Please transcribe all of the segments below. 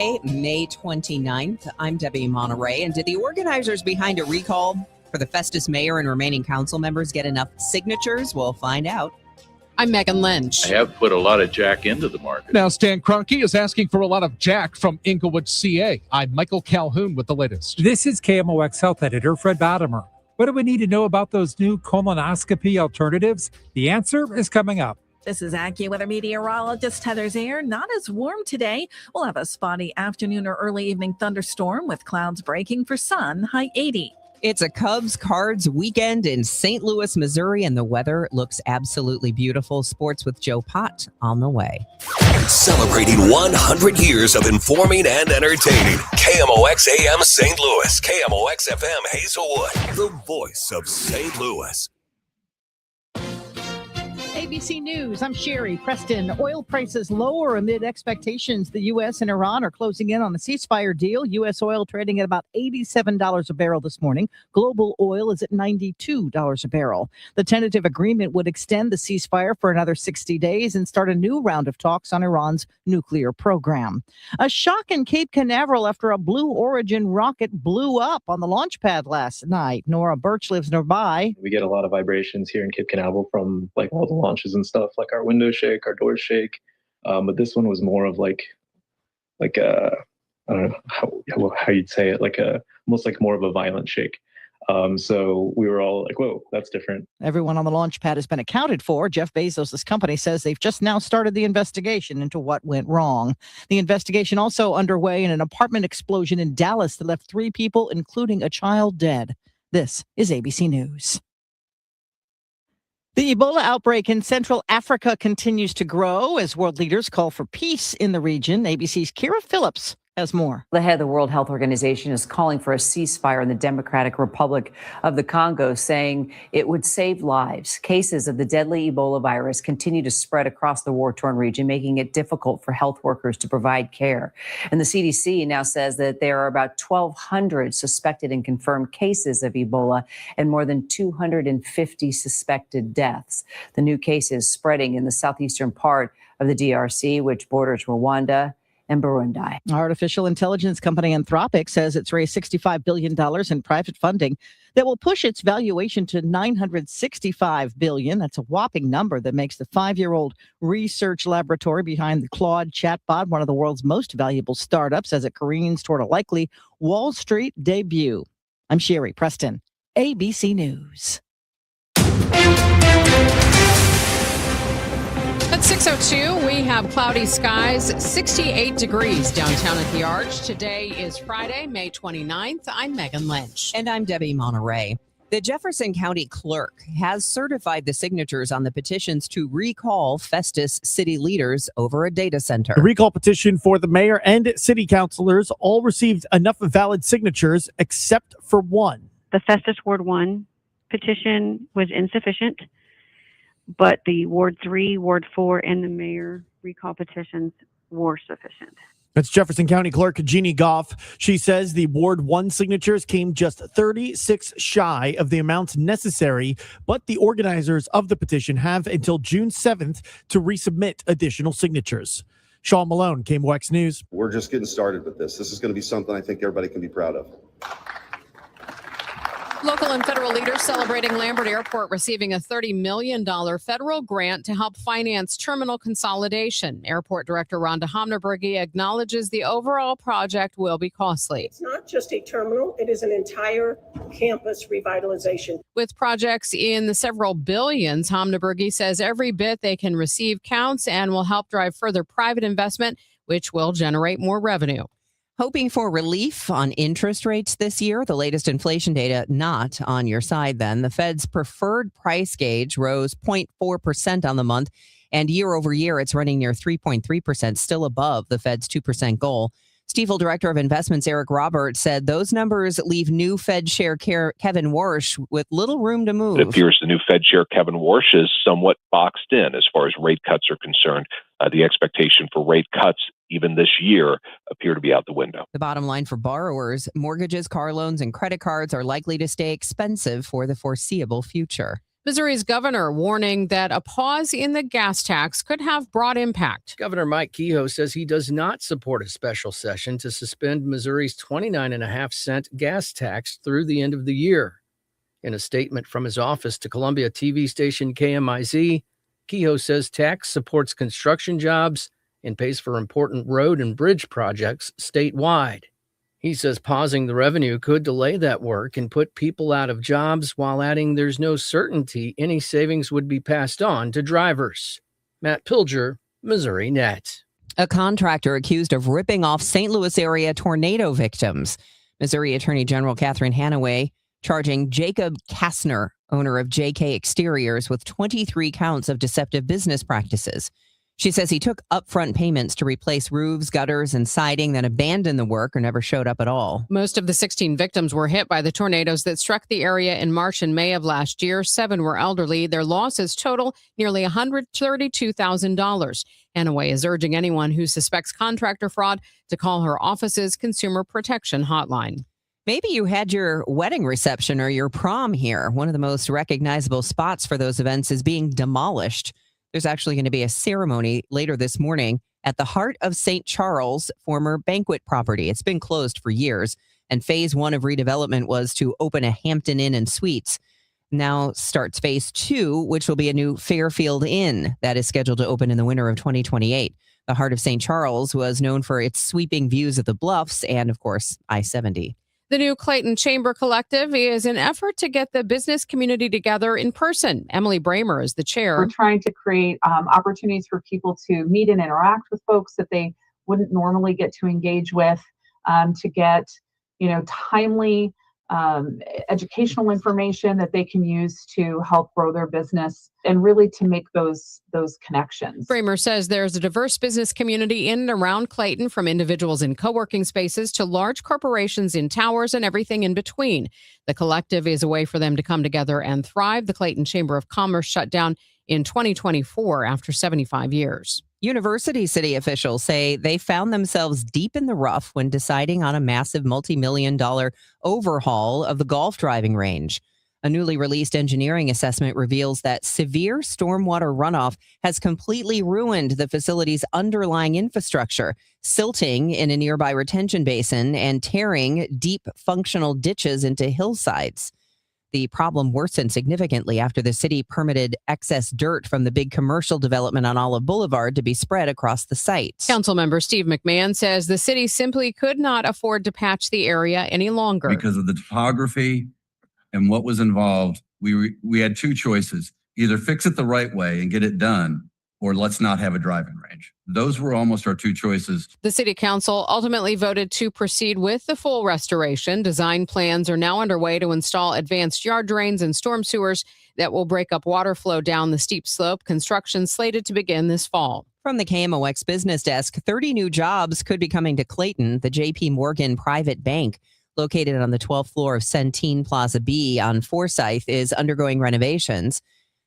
May 29th. I'm Debbie Monterrey. And did the organizers behind a recall for the Festus mayor and remaining council members get enough signatures? We'll find out. I'm Megan Lynch. I have put a lot of Jack into the market. Now Stan Kroenke is asking for a lot of Jack from Inglewood, CA. I'm Michael Calhoun with the latest. This is KMOX Health Editor Fred Badimer. What do we need to know about those new colonoscopy alternatives? The answer is coming up. This is AccuWeather meteorologist Heather Zayer. Not as warm today. We'll have a spotty afternoon or early evening thunderstorm with clouds breaking for sun, high 80. It's a Cubs-Cards weekend in St. Louis, Missouri, and the weather looks absolutely beautiful. Sports with Joe Pott on the way. Celebrating 100 years of informing and entertaining. KMOX AM St. Louis. KMOX FM Hazelwood. The voice of St. Louis. ABC News, I'm Sherry Preston. Oil prices lower amid expectations the U.S. and Iran are closing in on a ceasefire deal. U.S. oil trading at about $87 a barrel this morning. Global oil is at $92 a barrel. The tentative agreement would extend the ceasefire for another 60 days and start a new round of talks on Iran's nuclear program. A shock in Cape Canaveral after a Blue Origin rocket blew up on the launch pad last night. Nora Birch lives nearby. We get a lot of vibrations here in Cape Canaveral from all the launches and stuff, like our windows shake, our doors shake. But this one was more of like a, I don't know how you'd say it, almost like more of a violent shake. So we were all like, whoa, that's different. Everyone on the launch pad has been accounted for. Jeff Bezos' company says they've just now started the investigation into what went wrong. The investigation also underway in an apartment explosion in Dallas that left 3 people, including a child, dead. This is ABC News. The Ebola outbreak in Central Africa continues to grow as world leaders call for peace in the region. ABC's Kira Phillips has more. The head of the World Health Organization is calling for a ceasefire in the Democratic Republic of the Congo, saying it would save lives. Cases of the deadly Ebola virus continue to spread across the war-torn region, making it difficult for health workers to provide care. And the CDC now says that there are about 1,200 suspected and confirmed cases of Ebola and more than 250 suspected deaths. The new cases spreading in the southeastern part of the DRC, which borders Rwanda and Burundi. Artificial intelligence company Anthropic says it's raised $65 billion in private funding that will push its valuation to $965 billion. That's a whopping number that makes the 5-year-old research laboratory behind the Claude chatbot one of the world's most valuable startups as it careens toward a likely Wall Street debut. I'm Sherry Preston, ABC News. At 6:02, we have cloudy skies, 68 degrees downtown at the Arch. Today is Friday, May 29th. I'm Megan Lynch. And I'm Debbie Monterrey. The Jefferson County Clerk has certified the signatures on the petitions to recall Festus city leaders over a data center. The recall petition for the mayor and city councilors all received enough valid signatures except for one. The Festus Ward 1 petition was insufficient, but the Ward 3, Ward 4, and the mayor recall petitions were sufficient. That's Jefferson County Clerk Jeannie Goff. She says the Ward 1 signatures came just 36 shy of the amounts necessary, but the organizers of the petition have until June 7th to resubmit additional signatures. Sean Malone, KMOX News. We're just getting started with this. This is going to be something I think everybody can be proud of. Local and federal leaders celebrating Lambert Airport receiving a $30 million federal grant to help finance terminal consolidation. Airport Director Rhonda Homnerbergy acknowledges the overall project will be costly. It's not just a terminal, it is an entire campus revitalization. With projects in the several billions, Homnerbergy says every bit they can receive counts and will help drive further private investment, which will generate more revenue. Hoping for relief on interest rates this year. The latest inflation data not on your side then. The Fed's preferred price gauge rose 0.4% on the month, and year over year it's running near 3.3%, still above the Fed's 2% goal. Stifel Director of Investments Eric Roberts said those numbers leave new Fed Chair Kevin Warsh with little room to move. It appears the new Fed Chair Kevin Warsh is somewhat boxed in as far as rate cuts are concerned. The expectation for rate cuts even this year appear to be out the window. The bottom line for borrowers, mortgages, car loans, and credit cards are likely to stay expensive for the foreseeable future. Missouri's governor warning that a pause in the gas tax could have broad impact. Governor Mike Kehoe says he does not support a special session to suspend Missouri's 29.5-cent gas tax through the end of the year. In a statement from his office to Columbia TV station KMIZ, Kehoe says tax supports construction jobs and pays for important road and bridge projects statewide. He says pausing the revenue could delay that work and put people out of jobs, while adding there's no certainty any savings would be passed on to drivers. Matt Pilger, Missouri Net. A contractor accused of ripping off St. Louis area tornado victims. Missouri Attorney General Catherine Hanaway charging Jacob Kastner, owner of JK Exteriors, with 23 counts of deceptive business practices. She says he took upfront payments to replace roofs, gutters, and siding, then abandoned the work or never showed up at all. Most of the 16 victims were hit by the tornadoes that struck the area in March and May of last year. 7 were elderly. Their losses total nearly $132,000. Hanaway is urging anyone who suspects contractor fraud to call her office's Consumer Protection Hotline. Maybe you had your wedding reception or your prom here. One of the most recognizable spots for those events is being demolished. There's actually going to be a ceremony later this morning at the Heart of St. Charles, former banquet property. It's been closed for years, and phase 1 of redevelopment was to open a Hampton Inn and Suites. Now starts phase 2, which will be a new Fairfield Inn that is scheduled to open in the winter of 2028. The Heart of St. Charles was known for its sweeping views of the bluffs and, of course, I-70. The new Clayton Chamber Collective is an effort to get the business community together in person. Emily Bramer is the chair. We're trying to create opportunities for people to meet and interact with folks that they wouldn't normally get to engage with, to get, timely educational information that they can use to help grow their business and really to make those connections. Bramer says there's a diverse business community in and around Clayton, from individuals in co-working spaces to large corporations in towers and everything in between. The collective is a way for them to come together and thrive. The Clayton Chamber of Commerce shut down in 2024 after 75 years. University city officials say they found themselves deep in the rough when deciding on a massive multi-million-dollar overhaul of the golf driving range. A newly released engineering assessment reveals that severe stormwater runoff has completely ruined the facility's underlying infrastructure, silting in a nearby retention basin and tearing deep functional ditches into hillsides. The problem worsened significantly after the city permitted excess dirt from the big commercial development on Olive Boulevard to be spread across the site. Councilmember Steve McMahon says the city simply could not afford to patch the area any longer. Because of the topography and what was involved, we had two choices: either fix it the right way and get it done, or let's not have a driving range. Those were almost our two choices. The city council ultimately voted to proceed with the full restoration. Design plans are now underway to install advanced yard drains and storm sewers that will break up water flow down the steep slope. Construction slated to begin this fall. From the KMOX Business Desk, 30 new jobs could be coming to Clayton. The J.P. Morgan Private Bank, located on the 12th floor of Centene Plaza B on Forsyth, is undergoing renovations.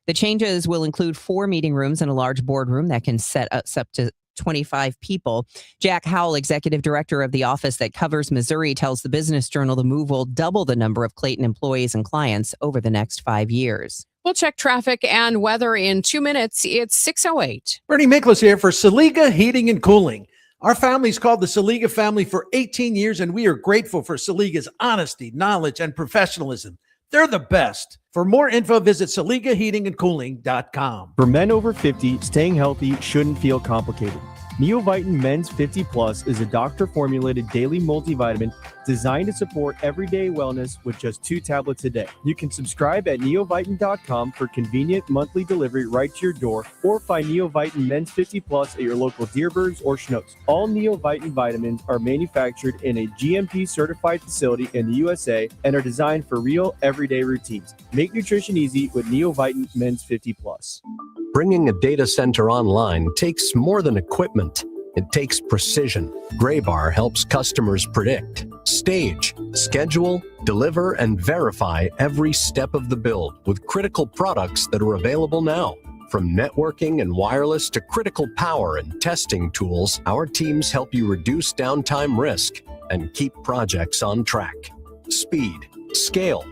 The changes will include 4 meeting rooms and a large boardroom that can set us up to 25 people. Jack Howell, executive director of the office that covers Missouri, tells the Business Journal the move will double the number of Clayton employees and clients over the next 5 years. We'll check traffic and weather in 2 minutes. It's 6:08. Bernie Miklas here for Saliga Heating and Cooling. Our family's called the Saliga family for 18 years, and we are grateful for Saliga's honesty, knowledge, and professionalism. They're the best. For more info, visit SaligaHeatingandCooling.com. For men over 50, staying healthy shouldn't feel complicated. Neovitin Men's 50 Plus is a doctor-formulated daily multivitamin designed to support everyday wellness with just 2 tablets a day. You can subscribe at neovitin.com for convenient monthly delivery right to your door, or find Neovitin Men's 50 Plus at your local Dearborns or Schnucks. All Neovitin vitamins are manufactured in a GMP-certified facility in the USA and are designed for real, everyday routines. Make nutrition easy with Neovitin Men's 50 Plus. Bringing a data center online takes more than equipment. It takes precision. Graybar helps customers predict, stage, schedule, deliver, and verify every step of the build with critical products that are available now. From networking and wireless to critical power and testing tools, our teams help you reduce downtime risk and keep projects on track. Speed, scale,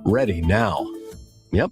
ready now. Yep.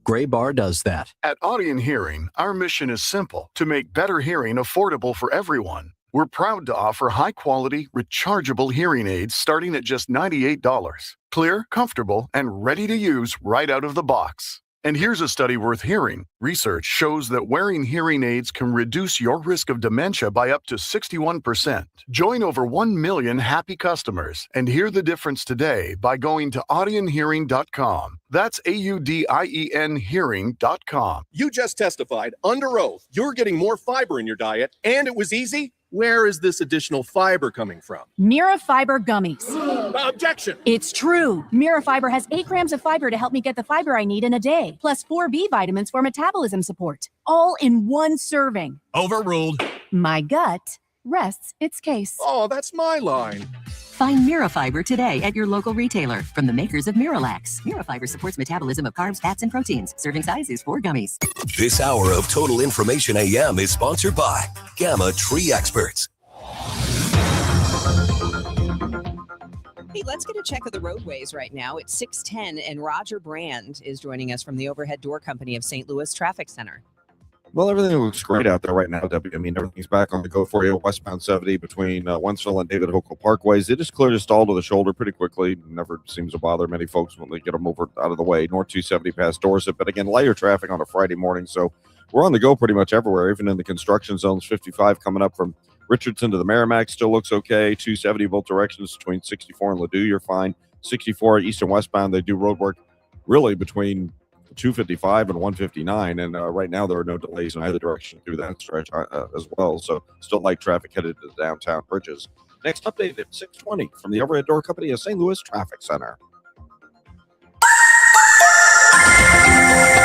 Graybar does that. At Audion Hearing, our mission is simple: to make better hearing affordable for everyone. We're proud to offer high-quality, rechargeable hearing aids starting at just $98. Clear, comfortable, and ready to use right out of the box. And here's a study worth hearing. Research shows that wearing hearing aids can reduce your risk of dementia by up to 61%. Join over 1 million happy customers and hear the difference today by going to audionhearing.com. That's AUDIEN hearing.com. You just testified under oath you're getting more fiber in your diet, and it was easy. Where is this additional fiber coming from? Mira Fiber Gummies. Objection! It's true. Mira Fiber has 8 grams of fiber to help me get the fiber I need in a day, plus 4 B vitamins for metabolism support, all in one serving. Overruled. My gut rests its case. Oh, that's my line. Find Mirafiber today at your local retailer from the makers of Miralax. Mirafiber supports metabolism of carbs, fats, and proteins. Serving size is 4 gummies. This hour of Total Information AM is sponsored by Gamma Tree Experts. Hey, let's get a check of the roadways right now. It's 6:10, and Roger Brand is joining us from the Overhead Door Company of St. Louis Traffic Center. Well, everything looks great out there right now, Debbie. I mean, everything's back on the go for you. Westbound 70 between Wentzville and David Hochul Parkways. It is clear to stall to the shoulder pretty quickly. Never seems to bother many folks when they get them over out of the way. North 270 past Dorset. But again, lighter traffic on a Friday morning. So we're on the go pretty much everywhere, even in the construction zones. 55 coming up from Richardson to the Merrimack still looks okay. 270 both directions between 64 and Ladue. You're fine. 64 east and westbound. They do road work really between 255 and 159, and right now there are no delays in either direction through that stretch as well. So still light traffic headed to the downtown bridges. Next update at 6:20 from the Overhead Door Company of St. Louis Traffic Center.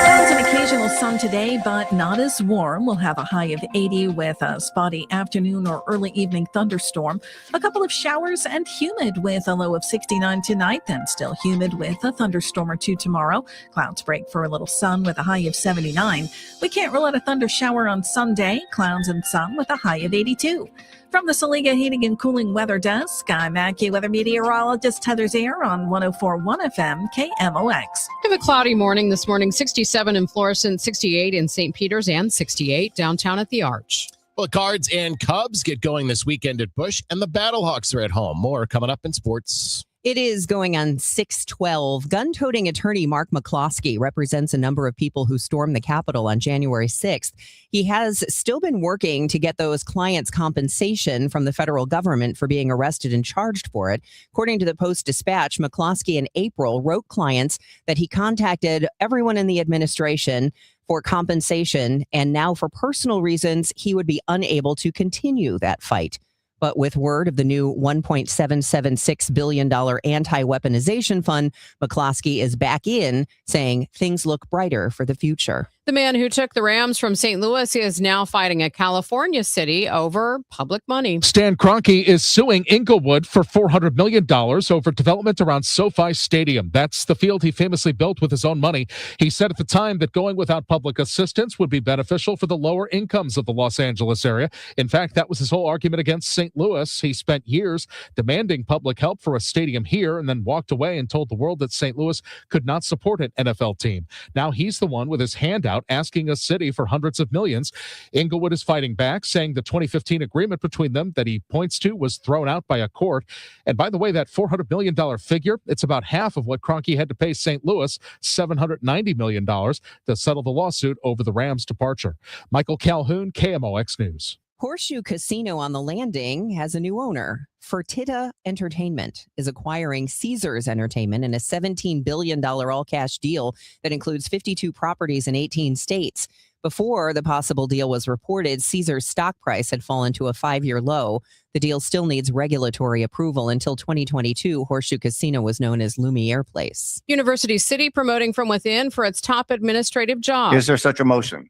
Clouds and occasional sun today, but not as warm. We'll have a high of 80 with a spotty afternoon or early evening thunderstorm. A couple of showers and humid with a low of 69 tonight, then still humid with a thunderstorm or two tomorrow. Clouds break for a little sun with a high of 79. We can't rule out a thunder shower on Sunday. Clouds and sun with a high of 82. From the Saliga Heating and Cooling Weather Desk, I'm AccuWeather meteorologist Heather Zayer on 104.1 FM KMOX. We have a cloudy morning this morning, 67 in Florissant, 68 in St. Peters, and 68 downtown at the Arch. Well, Cards and Cubs get going this weekend at Busch, and the Battlehawks are at home. More coming up in sports. It is going on 6/12. Gun-toting attorney Mark McCloskey represents a number of people who stormed the Capitol on January 6th. He has still been working to get those clients compensation from the federal government for being arrested and charged for it. According to the Post-Dispatch, McCloskey in April wrote clients that he contacted everyone in the administration for compensation, and now for personal reasons, he would be unable to continue that fight. But with word of the new $1.776 billion anti-weaponization fund, McCloskey is back in, saying things look brighter for the future. The man who took the Rams from St. Louis is now fighting a California city over public money. Stan Kroenke is suing Inglewood for $400 million over development around SoFi Stadium. That's the field he famously built with his own money. He said at the time that going without public assistance would be beneficial for the lower incomes of the Los Angeles area. In fact, that was his whole argument against St. Louis. He spent years demanding public help for a stadium here and then walked away and told the world that St. Louis could not support an NFL team. Now he's the one with his hand out asking a city for hundreds of millions. Inglewood is fighting back, saying the 2015 agreement between them that he points to was thrown out by a court. And by the way, that $400 million figure, it's about half of what Kroenke had to pay St. Louis, $790 million, to settle the lawsuit over the Rams' departure. Michael Calhoun, KMOX News. Horseshoe Casino on the Landing has a new owner. Fertitta Entertainment is acquiring Caesars Entertainment in a $17 billion all-cash deal that includes 52 properties in 18 states. Before the possible deal was reported, Caesars' stock price had fallen to a 5-year low. The deal still needs regulatory approval. Until 2022, Horseshoe Casino was known as Lumiere Place. University City promoting from within for its top administrative job. Is there such a motion?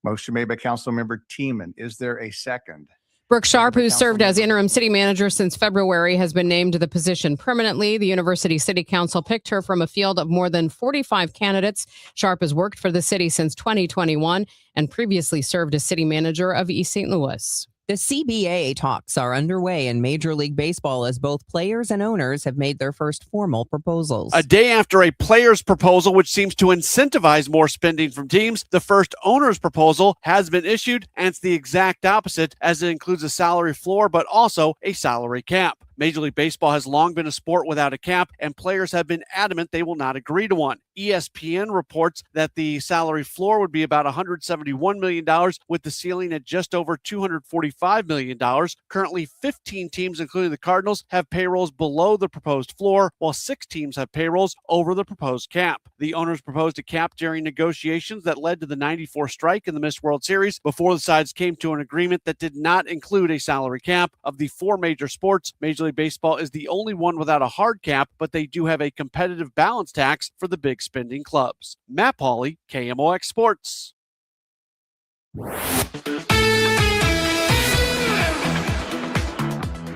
Motion made by Councilmember Tiemann. Is there a second? Brooke Sharp, who served as interim city manager since February, has been named to the position permanently. The University City Council picked her from a field of more than 45 candidates. Sharp has worked for the city since 2021 and previously served as city manager of East St. Louis. The CBA talks are underway in Major League Baseball as both players and owners have made their first formal proposals. A day after a player's proposal, which seems to incentivize more spending from teams, the first owner's proposal has been issued, and it's the exact opposite, as it includes a salary floor but also a salary cap. Major League Baseball has long been a sport without a cap, and players have been adamant they will not agree to one. ESPN reports that the salary floor would be about $171 million, with the ceiling at just over $245 million. Currently, 15 teams, including the Cardinals, have payrolls below the proposed floor, while 6 teams have payrolls over the proposed cap. The owners proposed a cap during negotiations that led to the '94 strike in the Missed World Series before the sides came to an agreement that did not include a salary cap. Of the 4 major sports, Major League Baseball is the only one without a hard cap, but they do have a competitive balance tax for the big spending clubs. Matt Pauley, KMOX Sports.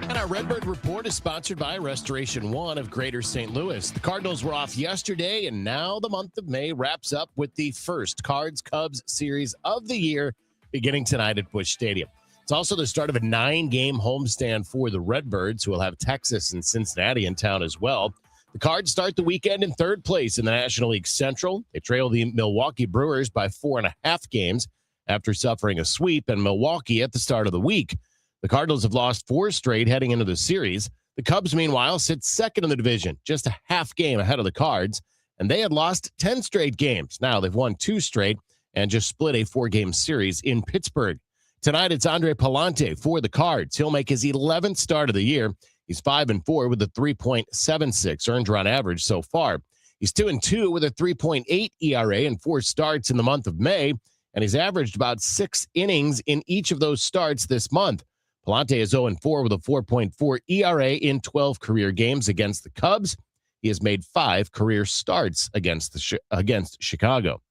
And our Redbird Report is sponsored by Restoration One of Greater St. Louis. The Cardinals were off yesterday, and now the month of May wraps up with the first Cards-Cubs series of the year beginning tonight at Busch Stadium. It's also the start of a 9-game homestand for the Redbirds, who will have Texas and Cincinnati in town as well. The Cards start the weekend in third place in the National League Central. They trail the Milwaukee Brewers by 4.5 games after suffering a sweep in Milwaukee at the start of the week. The Cardinals have lost 4 straight heading into the series. The Cubs, meanwhile, sit second in the division, just a half game ahead of the Cards, and they had lost 10 straight games. Now they've won 2 straight and just split a 4-game series in Pittsburgh. Tonight, it's Andre Palante for the Cards. He'll make his 11th start of the year. He's 5-4 with a 3.76 earned run average so far. He's 2-2 with a 3.8 ERA in 4 starts in the month of May, and he's averaged about 6 innings in each of those starts this month. Palante is 0-4 with a 4.4 ERA in 12 career games against the Cubs. He has made 5 career starts against Chicago.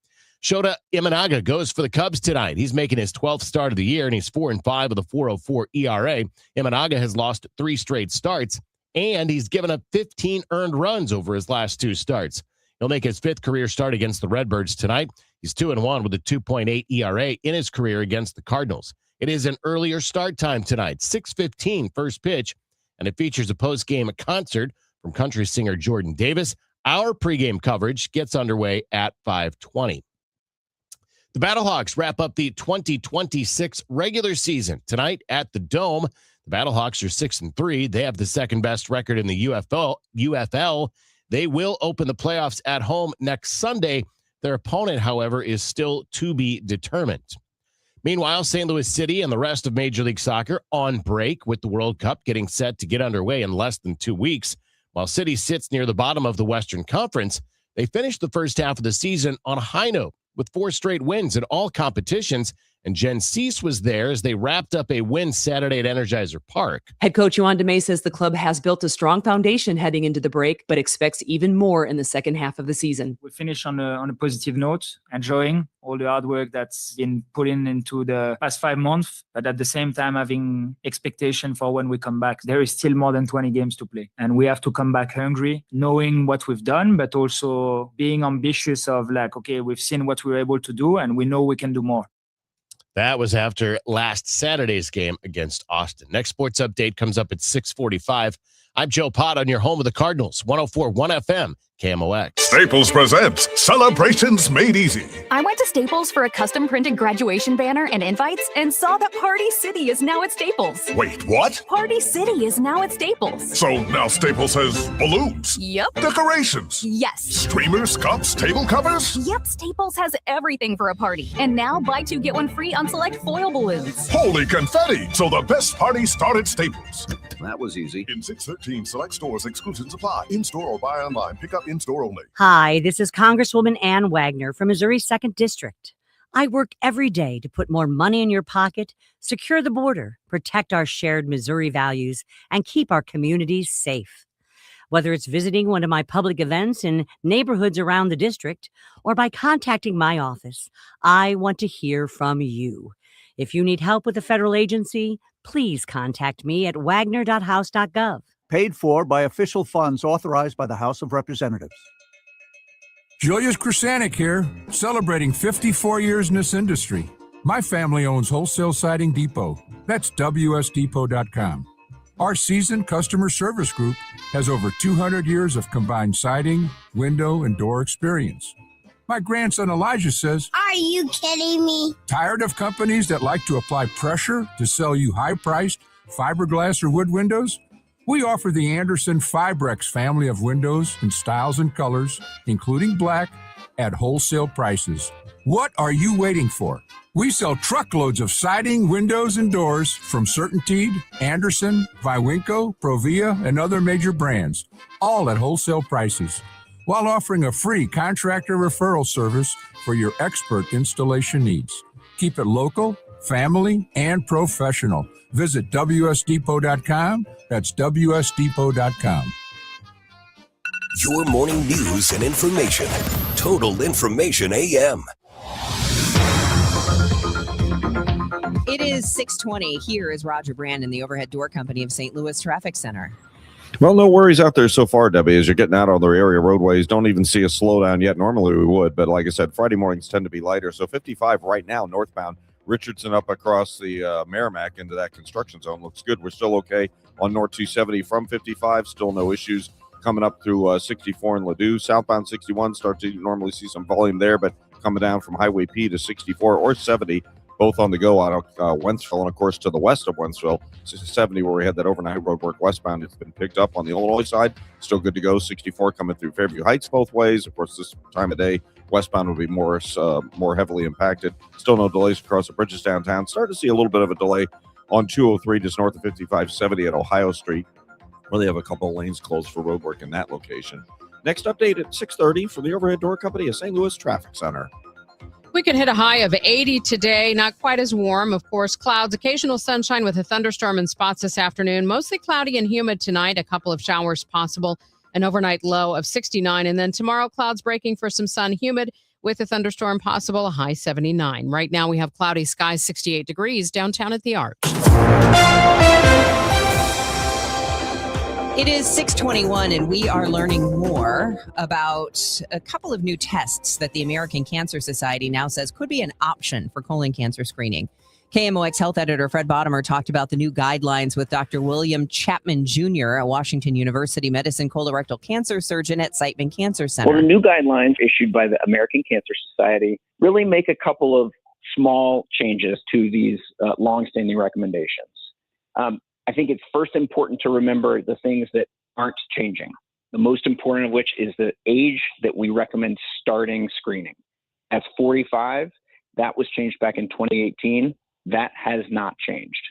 Shota Imanaga goes for the Cubs tonight. He's making his 12th start of the year, and he's 4-5 with a 4.04 ERA. Imanaga has lost 3 straight starts, and he's given up 15 earned runs over his last 2 starts. He'll make his 5th career start against the Redbirds tonight. He's 2-1 with a 2.8 ERA in his career against the Cardinals. It is an earlier start time tonight, 6:15 first pitch, and it features a post-game concert from country singer Jordan Davis. Our pregame coverage gets underway at 5:20. The Battlehawks wrap up the 2026 regular season tonight at the Dome. The Battlehawks are 6-3. They have the second best record in the UFL. They will open the playoffs at home next Sunday. Their opponent, however, is still to be determined. Meanwhile, St. Louis City and the rest of Major League Soccer on break, with the World Cup getting set to get underway in less than 2 weeks. While City sits near the bottom of the Western Conference, they finished the first half of the season on a high note with 4 straight wins in all competitions, and Jen Cease was there as they wrapped up a win Saturday at Energizer Park. Head coach Juan DeMay says the club has built a strong foundation heading into the break, but expects even more in the second half of the season. We finish on a positive note, enjoying all the hard work that's been put into the past 5 months, but at the same time having expectation for when we come back. There is still more than 20 games to play, and we have to come back hungry, knowing what we've done, but also being ambitious of like, okay, we've seen what we were able to do, and we know we can do more. That was after last Saturday's game against Austin. Next sports update comes up at 6:45. I'm Joe Pott on your home of the Cardinals, 104.1 FM, KMOX. Staples presents Celebrations Made Easy. I went to Staples for a custom printed graduation banner and invites and saw that Party City is now at Staples. Wait, what? Party City is now at Staples. So now Staples has balloons? Yep. Decorations? Yes. Streamers, cups, table covers? Yep, Staples has everything for a party. And now buy 2 get 1 free on select foil balloons. Holy confetti! So the best party started at Staples. That was easy. In 613 select stores, exclusions apply. In-store or buy online. Pick up in-store only. Hi, this is Congresswoman Ann Wagner from Missouri's 2nd District. I work every day to put more money in your pocket, secure the border, protect our shared Missouri values, and keep our communities safe. Whether it's visiting one of my public events in neighborhoods around the district or by contacting my office, I want to hear from you. If you need help with a federal agency, please contact me at wagner.house.gov. Paid for by official funds authorized by the House of Representatives. Julius Krasanik here, celebrating 54 years in this industry. My family owns Wholesale Siding Depot. That's WSDepot.com. Our seasoned customer service group has over 200 years of combined siding, window, and door experience. My grandson Elijah says, "Are you kidding me?" Tired of companies that like to apply pressure to sell you high-priced fiberglass or wood windows? We offer the Anderson Fibrex family of windows in styles and colors, including black, at wholesale prices. What are you waiting for? We sell truckloads of siding, windows, and doors from CertainTeed, Anderson, Viwinco, Provia, and other major brands, all at wholesale prices, while offering a free contractor referral service for your expert installation needs. Keep it local, family, and professional. Visit WSDepot.com. That's WSDepot.com. Your morning news and information. Total Information AM. It is 6:20. Here is Roger Brand in the Overhead Door Company of St. Louis Traffic Center. Well, no worries out there so far, Debbie, as you're getting out on the area roadways. Don't even see a slowdown yet. Normally we would, but like I said, Friday mornings tend to be lighter. So 55 right now, northbound. Richardson up across the Merrimack into that construction zone. Looks good. We're still okay on North 270 from 55. Still no issues coming up through 64 in Ladue. Southbound 61 start to normally see some volume there, but coming down from Highway P to 64 or 70, both on the go out of Wentzville and, of course, to the west of Wentzville. 70 where we had that overnight road work westbound. It's been picked up on the Illinois side. Still good to go. 64 coming through Fairview Heights both ways. Of course, this time of day, westbound will be more heavily impacted. Still no delays across the bridges downtown. Starting to see a little bit of a delay on 203 just north of 5570 at Ohio Street, where they have a couple of lanes closed for road work in that location. Next update at 6:30 from the Overhead Door Company of St. Louis Traffic Center. We could hit a high of 80 today. Not quite as warm, of course. Clouds, occasional sunshine with a thunderstorm in spots this afternoon. Mostly cloudy and humid tonight. A couple of showers possible. An overnight low of 69. And then tomorrow, clouds breaking for some sun, humid with a thunderstorm possible, a high 79. Right now, we have cloudy skies, 68 degrees downtown at the Arch. It is 6:21, and we are learning more about a couple of new tests that the American Cancer Society now says could be an option for colon cancer screening. KMOX health editor Fred Bottomer talked about the new guidelines with Dr. William Chapman Jr., a Washington University medicine colorectal cancer surgeon at Siteman Cancer Center. Well, the new guidelines issued by the American Cancer Society really make a couple of small changes to these longstanding recommendations. I think it's first important to remember the things that aren't changing. The most important of which is the age that we recommend starting screening. That's 45. That was changed back in 2018. That has not changed.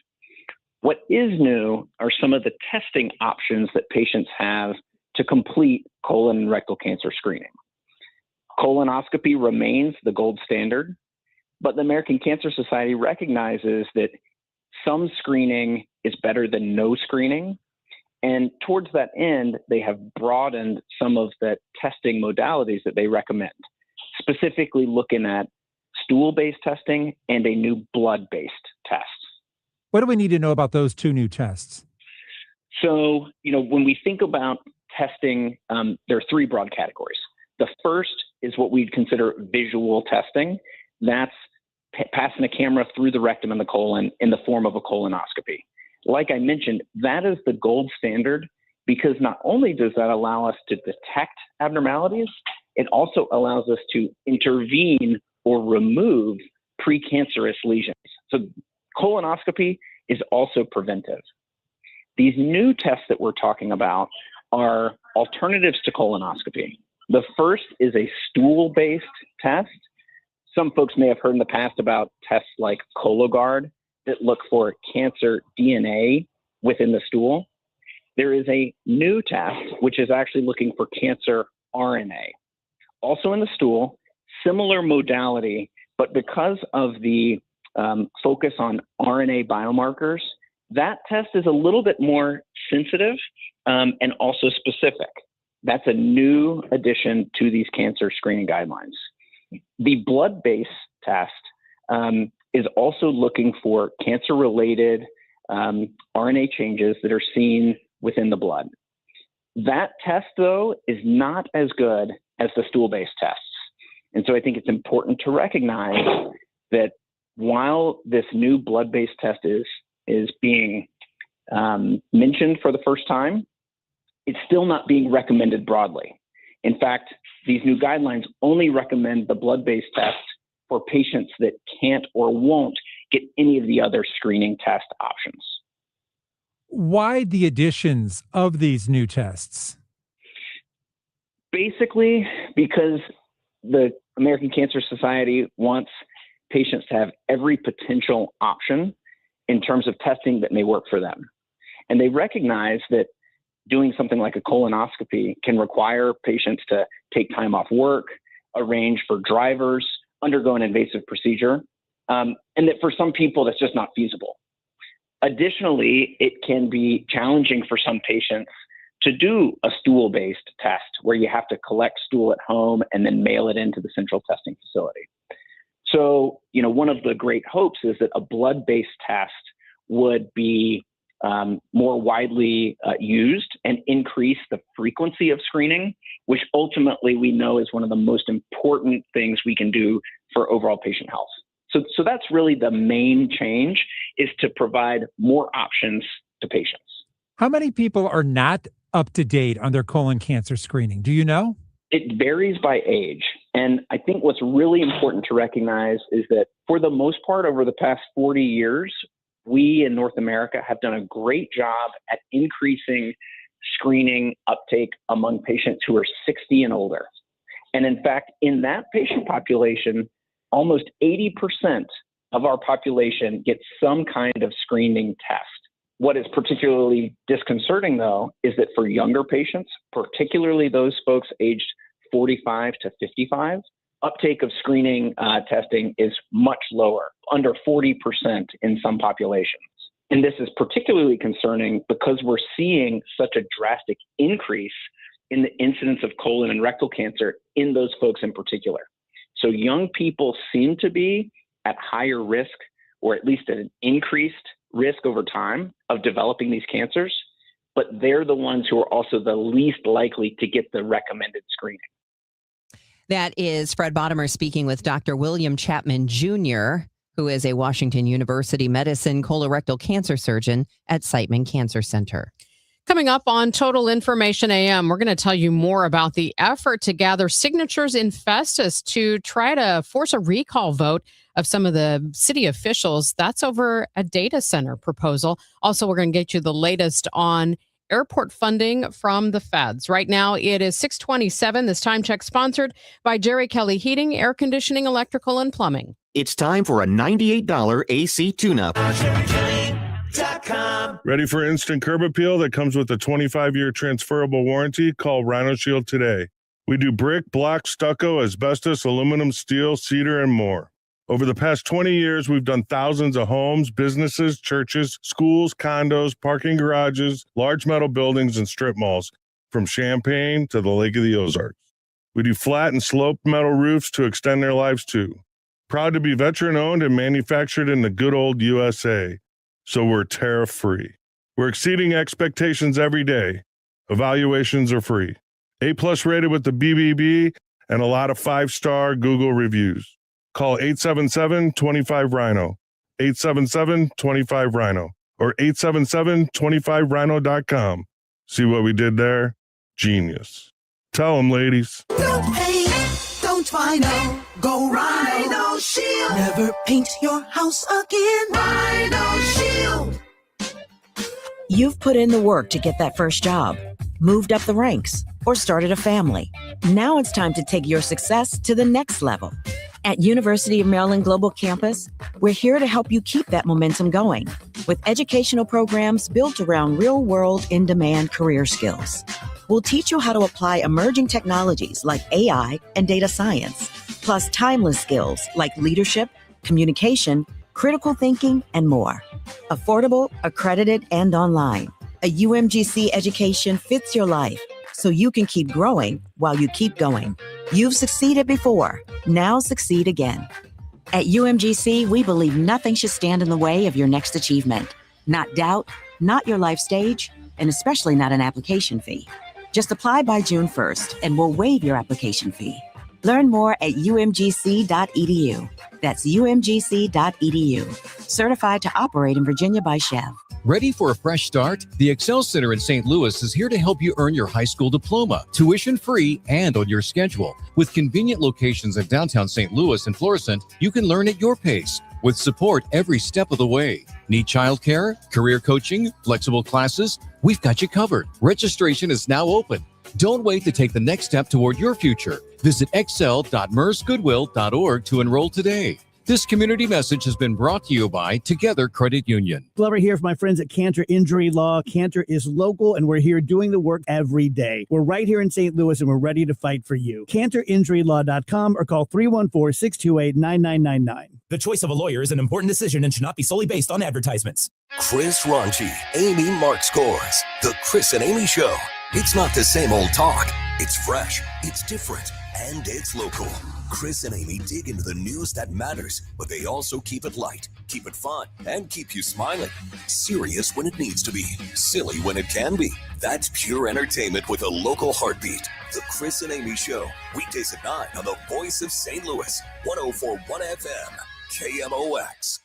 What is new are some of the testing options that patients have to complete colon and rectal cancer screening. Colonoscopy remains the gold standard, but the American Cancer Society recognizes that some screening is better than no screening. And towards that end, they have broadened some of the testing modalities that they recommend, specifically looking at stool-based testing and a new blood-based test. What do we need to know about those two new tests? So, when we think about testing, there are three broad categories. The first is what we'd consider visual testing. That's passing a camera through the rectum and the colon in the form of a colonoscopy. Like I mentioned, that is the gold standard because not only does that allow us to detect abnormalities, it also allows us to intervene or remove precancerous lesions. So colonoscopy is also preventive. These new tests that we're talking about are alternatives to colonoscopy. The first is a stool-based test. Some folks may have heard in the past about tests like Cologuard that look for cancer DNA within the stool. There is a new test, which is actually looking for cancer RNA. Also in the stool, similar modality, but because of the focus on RNA biomarkers, that test is a little bit more sensitive and also specific. That's a new addition to these cancer screening guidelines. The blood-based test is also looking for cancer-related RNA changes that are seen within the blood. That test, though, is not as good as the stool-based tests. And so I think it's important to recognize that while this new blood-based test is being mentioned for the first time, it's still not being recommended broadly. In fact, these new guidelines only recommend the blood-based test for patients that can't or won't get any of the other screening test options. Why the additions of these new tests? Basically, because the American Cancer Society wants patients to have every potential option in terms of testing that may work for them. And they recognize that doing something like a colonoscopy can require patients to take time off work, arrange for drivers, undergo an invasive procedure, and that for some people that's just not feasible. Additionally, it can be challenging for some patients to do a stool-based test where you have to collect stool at home and then mail it into the central testing facility. So, one of the great hopes is that a blood-based test would be more widely used and increase the frequency of screening, which ultimately we know is one of the most important things we can do for overall patient health. So that's really the main change, is to provide more options to patients. How many people are not up to date on their colon cancer screening? Do you know? It varies by age. And I think what's really important to recognize is that for the most part, over the past 40 years, we in North America have done a great job at increasing screening uptake among patients who are 60 and older. And in fact, in that patient population, almost 80% of our population gets some kind of screening test. What is particularly disconcerting, though, is that for younger patients, particularly those folks aged 45 to 55, uptake of screening testing is much lower, under 40% in some populations. And this is particularly concerning because we're seeing such a drastic increase in the incidence of colon and rectal cancer in those folks in particular. So young people seem to be at higher risk, or at least at an increased risk over time of developing these cancers, but they're the ones who are also the least likely to get the recommended screening. That is Fred Bottomer speaking with Dr. William Chapman Jr., who is a Washington University medicine colorectal cancer surgeon at Siteman Cancer Center. Coming up on Total Information AM, we're going to tell you more about the effort to gather signatures in Festus to try to force a recall vote of some of the city officials. That's over a data center proposal. Also, we're going to get you the latest on airport funding from the feds. Right now, it is 6:27. This time check sponsored by Jerry Kelly Heating, Air Conditioning, Electrical, and Plumbing. It's time for a $98 AC tune-up. Ready for instant curb appeal that comes with a 25-year transferable warranty? Call Rhino Shield today. We do brick, block, stucco, asbestos, aluminum, steel, cedar, and more. Over the past 20 years, we've done thousands of homes, businesses, churches, schools, condos, parking garages, large metal buildings, and strip malls, from Champaign to the Lake of the Ozarks. We do flat and sloped metal roofs to extend their lives too. Proud to be veteran-owned and manufactured in the good old USA. So we're tariff-free. We're exceeding expectations every day. Evaluations are free. A+ rated with the BBB and a lot of 5-star Google reviews. Call 877-25-RHINO, 877-25-RHINO, or 877-25rhino.com. See what we did there? Genius. Tell them, ladies. Don't paint, don't Rhino, go Rhino Shield. Never paint your house again. Rhino Shield. You've put in the work to get that first job, moved up the ranks, or started a family. Now it's time to take your success to the next level. At University of Maryland Global Campus, we're here to help you keep that momentum going with educational programs built around real-world, in-demand career skills. We'll teach you how to apply emerging technologies like AI and data science, plus timeless skills like leadership, communication, critical thinking, and more. Affordable, accredited, and online. A UMGC education fits your life so you can keep growing while you keep going. You've succeeded before. Now succeed again. At UMGC, we believe nothing should stand in the way of your next achievement. Not doubt, not your life stage, and especially not an application fee. Just apply by June 1st and we'll waive your application fee. Learn more at umgc.edu. That's umgc.edu. Certified to operate in Virginia by Chev. Ready for a fresh start? The Excel Center in St. Louis is here to help you earn your high school diploma, tuition-free and on your schedule. With convenient locations in downtown St. Louis and Florissant, you can learn at your pace with support every step of the way. Need childcare, career coaching, flexible classes? We've got you covered. Registration is now open. Don't wait to take the next step toward your future. Visit excel.mersgoodwill.org to enroll today. This community message has been brought to you by Together Credit Union. Glover here for my friends at Cantor Injury Law. Cantor is local, and we're here doing the work every day. We're right here in St. Louis, and we're ready to fight for you. CantorInjuryLaw.com or call 314-628-9999. The choice of a lawyer is an important decision and should not be solely based on advertisements. Chris Ronchi, Amy Mark Scores. The Chris and Amy Show. It's not the same old talk. It's fresh, it's different, and it's local. Chris and Amy dig into the news that matters, but they also keep it light, keep it fun, and keep you smiling. Serious when it needs to be, silly when it can be. That's pure entertainment with a local heartbeat. The Chris and Amy Show, weekdays at 9 on the Voice of St. Louis, 104.1 FM, KMOX.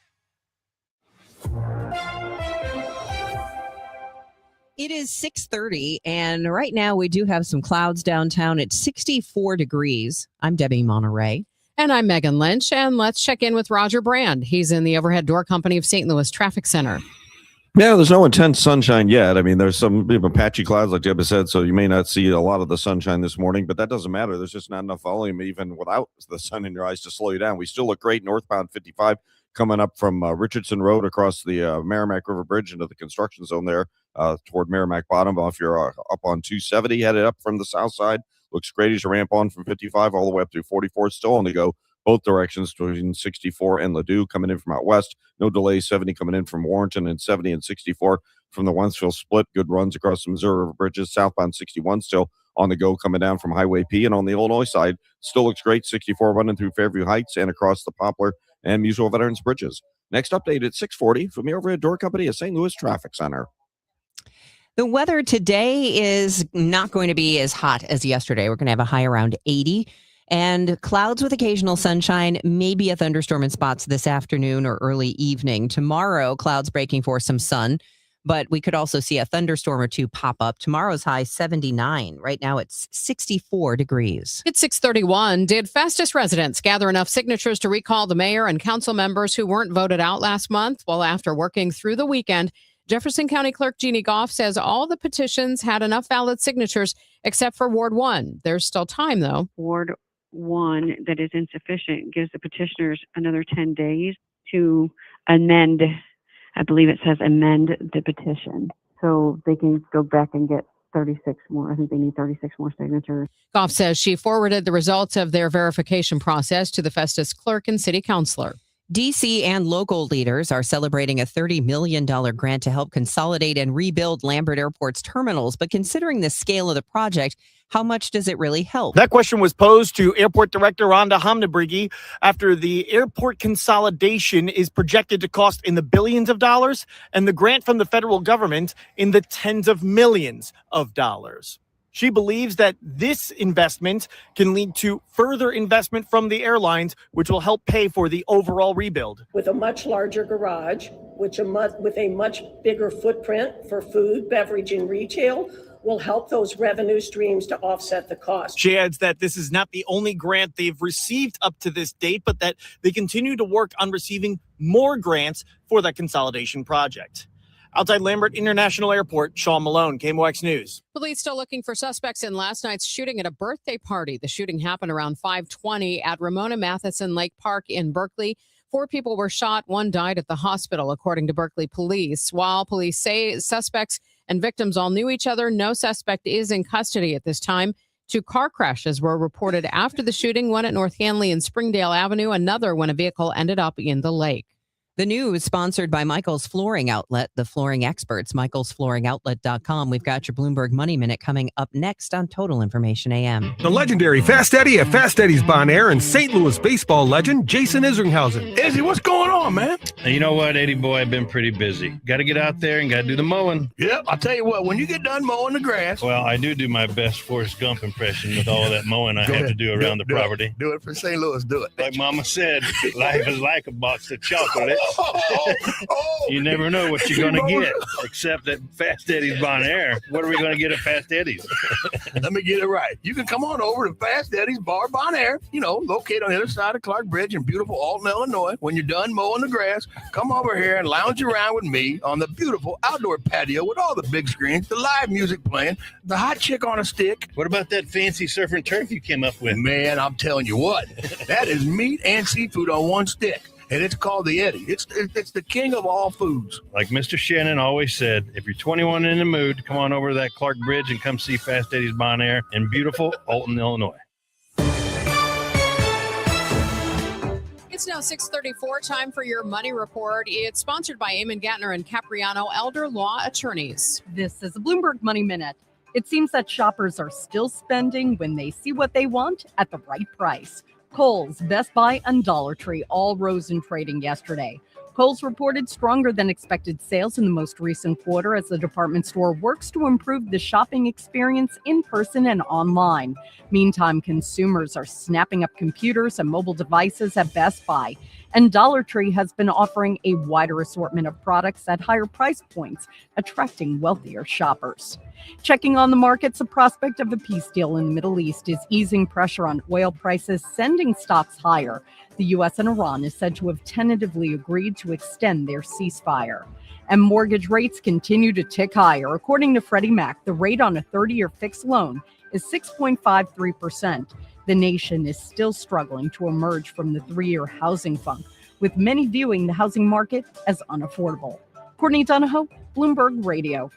It is 6:30, and right now we do have some clouds downtown. It's 64 degrees. I'm Debbie Monterrey. And I'm Megan Lynch, and let's check in with Roger Brand. He's in the Overhead Door Company of St. Louis Traffic Center. Yeah, there's no intense sunshine yet. I mean, there's some patchy clouds, like Debbie said, so you may not see a lot of the sunshine this morning, but that doesn't matter. There's just not enough volume, even without the sun in your eyes, to slow you down. We still look great northbound 55 coming up from Richardson Road across the Merrimack River Bridge into the construction zone there toward Merrimack Bottom. If you're up on 270 headed up from the south side, looks great as you ramp on from 55 all the way up to 44. Still on the go both directions between 64 and Ladue coming in from out west. No delay, 70 coming in from Warrenton and 70 and 64 from the Wentzville split. Good runs across the Missouri River bridges. Southbound 61 still on the go coming down from Highway P. And on the Illinois side, still looks great. 64 running through Fairview Heights and across the Poplar and Muswell Veterans Bridges. Next update at 6:40 from the Overhead Door Company of St. Louis Traffic Center. The weather today is not going to be as hot as yesterday. We're going to have a high around 80 and clouds with occasional sunshine, maybe a thunderstorm in spots this afternoon or early evening. Tomorrow, clouds breaking for some sun, but we could also see a thunderstorm or two pop up. Tomorrow's high 79. Right now it's 64 degrees. It's 6:31. Did Festus residents gather enough signatures to recall the mayor and council members who weren't voted out last month? Well, after working through the weekend, Jefferson County Clerk Jeannie Goff says all the petitions had enough valid signatures except for Ward 1. There's still time, though. Ward 1 that is insufficient gives the petitioners another 10 days to amend. I believe it says amend the petition. So they can go back and get 36 more. I think they need 36 more signatures. Goff says she forwarded the results of their verification process to the Festus clerk and city councilor. D.C. and local leaders are celebrating a $30 million grant to help consolidate and rebuild Lambert Airport's terminals. But considering the scale of the project, how much does it really help? That question was posed to Airport Director Rhonda Homnebrigi after the airport consolidation is projected to cost in the billions of dollars and the grant from the federal government in the tens of millions of dollars. She believes that this investment can lead to further investment from the airlines, which will help pay for the overall rebuild. With a much larger garage, with a much bigger footprint for food, beverage, and retail, will help those revenue streams to offset the cost. She adds that this is not the only grant they've received up to this date, but that they continue to work on receiving more grants for that consolidation project. Outside Lambert International Airport, Sean Malone, KMOX News. Police still looking for suspects in last night's shooting at a birthday party. The shooting happened around 5:20 at Ramona Matheson Lake Park in Berkeley. 4 people were shot. 1 died at the hospital, according to Berkeley police. While police say suspects and victims all knew each other, no suspect is in custody at this time. 2 car crashes were reported after the shooting, one at North Hanley and Springdale Avenue, another when a vehicle ended up in the lake. The news sponsored by Michael's Flooring Outlet, the flooring experts, michaelsflooringoutlet.com. We've got your Bloomberg Money Minute coming up next on Total Information AM. The legendary Fast Eddie at Fast Eddie's Bon Air and St. Louis baseball legend Jason Isringhausen. Izzy, what's going on, man? And you know what, Eddie boy, I've been pretty busy. Got to get out there and got to do the mowing. Yep, I'll tell you what, when you get done mowing the grass. Well, I do my best Forrest Gump impression with all of that mowing I have to do around the property. Do it for St. Louis, do it. Like Mama said, life is like a box of chocolates. You never know what you're going to get, except at Fast Eddie's Bon Air. What are we going to get at Fast Eddie's? Let me get it right. You can come on over to Fast Eddie's Bar Bon Air, located on the other side of Clark Bridge in beautiful Alton, Illinois. When you're done mowing the grass, come over here and lounge around with me on the beautiful outdoor patio with all the big screens, the live music playing, the hot chick on a stick. What about that fancy surf and turf you came up with? Man, I'm telling you what, that is meat and seafood on one stick. And it's called the Eddie. It's the king of all foods. Like Mr. Shannon always said, if you're 21 in the mood, come on over to that Clark Bridge and come see Fast Eddie's Bon Air in beautiful Alton, Illinois. It's now 6:34, time for your money report. It's sponsored by Eamon Gattner and Capriano Elder Law Attorneys. This is a Bloomberg Money Minute. It seems that shoppers are still spending when they see what they want at the right price. Kohl's, Best Buy, and Dollar Tree all rose in trading yesterday. Kohl's reported stronger than expected sales in the most recent quarter as the department store works to improve the shopping experience in person and online. Meantime, consumers are snapping up computers and mobile devices at Best Buy. And Dollar Tree has been offering a wider assortment of products at higher price points, attracting wealthier shoppers. Checking on the markets, the prospect of a peace deal in the Middle East is easing pressure on oil prices, sending stocks higher. The U.S. and Iran is said to have tentatively agreed to extend their ceasefire. And mortgage rates continue to tick higher. According to Freddie Mac, the rate on a 30-year fixed loan is 6.53%. The nation is still struggling to emerge from the 3-year housing funk, with many viewing the housing market as unaffordable. Courtney Donahoe, Bloomberg Radio.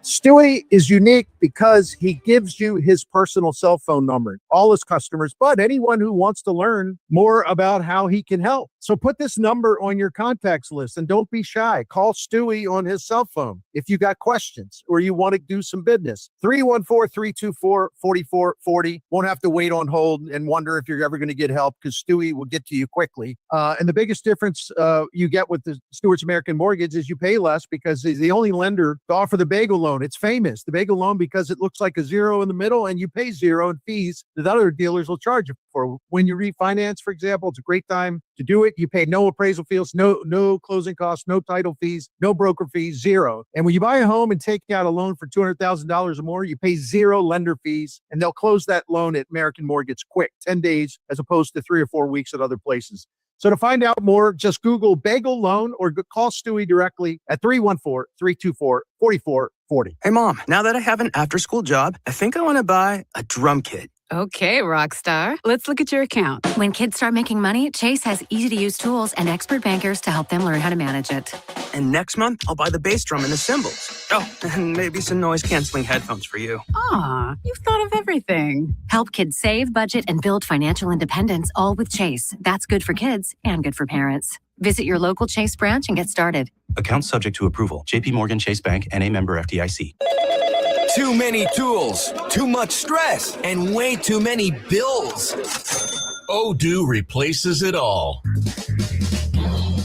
Stewie is unique because he gives you his personal cell phone number, all his customers, but anyone who wants to learn more about how he can help. So put this number on your contacts list and don't be shy. Call Stewie on his cell phone if you got questions or you want to do some business. 314-324-4440. Won't have to wait on hold and wonder if you're ever going to get help because Stewie will get to you quickly. And the biggest difference you get with the Stewart's American Mortgage is you pay less because he's the only lender to offer the bagel loan. It's famous, the bagel loan, because it looks like a zero in the middle and you pay zero in fees that other dealers will charge you for. When you refinance, for example, it's a great time to do it. You pay no appraisal fees, no closing costs, no title fees, no broker fees, zero. And when you buy a home and take out a loan for $200,000 or more, you pay zero lender fees, and they'll close that loan at American Mortgage quick, 10 days, as opposed to 3 or 4 weeks at other places. So to find out more, just Google bagel loan or call Stewie directly at 314-324-4440. Hey, Mom, now that I have an after-school job, I think I want to buy a drum kit. Okay, rock star. Let's look at your account. When kids start making money, Chase has easy-to-use tools and expert bankers to help them learn how to manage it. And next month, I'll buy the bass drum and the cymbals. Oh, and maybe some noise-canceling headphones for you. Aw, you've thought of everything. Help kids save, budget, and build financial independence, all with Chase. That's good for kids and good for parents. Visit your local Chase branch and get started. Account subject to approval. J.P. Morgan Chase Bank, N.A. member FDIC. Too many tools, too much stress, and way too many bills. Odoo replaces it all.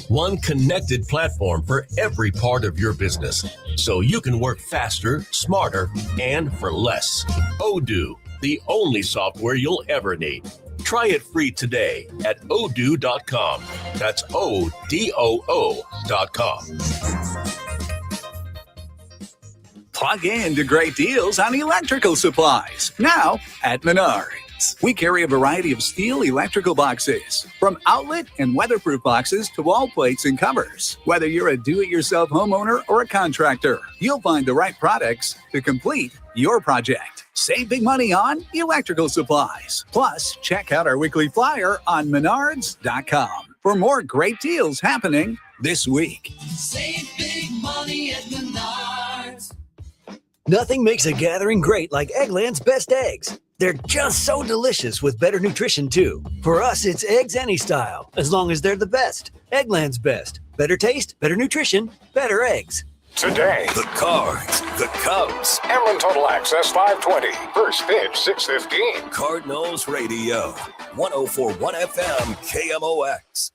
One connected platform for every part of your business, so you can work faster, smarter, and for less. Odoo, the only software you'll ever need. Try it free today at odoo.com. That's ODOO.com. Plug in to great deals on electrical supplies, now at Menards. We carry a variety of steel electrical boxes, from outlet and weatherproof boxes to wall plates and covers. Whether you're a do-it-yourself homeowner or a contractor, you'll find the right products to complete your project. Save big money on electrical supplies. Plus, check out our weekly flyer on Menards.com for more great deals happening this week. Save big money at Menards. Nothing makes a gathering great like Eggland's Best Eggs. They're just so delicious with better nutrition, too. For us, it's eggs any style, as long as they're the best. Eggland's Best. Better taste, better nutrition, better eggs. Today, the Cards, the Cubs. Emlyn Total Access 520. First pitch 6:15. Cardinals Radio. 104.1 FM KMOX.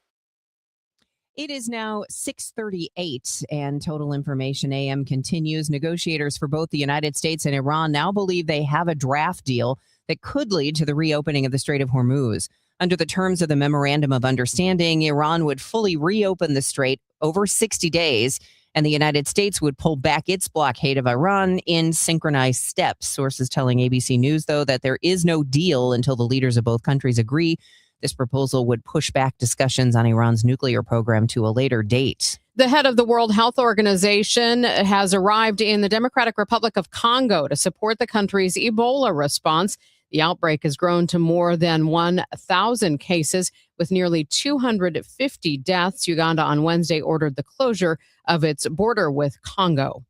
It is now 6:38, and Total Information AM continues. Negotiators for both the United States and Iran now believe they have a draft deal that could lead to the reopening of the Strait of Hormuz. Under the terms of the Memorandum of Understanding, Iran would fully reopen the strait over 60 days, and the United States would pull back its blockade of Iran in synchronized steps. Sources telling ABC News, though, that there is no deal until the leaders of both countries agree. This proposal would push back discussions on Iran's nuclear program to a later date. The head of the World Health Organization has arrived in the Democratic Republic of Congo to support the country's Ebola response. The outbreak has grown to more than 1,000 cases, with nearly 250 deaths. Uganda on Wednesday ordered the closure of its border with Congo.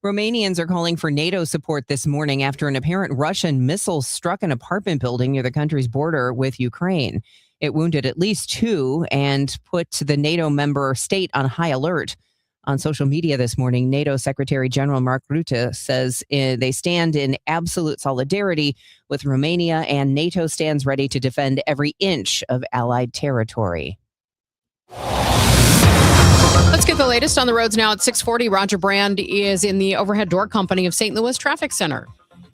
Romanians are calling for NATO support this morning after an apparent Russian missile struck an apartment building near the country's border with Ukraine. It wounded at least 2 and put the NATO member state on high alert. On social media this morning, NATO Secretary General Mark Rutte says they stand in absolute solidarity with Romania, and NATO stands ready to defend every inch of Allied territory. Let's get the latest on the roads now at 6:40. Roger Brand is in the overhead door company of St. Louis Traffic Center.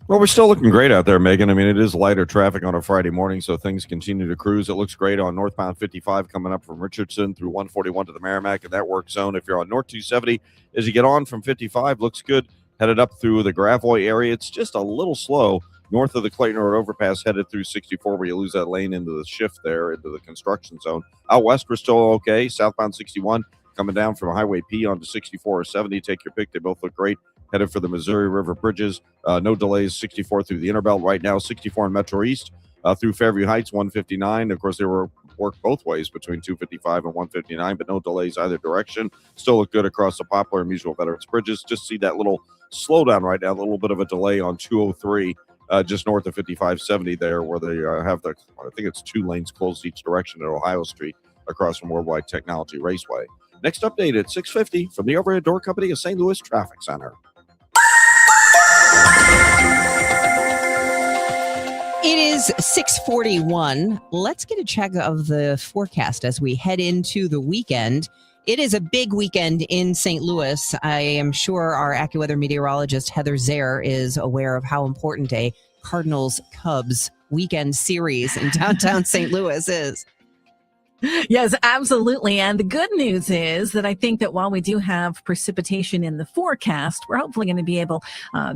Well, we're still looking great out there, Megan. I mean, it is lighter traffic on a Friday morning, so things continue to cruise. It looks great on northbound 55 coming up from Richardson through 141 to the Merrimack in that work zone. If you're on North 270, as you get on from 55, looks good. Headed up through the Gravois area, it's just a little slow. North of the Clayton Road overpass, headed through 64, where you lose that lane into the shift there, into the construction zone. Out west, we're still okay. Southbound 61 coming down from Highway P onto 64 or 70. Take your pick. They both look great. Headed for the Missouri River bridges. No delays. 64 through the Interbelt right now. 64 in Metro East through Fairview Heights, 159. Of course, they were worked both ways between 255 and 159, but no delays either direction. Still look good across the Poplar and Mutual Veterans bridges. Just see that little slowdown right now, a little bit of a delay on 203. Just north of 5570 there, where they have the, I think it's 2 lanes closed each direction at Ohio Street across from Worldwide Technology Raceway. Next update at 6:50 from the overhead door company of St. Louis Traffic Center. It is 6:41. Let's get a check of the forecast as we head into the weekend. It is a big weekend in St. Louis. I am sure our AccuWeather meteorologist Heather Zare is aware of how important a Cardinals-Cubs weekend series in downtown St. Louis is. Yes, absolutely. And the good news is that I think that while we do have precipitation in the forecast, we're hopefully going to be able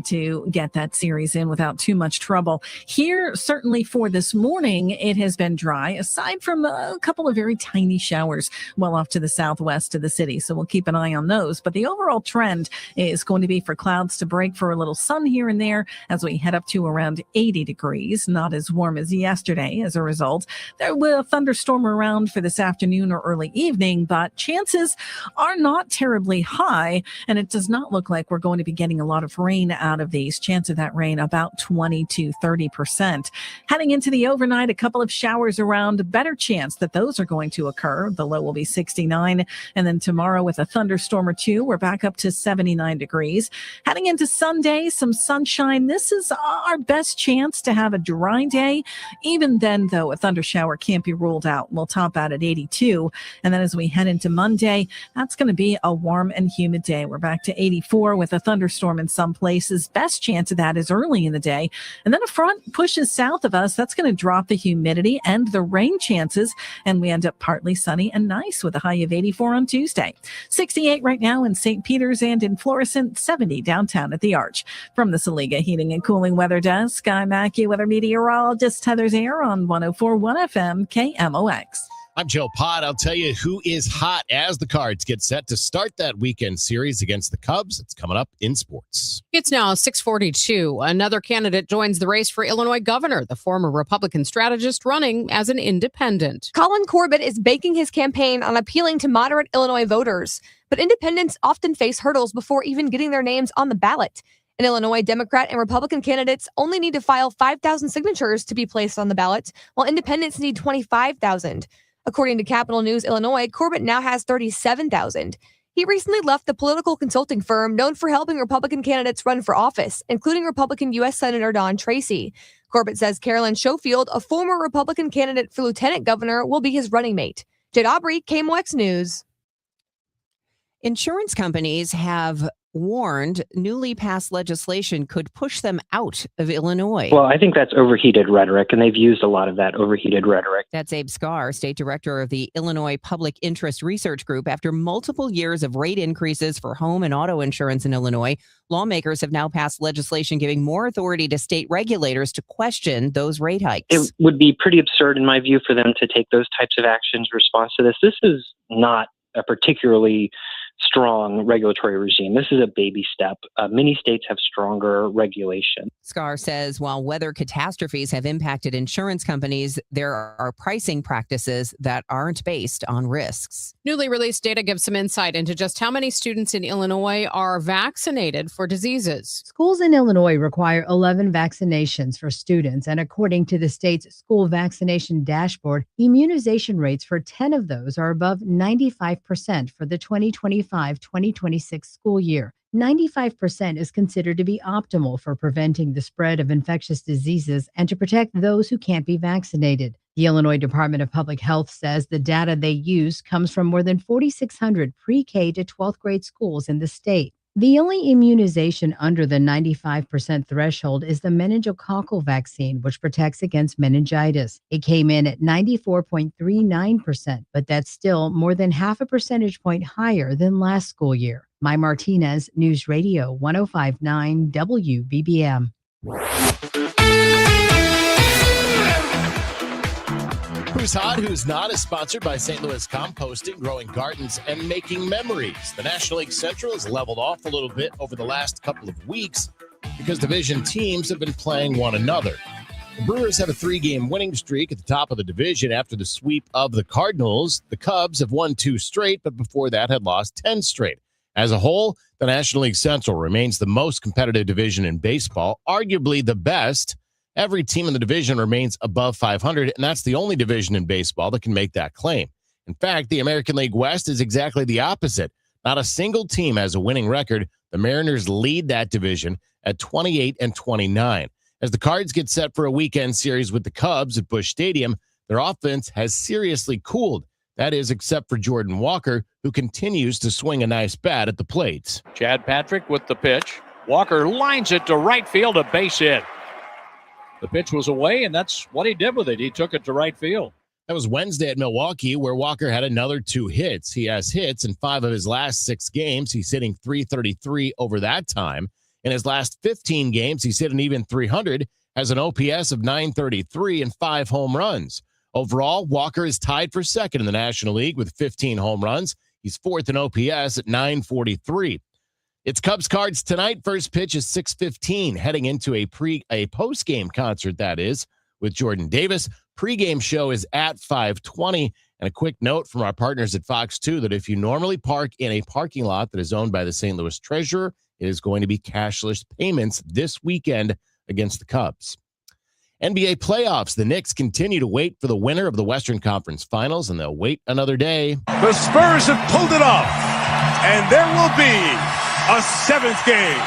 to get that series in without too much trouble. Here, certainly for this morning, it has been dry, aside from a couple of very tiny showers well off to the southwest of the city. So we'll keep an eye on those. But the overall trend is going to be for clouds to break for a little sun here and there as we head up to around 80 degrees, not as warm as yesterday. As a result, there will a thunderstorm around for this afternoon or early evening, but chances are not terribly high, and it does not look like we're going to be getting a lot of rain out of these. Chance of that rain about 20 to 30%. Heading into the overnight, a couple of showers around, better chance that those are going to occur. The low will be 69, and then tomorrow with a thunderstorm or two, we're back up to 79 degrees. Heading into Sunday, some sunshine. This is our best chance to have a dry day. Even then, though, a thunder shower can't be ruled out. We'll top out at 82. And then as we head into Monday, that's going to be a warm and humid day. We're back to 84 with a thunderstorm in some places. Best chance of that is early in the day. And then a front pushes south of us. That's going to drop the humidity and the rain chances. And we end up partly sunny and nice with a high of 84 on Tuesday. 68 right now in St. Peters and in Florissant, 70 downtown at the Arch. From the Saliga Heating and Cooling Weather Desk, I'm AccuWeather meteorologist Heather Zare on 104.1 FM KMOX. I'm Joe Pott. I'll tell you who is hot as the Cards get set to start that weekend series against the Cubs. It's coming up in sports. It's now 6:42. Another candidate joins the race for Illinois governor, the former Republican strategist running as an independent. Colin Corbett is baking his campaign on appealing to moderate Illinois voters, but independents often face hurdles before even getting their names on the ballot. In Illinois, Democrat and Republican candidates only need to file 5,000 signatures to be placed on the ballot, while independents need 25,000. According to Capital News Illinois, Corbett now has 37,000. He recently left the political consulting firm known for helping Republican candidates run for office, including Republican U.S. Senator Don Tracy. Corbett says Carolyn Schofield, a former Republican candidate for lieutenant governor, will be his running mate. Jed Aubrey, KMOX News. Insurance companies have warned newly passed legislation could push them out of Illinois. Well, I think that's overheated rhetoric, and they've used a lot of that overheated rhetoric. That's Abe Scar, state director of the Illinois Public Interest Research Group. After multiple years of rate increases for home and auto insurance in Illinois, lawmakers have now passed legislation giving more authority to state regulators to question those rate hikes. It would be pretty absurd, in my view, for them to take those types of actions in response to this. This is not a particularly strong regulatory regime. This is a baby step. Many states have stronger regulation. Scar says while weather catastrophes have impacted insurance companies, there are pricing practices that aren't based on risks. Newly released data gives some insight into just how many students in Illinois are vaccinated for diseases. Schools in Illinois require 11 vaccinations for students, and according to the state's school vaccination dashboard, immunization rates for 10 of those are above 95% for the 2025-2026 school year. 95% is considered to be optimal for preventing the spread of infectious diseases and to protect those who can't be vaccinated. The Illinois Department of Public Health says the data they use comes from more than 4,600 pre-K to 12th grade schools in the state. The only immunization under the 95% threshold is the meningococcal vaccine, which protects against meningitis. It came in at 94.39%, but that's still more than half a percentage point higher than last school year. Mai Martinez, News Radio 105.9 WBBM. Who's Hot, Who's Not is sponsored by St. Louis Composting, growing gardens and making memories. The National League Central has leveled off a little bit over the last couple of weeks because division teams have been playing one another. The Brewers have a 3-game winning streak at the top of the division after the sweep of the Cardinals. The Cubs have won 2 straight, but before that had lost 10 straight. As a whole, the National League Central remains the most competitive division in baseball, arguably the best. Every team in the division remains above 500, and that's the only division in baseball that can make that claim. In fact, the American League West is exactly the opposite. Not a single team has a winning record. The Mariners lead that division at 28-29. As the Cards get set for a weekend series with the Cubs at Busch Stadium, their offense has seriously cooled. That is, except for Jordan Walker, who continues to swing a nice bat at the plate. Chad Patrick with the pitch. Walker lines it to right field, a base hit. The pitch was away, and that's what he did with it. He took it to right field. That was Wednesday at Milwaukee, where Walker had another 2 hits. He has hits in 5 of his last 6 games. He's hitting .333 over that time. In his last 15 games, he's hit an even .300, has an OPS of .933 and 5 home runs. Overall, Walker is tied for second in the National League with 15 home runs. He's 4th in OPS at .943. It's Cubs Cards tonight. First pitch is 6:15, heading into a post-game concert, that is, with Jordan Davis. Pre-game show is at 5:20. And a quick note from our partners at Fox 2 that if you normally park in a parking lot that is owned by the St. Louis Treasurer, it is going to be cashless payments this weekend against the Cubs. NBA playoffs. The Knicks continue to wait for the winner of the Western Conference Finals, and they'll wait another day. The Spurs have pulled it off, and there will be a 7th game.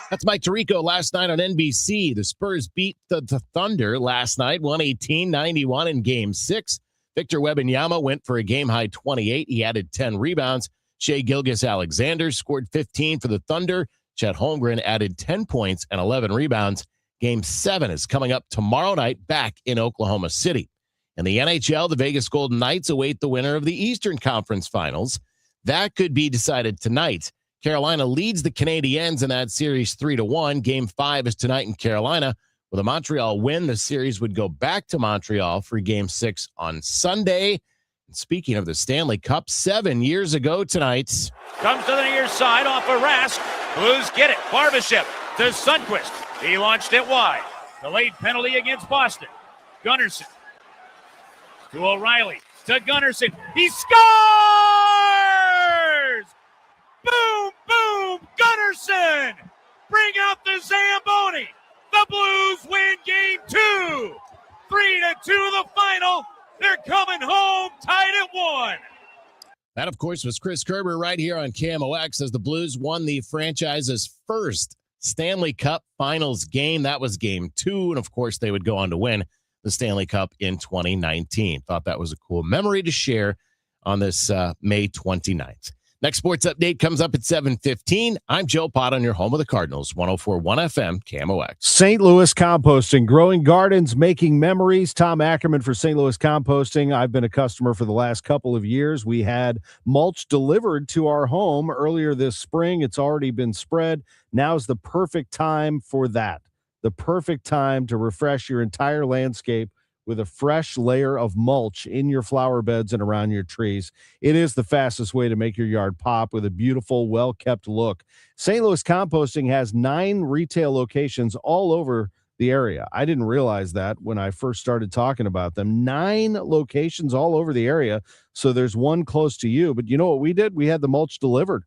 That's Mike Tirico last night on NBC. The Spurs beat the Thunder last night, 118-91 in Game 6. Victor Wembanyama went for a game-high 28. He added 10 rebounds. Shai Gilgeous-Alexander scored 15 for the Thunder. Chet Holmgren added 10 points and 11 rebounds. Game 7 is coming up tomorrow night back in Oklahoma City. In the NHL, the Vegas Golden Knights await the winner of the Eastern Conference Finals. That could be decided tonight. Carolina leads the Canadiens in that series 3-1. Game 5 is tonight in Carolina. With a Montreal win, the series would go back to Montreal for Game 6 on Sunday. And speaking of the Stanley Cup, 7 years ago tonight. Comes to the near side off a Rask. Blues get it. Barbashevs to Sundqvist. He launched it wide. Delayed penalty against Boston. Gunnarsson to O'Reilly. To Gunnarsson. He scores! Boom, boom, Gunnarsson! Bring out the Zamboni. The Blues win Game 2. 3-2 the final. They're coming home tied at 1. That, of course, was Chris Kerber right here on KMOX as the Blues won the franchise's first Stanley Cup Finals game. That was Game 2, and, of course, they would go on to win the Stanley Cup in 2019. Thought that was a cool memory to share on this May 29th. Next sports update comes up at 7:15. I'm Joe Pott on your home of the Cardinals, 104.1 FM, KMOX. St. Louis Composting, growing gardens, making memories. Tom Ackerman for St. Louis Composting. I've been a customer for the last couple of years. We had mulch delivered to our home earlier this spring. It's already been spread. Now's the perfect time for that. The perfect time to refresh your entire landscape with a fresh layer of mulch in your flower beds and around your trees. It is the fastest way to make your yard pop with a beautiful, well-kept look. St. Louis Composting has 9 retail locations all over the area. I didn't realize that when I first started talking about them. 9 locations all over the area, so there's one close to you. But you know what we did? We had the mulch delivered.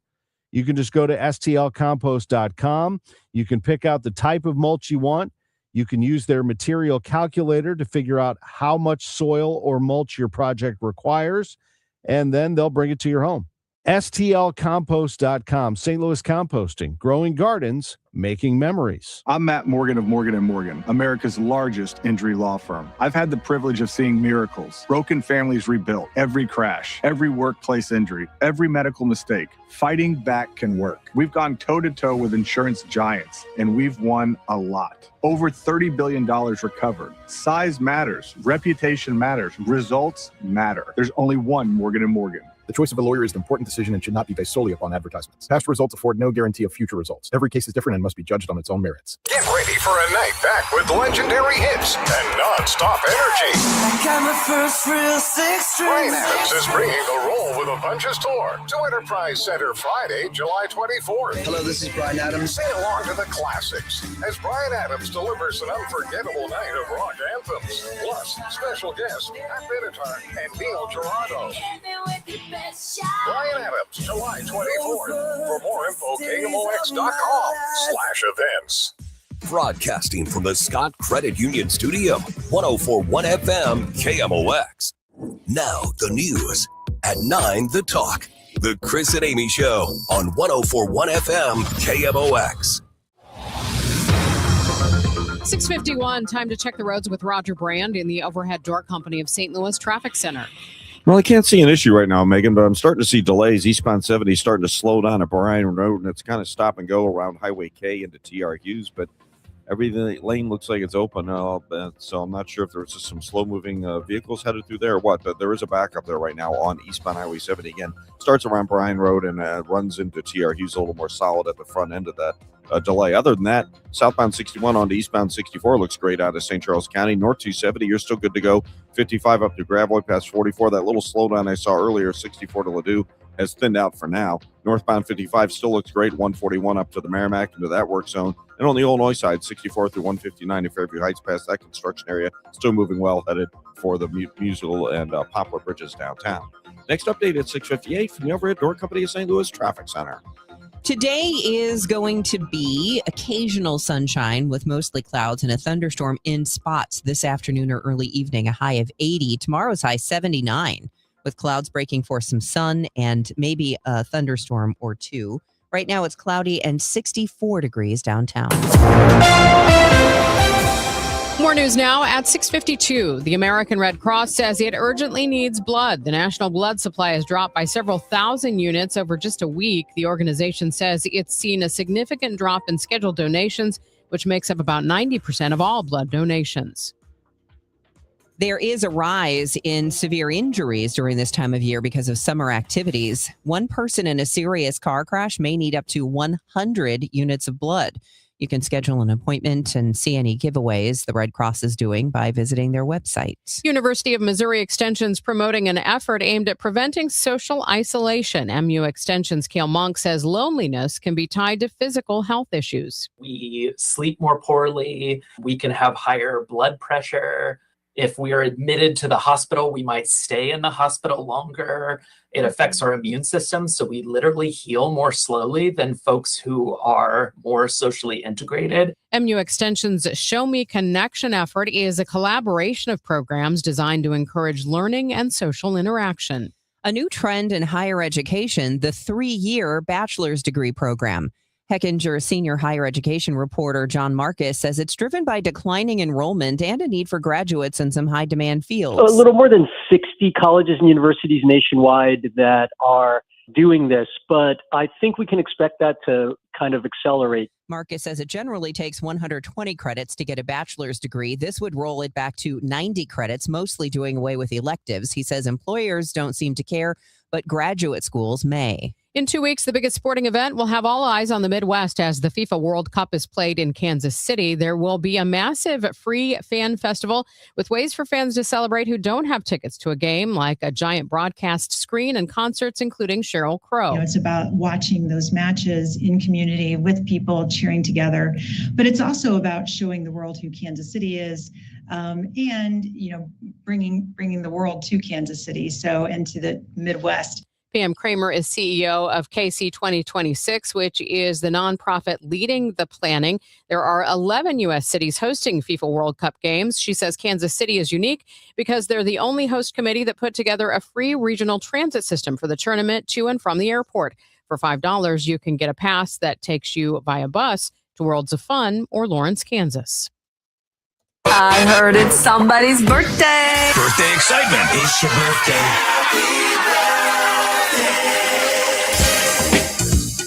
You can just go to stlcompost.com. You can pick out the type of mulch you want. You can use their material calculator to figure out how much soil or mulch your project requires, and then they'll bring it to your home. stlcompost.com. St. Louis Composting, growing gardens, making memories. I'm Matt Morgan of Morgan & Morgan, America's largest injury law firm. I've had the privilege of seeing miracles, broken families rebuilt, every crash, every workplace injury, every medical mistake. Fighting back can work. We've gone toe-to-toe with insurance giants, and we've won a lot. Over $30 billion recovered. Size matters. Reputation matters. Results matter. There's only one Morgan & Morgan. The choice of a lawyer is an important decision and should not be based solely upon advertisements. Past results afford no guarantee of future results. Every case is different and must be judged on its own merits. Get ready for a night back with legendary hits and non-stop energy. I got my first real 6-string. Bryan Adams is bringing the Roll with a Bunches tour to Enterprise Center Friday, July 24th. Hello, this is Bryan Adams. Sing along to the classics as Bryan Adams delivers an unforgettable night of rock anthems. Plus, special guests Pat Benatar and Neil Giraldo. Bryan Adams, July 24th. For more info, KMOX.com/events. Broadcasting from the Scott Credit Union Studio, 104.1 FM, KMOX. Now the news. At 9, The Talk. The Chris and Amy Show on 104.1 FM, KMOX. 6:51, time to check the roads with Roger Brand in the Overhead Door Company of St. Louis Traffic Center. Well, I can't see an issue right now, Megan, but I'm starting to see delays. Eastbound 70 starting to slow down at Bryan Road, and it's kind of stop and go around Highway K into TR Hughes, but every lane looks like it's open. So I'm not sure if there's just some slow-moving vehicles headed through there or what, but there is a backup there right now on eastbound Highway 70. Again, starts around Bryan Road and runs into TR Hughes a little more solid at the front end of that delay. Other than that, southbound 61 onto eastbound 64 looks great out of St. Charles County. North 270, you're still good to go. 55 up to Gravois past 44. That little slowdown I saw earlier, 64 to Ladue, has thinned out for now. Northbound 55 still looks great. 141 up to the Merrimack into that work zone. And on the Illinois side, 64 through 159 to Fairview Heights past that construction area. Still moving well, headed for the Musical and Poplar Bridges downtown. Next update at 6:58 from the Overhead Door Company of St. Louis Traffic Center. Today is going to be occasional sunshine with mostly clouds and a thunderstorm in spots this afternoon or early evening, a high of 80. Tomorrow's high 79 with clouds breaking for some sun and maybe a thunderstorm or two. Right now it's cloudy and 64 degrees downtown. More news now at 6:52. The American Red Cross says it urgently needs blood. The national blood supply has dropped by several thousand units over just a week. The organization says it's seen a significant drop in scheduled donations, which makes up about 90% of all blood donations. There is a rise in severe injuries during this time of year because of summer activities. One person in a serious car crash may need up to 100 units of blood. You can schedule an appointment and see any giveaways the Red Cross is doing by visiting their website. University of Missouri Extension's promoting an effort aimed at preventing social isolation. MU Extension's Cale Monk says loneliness can be tied to physical health issues. We sleep more poorly. We can have higher blood pressure. If we are admitted to the hospital, we might stay in the hospital longer. It affects our immune system, so we literally heal more slowly than folks who are more socially integrated. MU Extension's Show Me Connection effort is a collaboration of programs designed to encourage learning and social interaction. A new trend in higher education, the 3-year bachelor's degree program. Hechinger senior higher education reporter John Marcus says it's driven by declining enrollment and a need for graduates in some high-demand fields. A little more than 60 colleges and universities nationwide that are doing this, but I think we can expect that to kind of accelerate. Marcus says it generally takes 120 credits to get a bachelor's degree. This would roll it back to 90 credits, mostly doing away with electives. He says employers don't seem to care, but graduate schools may. In 2 weeks, the biggest sporting event will have all eyes on the Midwest as the FIFA World Cup is played in Kansas City. There will be a massive free fan festival with ways for fans to celebrate who don't have tickets to a game, like a giant broadcast screen and concerts, including Sheryl Crow. It's about watching those matches in community with people cheering together. But it's also about showing the world who Kansas City is and, bringing the world to Kansas City, and to the Midwest. Pam Kramer is CEO of KC 2026, which is the nonprofit leading the planning. There are 11 U.S. cities hosting FIFA World Cup games. She says Kansas City is unique because they're the only host committee that put together a free regional transit system for the tournament to and from the airport. For $5, you can get a pass that takes you via bus to Worlds of Fun or Lawrence, Kansas. I heard it's somebody's birthday. Birthday excitement. It's your birthday.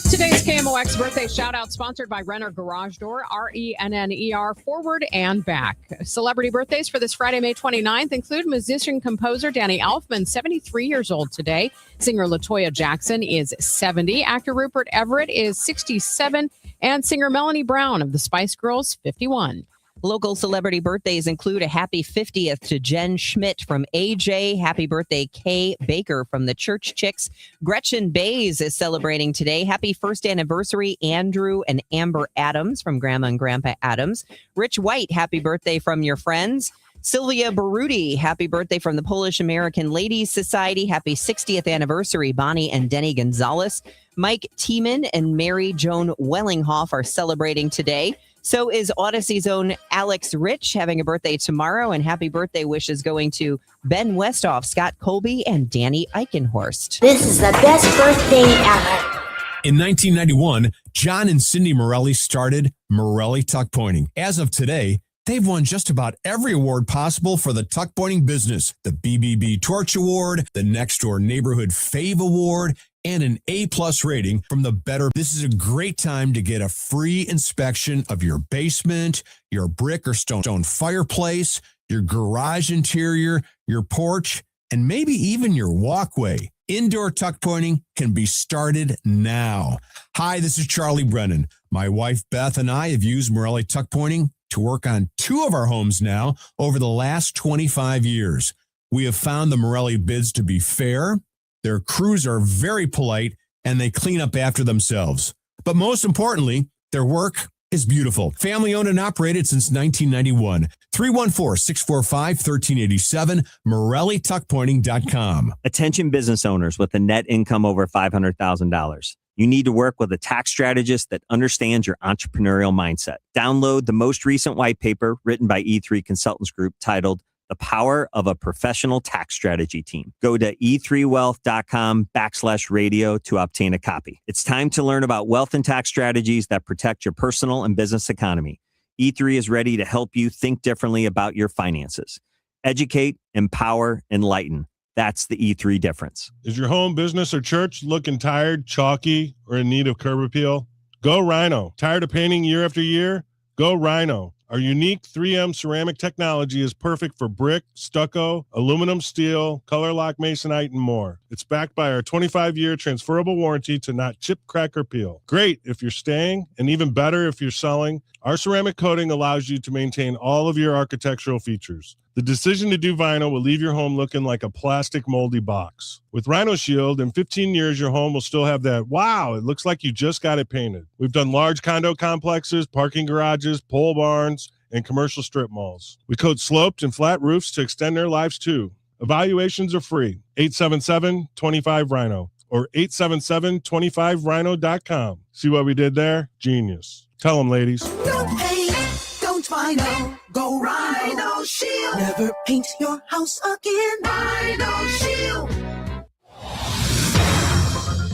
Today's KMOX birthday shout-out sponsored by Renner Garage Door, RENNER, forward and back. Celebrity birthdays for this Friday, May 29th include musician-composer Danny Elfman, 73 years old today. Singer LaToya Jackson is 70. Actor Rupert Everett is 67. And singer Melanie Brown of the Spice Girls, 51. Local celebrity birthdays include a happy 50th to Jen Schmidt from AJ. Happy birthday, Kay Baker from the Church Chicks. Gretchen Bays is celebrating today. Happy first anniversary, Andrew and Amber Adams from Grandma and Grandpa Adams. Rich White, happy birthday from your friends. Sylvia Baruti, happy birthday from the Polish American Ladies Society. Happy 60th anniversary, Bonnie and Denny Gonzalez. Mike Tiemann and Mary Joan Wellinghoff are celebrating today. So is Odyssey's own Alex Rich having a birthday tomorrow, and happy birthday wishes going to Ben Westhoff, Scott Colby, and Danny Eichenhorst. This is the best birthday ever. In 1991, John and Cindy Morelli started Morelli Tuck Pointing. As of today, they've won just about every award possible for the tuck pointing business. The BBB Torch Award, the Next Door Neighborhood Fave Award, and an A+ rating from the Better. This is a great time to get a free inspection of your basement, your brick or stone fireplace, your garage interior, your porch, and maybe even your walkway. Indoor tuck pointing can be started now. Hi, this is Charlie Brennan. My wife Beth and I have used Morelli Tuck Pointing to work on 2 of our homes now over the last 25 years. We have found the Morelli bids to be fair. Their crews are very polite, and they clean up after themselves. But most importantly, their work is beautiful. Family owned and operated since 1991. 314-645-1387, MorelliTuckPointing.com. Attention business owners with a net income over $500,000. You need to work with a tax strategist that understands your entrepreneurial mindset. Download the most recent white paper written by E3 Consultants Group titled The Power of a Professional Tax Strategy Team. Go to e3wealth.com/radio to obtain a copy. It's time to learn about wealth and tax strategies that protect your personal and business economy. E3 is ready to help you think differently about your finances. Educate, empower, enlighten. That's the E3 difference. Is your home, business, or church looking tired, chalky, or in need of curb appeal? Go Rhino. Tired of painting year after year? Go Rhino. Our unique 3M ceramic technology is perfect for brick, stucco, aluminum, steel, color lock masonite, and more. It's backed by our 25-year transferable warranty to not chip, crack, or peel. Great if you're staying, and even better if you're selling. Our ceramic coating allows you to maintain all of your architectural features. The decision to do vinyl will leave your home looking like a plastic moldy box. With Rhino Shield, in 15 years, your home will still have that, wow, it looks like you just got it painted. We've done large condo complexes, parking garages, pole barns, and commercial strip malls. We coat sloped and flat roofs to extend their lives too. Evaluations are free. 877-25-RHINO or 877-25rhino.com. See what we did there? Genius. Tell them, ladies. Don't paint, don't vinyl, go Rhino Shield. Never paint your house again. Rhino Shield.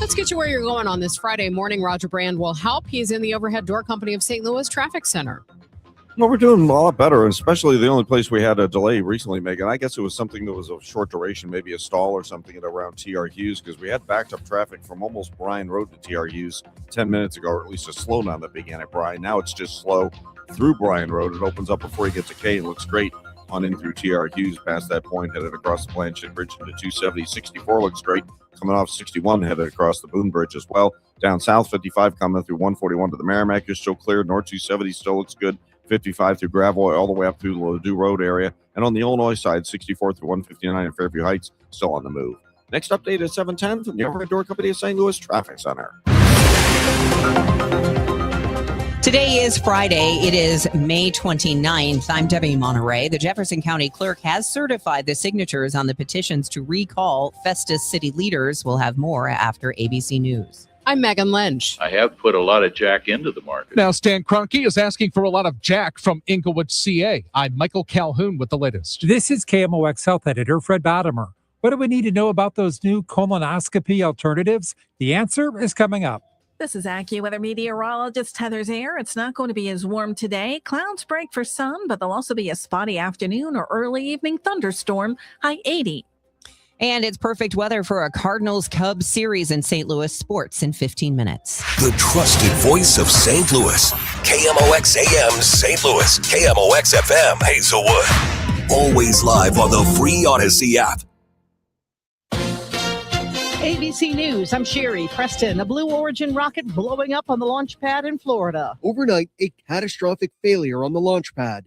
Let's get you where you're going on this Friday morning. Roger Brand will help. He's in the Overhead Door Company of St. Louis Traffic Center. Well, we're doing a lot better, especially the only place we had a delay recently, Megan. I guess it was something that was of short duration, maybe a stall or something at around TR Hughes, because we had backed up traffic from almost Bryan Road to TR Hughes 10 minutes ago, or at least a slowdown that began at Bryan. Now it's just slow through Bryan Road. It opens up before you get to K and looks great on in through TR Hughes. Past that point, headed across the Blanchett Bridge into 270. 64 looks great. Coming off 61, headed across the Boone Bridge as well. Down south, 55 coming through 141 to the Merrimack is still clear. North 270 still looks good. 55 through Gravois all the way up through the Ladue Road area. And on the Illinois side, 64 through 159 in Fairview Heights, still on the move. Next update is 710 from the Overhead Door Company of St. Louis Traffic Center. Today is Friday. It is May 29th. I'm Debbie Monterrey. The Jefferson County Clerk has certified the signatures on the petitions to recall Festus city leaders. We'll have more after ABC News. I'm Megan Lynch. I have put a lot of jack into the market. Now, Stan Kroenke is asking for a lot of jack from Inglewood, CA. I'm Michael Calhoun with the latest. This is KMOX Health Editor Fred Bodimer. What do we need to know about those new colonoscopy alternatives? The answer is coming up. This is AccuWeather meteorologist Heather Zaire. It's not going to be as warm today. Clouds break for sun, but there'll also be a spotty afternoon or early evening thunderstorm, high 80. And it's perfect weather for a Cardinals-Cubs series in St. Louis. Sports in 15 minutes. The trusted voice of St. Louis. KMOX AM St. Louis. KMOX FM Hazelwood. Always live on the free Odyssey app. ABC News, I'm Sherry Preston. A Blue Origin rocket blowing up on the launch pad in Florida. Overnight, a catastrophic failure on the launch pad.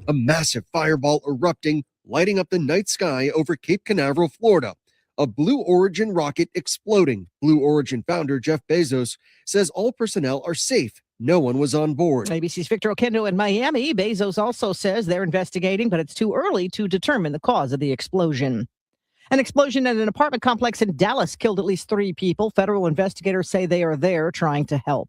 A massive fireball erupting, lighting up the night sky over Cape Canaveral, Florida. A Blue Origin rocket exploding. Blue Origin founder Jeff Bezos says all personnel are safe. No one was on board. ABC's Victor Oquendo in Miami. Bezos also says they're investigating, but it's too early to determine the cause of the explosion. An explosion at an apartment complex in Dallas killed at least 3 people. Federal investigators say they are there trying to help.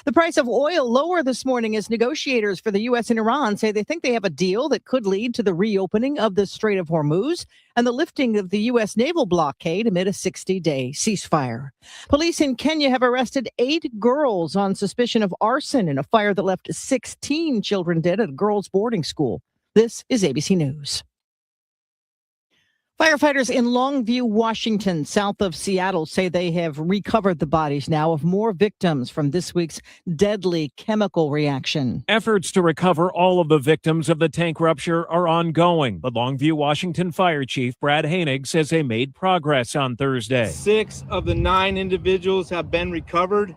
The price of oil lower this morning as negotiators for the U.S. and Iran say they think they have a deal that could lead to the reopening of the Strait of Hormuz and the lifting of the U.S. naval blockade amid a 60-day ceasefire. Police in Kenya have arrested 8 girls on suspicion of arson in a fire that left 16 children dead at a girls' boarding school. This is ABC News. Firefighters in Longview, Washington, south of Seattle, say they have recovered the bodies now of more victims from this week's deadly chemical reaction. Efforts to recover all of the victims of the tank rupture are ongoing, but Longview, Washington Fire Chief Brad Hainig says they made progress on Thursday. 6 of the 9 individuals have been recovered,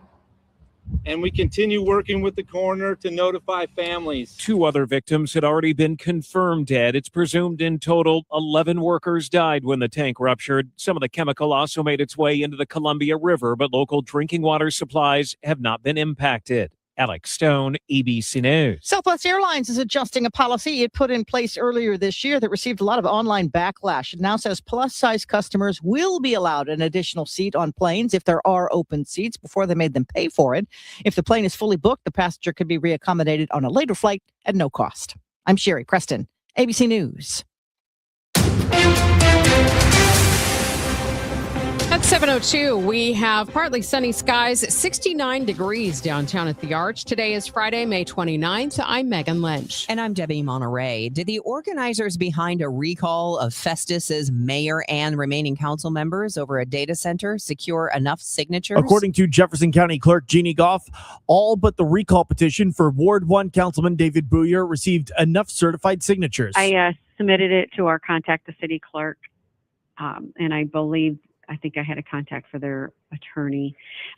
and we continue working with the coroner to notify families. 2 other victims had already been confirmed dead. It's presumed in total 11 workers died when the tank ruptured. Some of the chemical also made its way into the Columbia River, but local drinking water supplies have not been impacted. Alex Stone, ABC News. Southwest Airlines is adjusting a policy it put in place earlier this year that received a lot of online backlash. It now says plus-size customers will be allowed an additional seat on planes if there are open seats. Before, they made them pay for it. If the plane is fully booked, the passenger could be reaccommodated on a later flight at no cost. I'm Sherry Preston, ABC News. At 7:02, we have partly sunny skies, 69 degrees downtown at the Arch. Today is Friday, May 29th. I'm Megan Lynch. And I'm Debbie Monterrey. Did the organizers behind a recall of Festus's mayor and remaining council members over a data center secure enough signatures? According to Jefferson County Clerk Jeannie Goff, all but the recall petition for Ward 1 Councilman David Booyer received enough certified signatures. I submitted it to our contact, the city clerk, and I think I had a contact for their attorney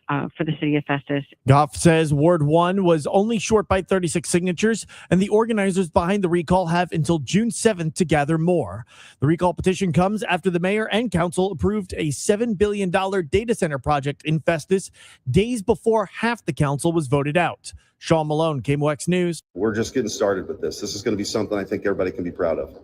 for the city of Festus. Goff says Ward 1 was only short by 36 signatures, and the organizers behind the recall have until June 7th to gather more. The recall petition comes after the mayor and council approved a $7 billion data center project in Festus days before half the council was voted out. Sean Malone, KMOX News. We're just getting started with this. This is going to be something I think everybody can be proud of.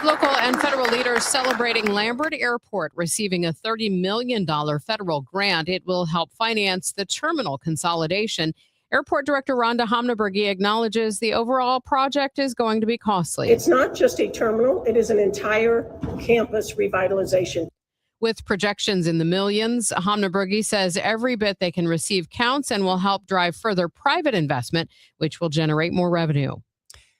Local and federal leaders celebrating Lambert Airport receiving a $30 million federal grant. It will help finance the terminal consolidation. Airport Director Rhonda Homnebergy acknowledges the overall project is going to be costly. It's not just a terminal, it is an entire campus revitalization. With projections in the millions, Homnebergy says every bit they can receive counts and will help drive further private investment, which will generate more revenue.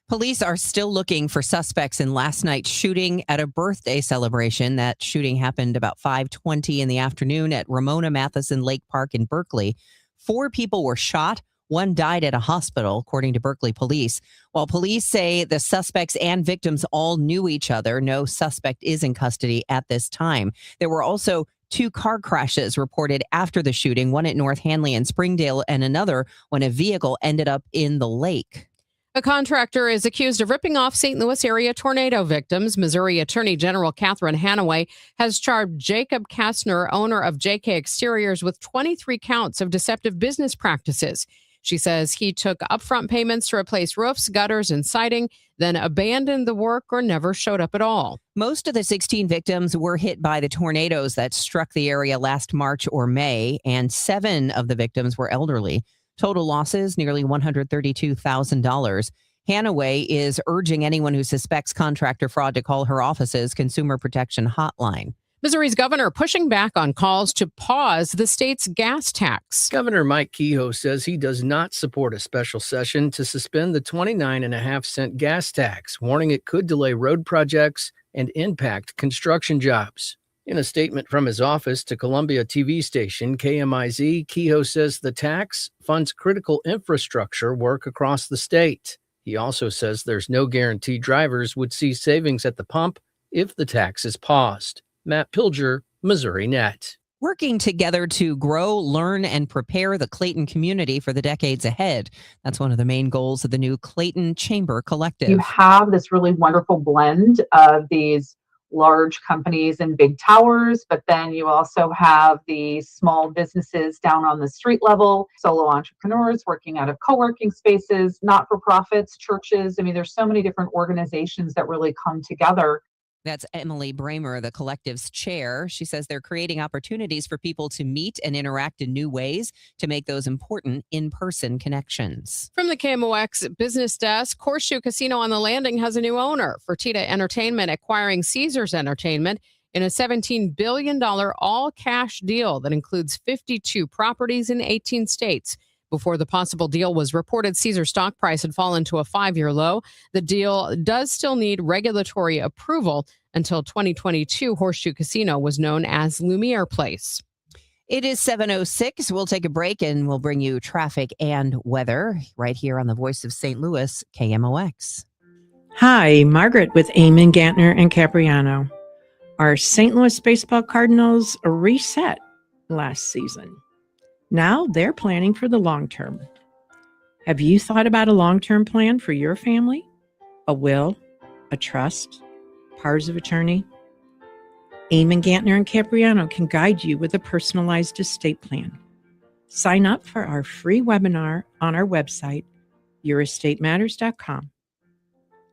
Police are still looking for suspects in last night's shooting at a birthday celebration. That shooting happened about 5:20 in the afternoon at Ramona Matheson Lake Park in Berkeley. 4 people were shot. 1 died at a hospital, according to Berkeley police. While police say the suspects and victims all knew each other, no suspect is in custody at this time. There were also 2 car crashes reported after the shooting, one at North Hanley and Springdale, and another when a vehicle ended up in the lake. A contractor is accused of ripping off St. Louis area tornado victims. Missouri Attorney General Catherine Hanaway has charged Jacob Kastner, owner of JK Exteriors, with 23 counts of deceptive business practices. She says he took upfront payments to replace roofs, gutters, and siding, then abandoned the work or never showed up at all. Most of the 16 victims were hit by the tornadoes that struck the area last March or May, and 7 of the victims were elderly. Total losses, nearly $132,000. Hanaway is urging anyone who suspects contractor fraud to call her office's Consumer Protection Hotline. Missouri's governor pushing back on calls to pause the state's gas tax. Governor Mike Kehoe says he does not support a special session to suspend the 29.5-cent gas tax, warning it could delay road projects and impact construction jobs. In a statement from his office to Columbia TV station KMIZ, Kehoe says the tax funds critical infrastructure work across the state. He also says there's no guarantee drivers would see savings at the pump if the tax is paused. Matt Pilger, Missouri Net. Working together to grow, learn, and prepare the Clayton community for the decades ahead. That's one of the main goals of the new Clayton Chamber Collective. You have this really wonderful blend of these large companies and big towers, but then you also have the small businesses down on the street level, solo entrepreneurs working out of co-working spaces, not-for-profits, churches. I mean, there's so many different organizations that really come together. That's Emily Bramer, the collective's chair. She says they're creating opportunities for people to meet and interact in new ways to make those important in-person connections. From the KMOX business desk, Horseshoe Casino on the Landing has a new owner. Fertitta Entertainment acquiring Caesars Entertainment in a $17 billion all-cash deal that includes 52 properties in 18 states. Before the possible deal was reported, Caesar's stock price had fallen to a 5-year low. The deal does still need regulatory approval. Until 2022, Horseshoe Casino was known as Lumiere Place. It is 7:06. We'll take a break and we'll bring you traffic and weather right here on the Voice of St. Louis, KMOX. Hi, Margaret with Eamon, Gantner, and Capriano. Our St. Louis Baseball Cardinals reset last season. Now they're planning for the long term. Have you thought about a long-term plan for your family? A will, a trust, powers of attorney? Eamon, Gantner, and Capriano can guide you with a personalized estate plan. Sign up for our free webinar on our website, yourestateMatters.com.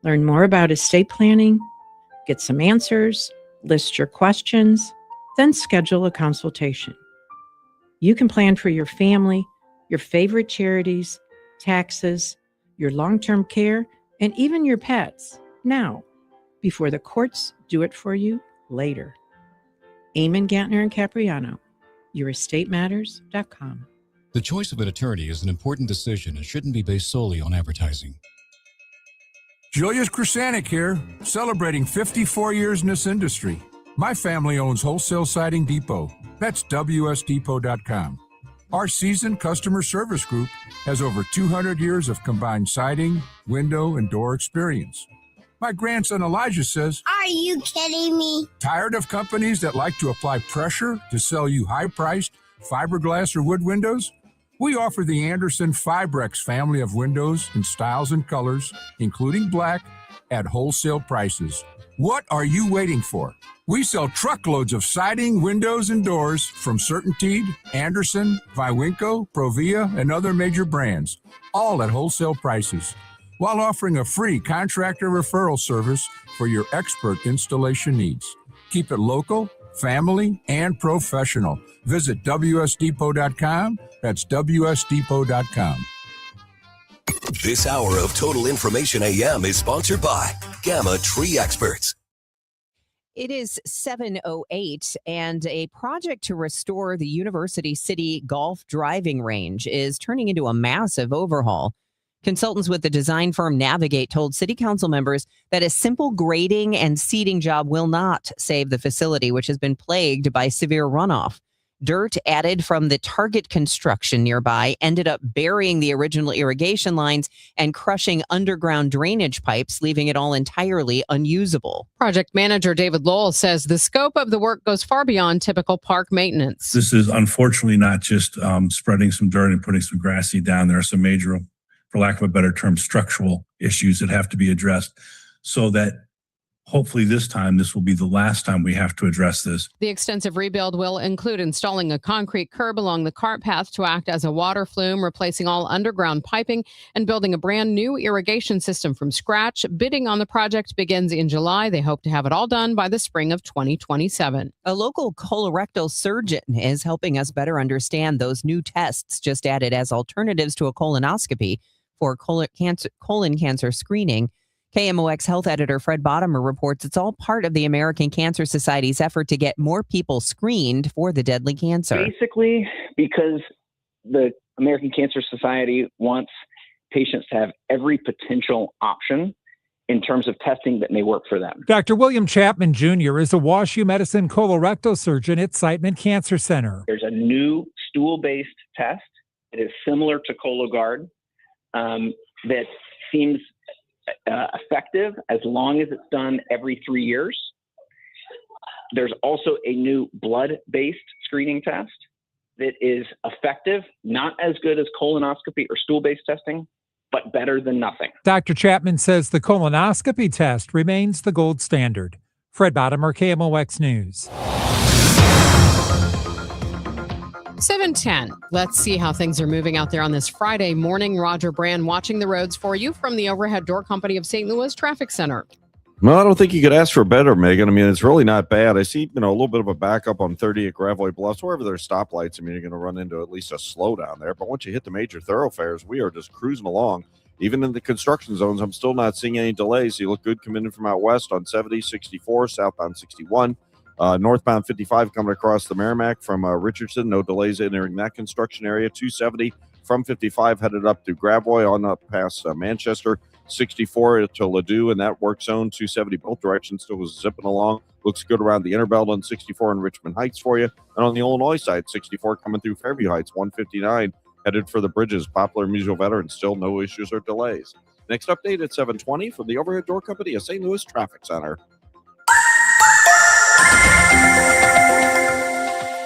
Learn more about estate planning, get some answers, list your questions, then schedule a consultation. You can plan for your family, your favorite charities, taxes, your long-term care, and even your pets now, before the courts do it for you later. Eamon, Gantner, and Capriano, yourestateMatters.com. The choice of an attorney is an important decision and shouldn't be based solely on advertising. Julius Krasanik here, celebrating 54 years in this industry. My family owns Wholesale Siding Depot. That's WSDepot.com. Our seasoned customer service group has over 200 years of combined siding, window, and door experience. My grandson Elijah says, Are you kidding me? tired of companies that like to apply pressure to sell you high-priced fiberglass or wood windows? We offer the Anderson Fibrex family of windows in styles and colors, including black, at wholesale prices. What are you waiting for? We sell truckloads of siding, windows, and doors from CertainTeed, Anderson, Viwinco, Provia, and other major brands, all at wholesale prices, while offering a free contractor referral service for your expert installation needs. Keep it local, family, and professional. Visit WSDepot.com. That's WSDepot.com. This hour of Total Information AM is sponsored by Gamma Tree Experts. It is 7:08, and a project to restore the University City Golf driving range is turning into a massive overhaul. Consultants with the design firm Navigate told city council members that a simple grading and seeding job will not save the facility, which has been plagued by severe runoff. Dirt added from the Target construction nearby ended up burying the original irrigation lines and crushing underground drainage pipes, leaving it all entirely unusable. Project manager David Lowell says the scope of the work goes far beyond typical park maintenance. This is unfortunately not just spreading some dirt and putting some grass seed down. There are some major, for lack of a better term, structural issues that have to be addressed so that hopefully this time, this will be the last time we have to address this. The extensive rebuild will include installing a concrete curb along the cart path to act as a water flume, replacing all underground piping, and building a brand new irrigation system from scratch. Bidding on the project begins in July. They hope to have it all done by the spring of 2027. A local colorectal surgeon is helping us better understand those new tests just added as alternatives to a colonoscopy for colon cancer screening. KMOX health editor Fred Bottomer reports it's all part of the American Cancer Society's effort to get more people screened for the deadly cancer. Basically, because the American Cancer Society wants patients to have every potential option in terms of testing that may work for them. Dr. William Chapman Jr. is a WashU Medicine colorectal surgeon at Siteman Cancer Center. There's a new stool-based test that is similar to Cologuard that seems effective as long as it's done every 3 years. There's also a new blood-based screening test that is effective, not as good as colonoscopy or stool-based testing, but better than nothing. Dr. Chapman says the colonoscopy test remains the gold standard. Fred Bottomer, KMOX News. 7:10. Let's see how things are moving out there on this Friday morning. Roger Brand watching the roads for you from the Overhead Door Company of St. Louis Traffic Center. Well, I don't think you could ask for better, Megan. I mean, it's really not bad. I see, a little bit of a backup on 30 at Gravois Bluffs. Wherever there's stoplights, you're going to run into at least a slowdown there. But once you hit the major thoroughfares, we are just cruising along. Even in the construction zones, I'm still not seeing any delays. You look good coming in from out west on 70, 64, southbound 61. Northbound 55 coming across the Merrimack from Richardson. No delays entering that construction area. 270 from 55 headed up to Gravois on up past Manchester. 64 to Ladue in that work zone. 270 both directions still was zipping along. Looks good around the Interbelt on 64 in Richmond Heights for you. And on the Illinois side, 64 coming through Fairview Heights. 159 headed for the bridges. Popular Musial Veterans. Still no issues or delays. Next update at 7:20 from the Overhead Door Company of St. Louis Traffic Center.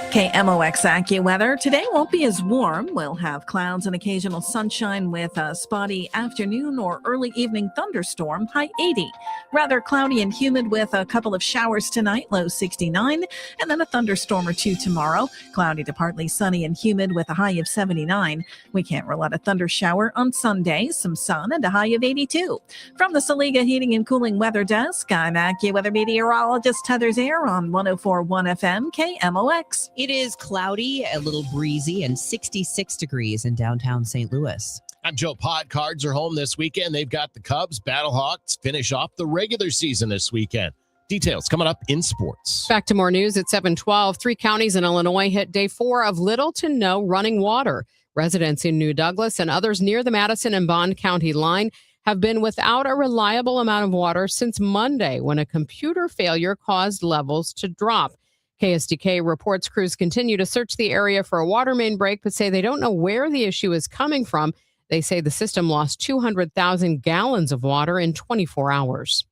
KMOX AccuWeather. Today won't be as warm. We'll have clouds and occasional sunshine with a spotty afternoon or early evening thunderstorm, high 80. Rather cloudy and humid with a couple of showers tonight, low 69. And then a thunderstorm or two tomorrow. Cloudy to partly sunny and humid with a high of 79. We can't rule out a thunder shower on Sunday, some sun and a high of 82. From the Saliga Heating and Cooling Weather Desk, I'm AccuWeather meteorologist Heather Zaire on 104.1 FM KMOX. It is cloudy, a little breezy, and 66 degrees in downtown St. Louis. I'm Joe Pott. Cards are home this weekend. They've got the Cubs, Battlehawks, finish off the regular season this weekend. Details coming up in sports. Back to more news at 7:12. 3 counties in Illinois hit day 4 of little to no running water. Residents in New Douglas and others near the Madison and Bond County line have been without a reliable amount of water since Monday when a computer failure caused levels to drop. KSDK reports crews continue to search the area for a water main break, but say they don't know where the issue is coming from. They say the system lost 200,000 gallons of water in 24 hours.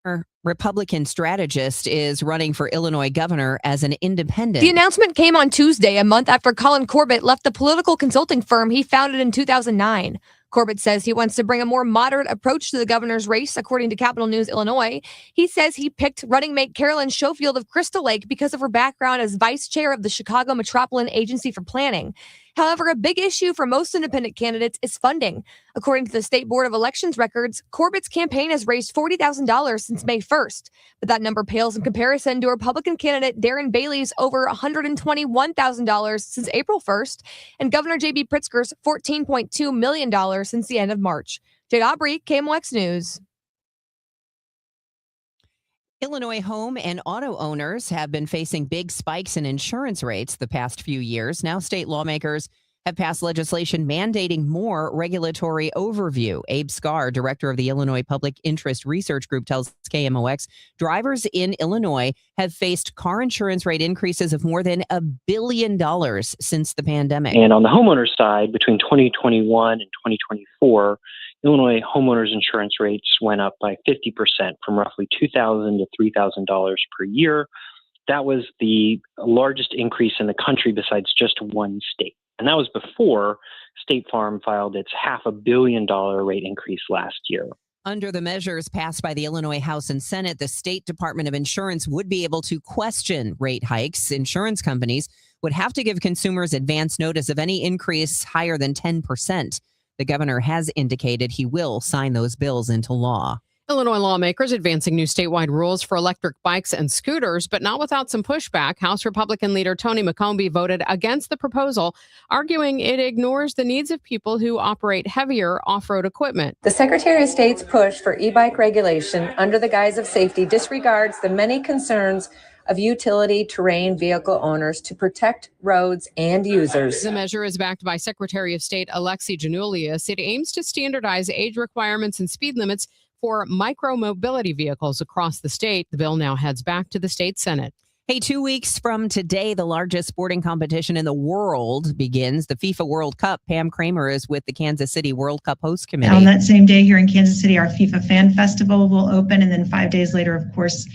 Our Republican strategist is running for Illinois governor as an independent. The announcement came on Tuesday, a month after Colin Corbett left the political consulting firm he founded in 2009. Corbett says he wants to bring a more moderate approach to the governor's race, according to Capital News Illinois. He says he picked running mate Carolyn Schofield of Crystal Lake because of her background as vice chair of the Chicago Metropolitan Agency for Planning. However, a big issue for most independent candidates is funding. According to the State Board of Elections records, Corbett's campaign has raised $40,000 since May 1st, but that number pales in comparison to Republican candidate Darren Bailey's over $121,000 since April 1st, and Governor J.B. Pritzker's $14.2 million since the end of March. Jade Aubrey, KMOX News. Illinois home and auto owners have been facing big spikes in insurance rates the past few years. Now, state lawmakers have passed legislation mandating more regulatory overview. Abe Scar, director of the Illinois Public Interest Research Group, tells KMOX drivers in Illinois have faced car insurance rate increases of more than $1 billion since the pandemic. And on the homeowner side, between 2021 and 2024, Illinois homeowners insurance rates went up by 50% from roughly $2,000 to $3,000 per year. That was the largest increase in the country besides just one state. And that was before State Farm filed its $500 million rate increase last year. Under the measures passed by the Illinois House and Senate, the State Department of Insurance would be able to question rate hikes. Insurance companies would have to give consumers advance notice of any increase higher than 10%. The governor has indicated he will sign those bills into law. Illinois lawmakers advancing new statewide rules for electric bikes and scooters, but not without some pushback. House Republican leader Tony McCombie voted against the proposal, arguing it ignores the needs of people who operate heavier off-road equipment. The Secretary of State's push for e-bike regulation under the guise of safety disregards the many concerns of utility terrain vehicle owners to protect roads and users. The measure is backed by Secretary of State Alexi Janulius. It aims to standardize age requirements and speed limits for micro-mobility vehicles across the state. The bill now heads back to the state Senate. Hey, 2 weeks from today, the largest sporting competition in the world begins, the FIFA World Cup. Pam Kramer is with the Kansas City World Cup host committee. On that same day here in Kansas City, our FIFA Fan Festival will open, and then 5 days later, of course,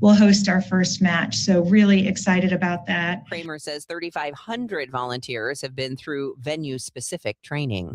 we'll host our first match. So really excited about that. Kramer says 3,500 volunteers have been through venue-specific training.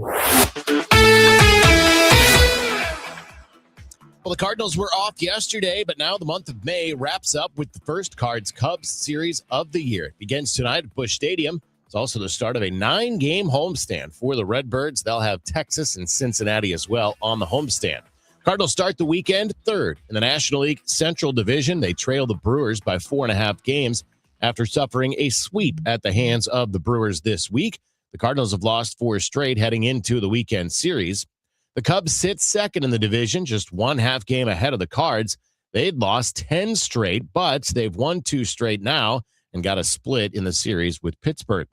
Well, the Cardinals were off yesterday, but now the month of May wraps up with the first Cards-Cubs series of the year. It begins tonight at Busch Stadium. It's also the start of a 9-game homestand for the Redbirds. They'll have Texas and Cincinnati as well on the homestand. Cardinals start the weekend third in the National League Central Division. They trail the Brewers by 4.5 games after suffering a sweep at the hands of the Brewers this week. The Cardinals have lost 4 straight heading into the weekend series. The Cubs sit second in the division, just 1.5 game ahead of the Cards. They'd lost 10 straight, but they've won 2 straight now and got a split in the series with Pittsburgh.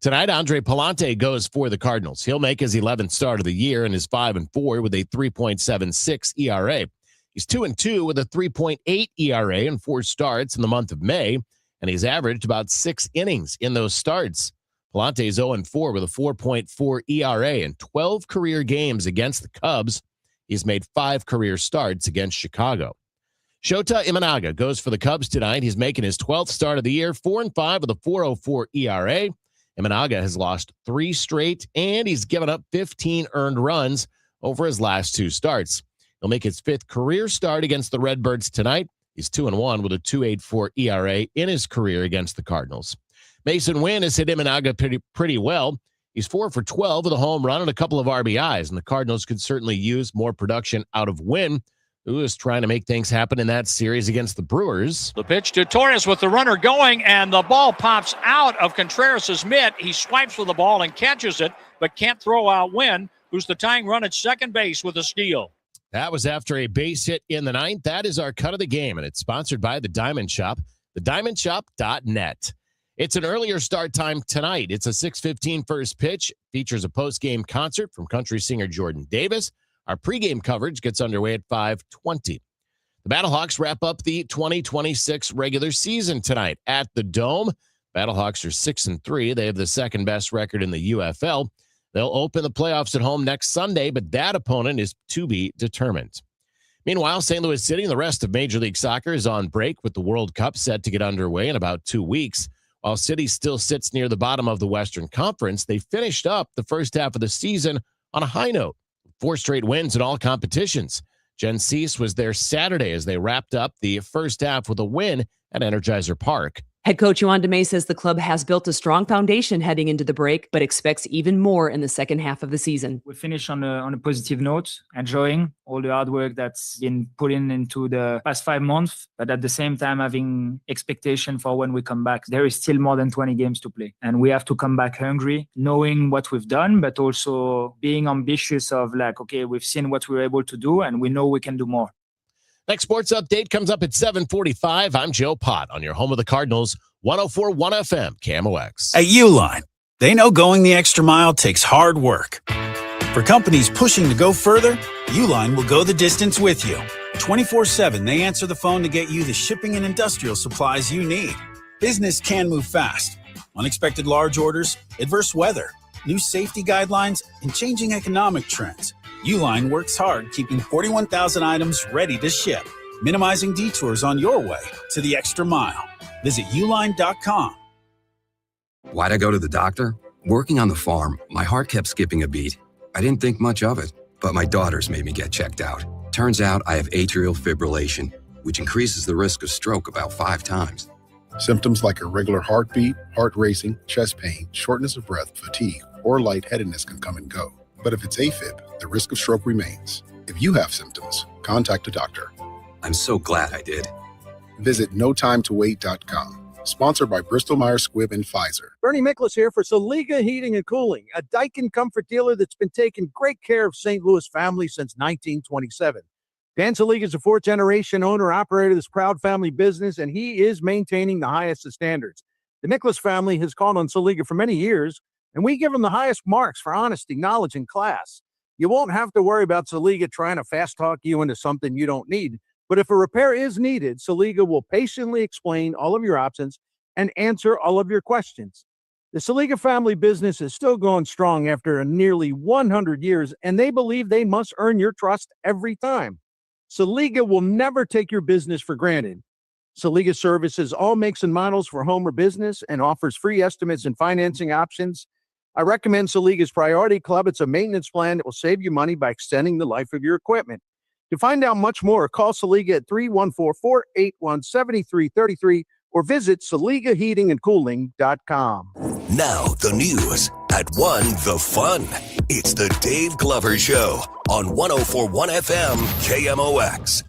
Tonight, Andre Palante goes for the Cardinals. He'll make his 11th start of the year and is 5-4 with a 3.76 ERA. He's 2-2 with a 3.8 ERA in 4 starts in the month of May, and he's averaged about 6 innings in those starts. Palante is 0-4 with a 4.4 ERA in 12 career games against the Cubs. He's made 5 career starts against Chicago. Shota Imanaga goes for the Cubs tonight. He's making his 12th start of the year, 4-5 with a 4.04 ERA. Imanaga has lost 3 straight, and he's given up 15 earned runs over his last 2 starts. He'll make his 5th career start against the Redbirds tonight. He's 2-1 with a 2.84 ERA in his career against the Cardinals. Mason Wynn has hit Imanaga pretty well. He's 4 for 12 with a home run and a couple of RBIs, and the Cardinals could certainly use more production out of Wynn, who is trying to make things happen in that series against the Brewers. The pitch to Torres with the runner going, and the ball pops out of Contreras' mitt. He swipes with the ball and catches it, but can't throw out Wynn, who's the tying run at second base with a steal. That was after a base hit in the 9th. That is our cut of the game, and it's sponsored by The Diamond Shop, thediamondshop.net. It's an earlier start time tonight. It's a 6:15 first pitch. Features a post-game concert from country singer Jordan Davis. Our pregame coverage gets underway at 5:20. The Battlehawks wrap up the 2026 regular season tonight at the Dome. Battlehawks are 6-3. They have the second best record in the UFL. They'll open the playoffs at home next Sunday, but that opponent is to be determined. Meanwhile, St. Louis City and the rest of Major League Soccer is on break with the World Cup set to get underway in about 2 weeks. While City still sits near the bottom of the Western Conference, they finished up the first half of the season on a high note. 4 straight wins in all competitions. Jen Cease was there Saturday as they wrapped up the first half with a win at Energizer Park. Head coach Yohan DeMay says the club has built a strong foundation heading into the break, but expects even more in the second half of the season. We finish on a positive note, enjoying all the hard work that's been put into the past 5 months, but at the same time having expectation for when we come back. There is still more than 20 games to play, and we have to come back hungry, knowing what we've done, but also being ambitious of like, okay, we've seen what we were able to do, and we know we can do more. Next sports update comes up at 7:45. I'm Joe Pott on your home of the Cardinals, 104.1 FM, KMOX. At Uline, they know going the extra mile takes hard work. For companies pushing to go further, Uline will go the distance with you. 24/7, they answer the phone to get you the shipping and industrial supplies you need. Business can move fast. Unexpected large orders, adverse weather, new safety guidelines, and changing economic trends. Uline works hard keeping 41,000 items ready to ship, minimizing detours on your way to the extra mile. Visit uline.com. Why'd I go to the doctor? Working on the farm, my heart kept skipping a beat. I didn't think much of it, but my daughters made me get checked out. Turns out I have atrial fibrillation, which increases the risk of stroke about 5 times. Symptoms like irregular heartbeat, heart racing, chest pain, shortness of breath, fatigue, or lightheadedness can come and go. But if it's AFib, the risk of stroke remains. If you have symptoms, contact a doctor. I'm so glad I did. Visit notimetowait.com. Sponsored by Bristol-Myers Squibb and Pfizer. Bernie Miklasz here for Saliga Heating and Cooling, a Daikin comfort dealer that's been taking great care of St. Louis families since 1927. Dan Saliga is a 4th-generation owner-operator of this proud family business, and he is maintaining the highest of standards. The Miklasz family has called on Saliga for many years, and we give them the highest marks for honesty, knowledge, and class. You won't have to worry about Saliga trying to fast-talk you into something you don't need. But if a repair is needed, Saliga will patiently explain all of your options and answer all of your questions. The Saliga family business is still going strong after nearly 100 years, and they believe they must earn your trust every time. Saliga will never take your business for granted. Saliga services all makes and models for home or business and offers free estimates and financing options. I recommend Saliga's Priority Club. It's a maintenance plan that will save you money by extending the life of your equipment. To find out much more, call Saliga at 314-481-7333 or visit SaligaHeatingandCooling.com. Now the news at 1 the fun. It's the Dave Glover Show on 104.1 FM KMOX.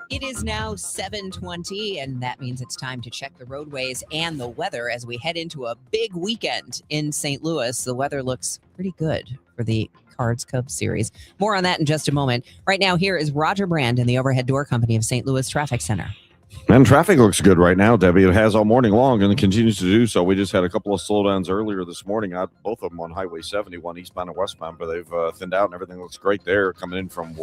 It is now 7:20, and that means it's time to check the roadways and the weather as we head into a big weekend in St. Louis. The weather looks pretty good for the Cards-Cubs series. More on that in just a moment. Right now, here is Roger Brand in the Overhead Door Company of St. Louis Traffic Center. And traffic looks good right now, Debbie. It has all morning long, and it continues to do so. We just had a couple of slowdowns earlier this morning, both of them on Highway 71, eastbound and westbound, but they've thinned out, and everything looks great there, coming in from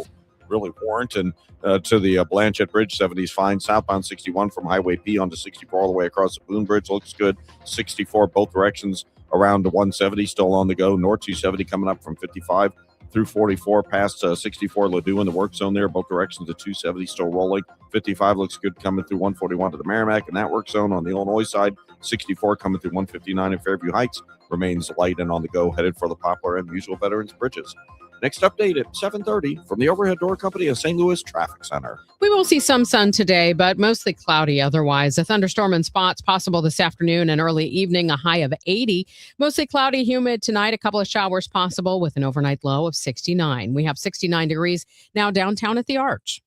really Warrenton to the Blanchette Bridge. 70's fine. Southbound 61 from Highway P onto 64 all the way across the Boone Bridge looks good. 64 both directions around to 170 still on the go. North 270 coming up from 55 through 44 past 64 Ladue in the work zone there. Both directions to 270 still rolling. 55 looks good coming through 141 to the Merrimack in that work zone on the Illinois side. 64 coming through 159 in Fairview Heights remains light and on the go, headed for the Poplar and Usual Veterans Bridges. Next update at 7:30 from the Overhead Door Company of St. Louis Traffic Center. We will see some sun today, but mostly cloudy otherwise. A thunderstorm in spots possible this afternoon and early evening, a high of 80. Mostly cloudy, humid tonight, a couple of showers possible with an overnight low of 69. We have 69 degrees now downtown at the Arch.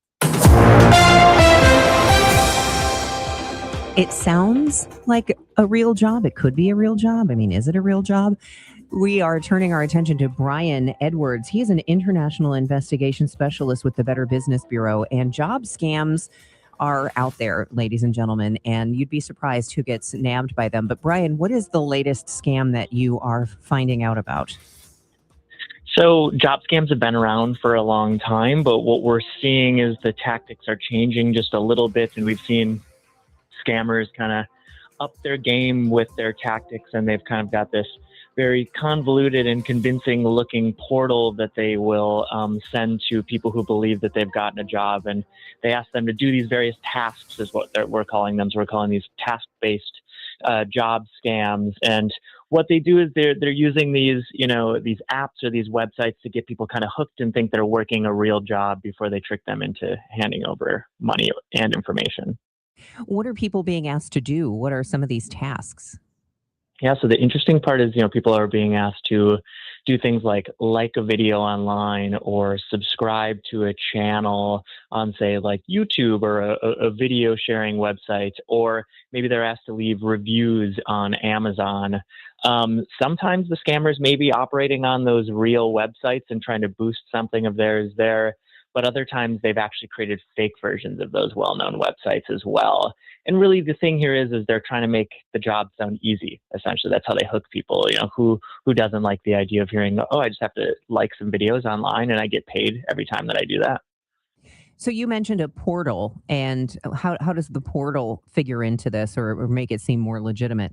It sounds like a real job. It could be a real job. I mean, is it a real job? We are turning our attention to Brian Edwards. He is an international investigation specialist with the Better Business Bureau, and job scams are out there, ladies and gentlemen, and you'd be surprised who gets nabbed by them. But Brian, what is the latest scam that you are finding out about? So job scams have been around for a long time, but what we're seeing is the tactics are changing just a little bit, and we've seen scammers kind of up their game with their tactics, and they've kind of got this very convoluted and convincing looking portal that they will send to people who believe that they've gotten a job, and they ask them to do these various tasks is what we're calling them. So we're calling these task-based job scams. And what they do is they're using these apps or these websites to get people kind of hooked and think they're working a real job before they trick them into handing over money and information. What are people being asked to do? What are some of these tasks? Yeah, so the interesting part is, people are being asked to do things like a video online or subscribe to a channel on, say, like YouTube or a video sharing website, or maybe they're asked to leave reviews on Amazon. Sometimes the scammers may be operating on those real websites and trying to boost something of theirs there. But other times they've actually created fake versions of those well-known websites as well. And really the thing here is they're trying to make the job sound easy. Essentially, that's how they hook people. Who doesn't like the idea of hearing, oh, I just have to like some videos online and I get paid every time that I do that. So you mentioned a portal, and how does the portal figure into this or make it seem more legitimate?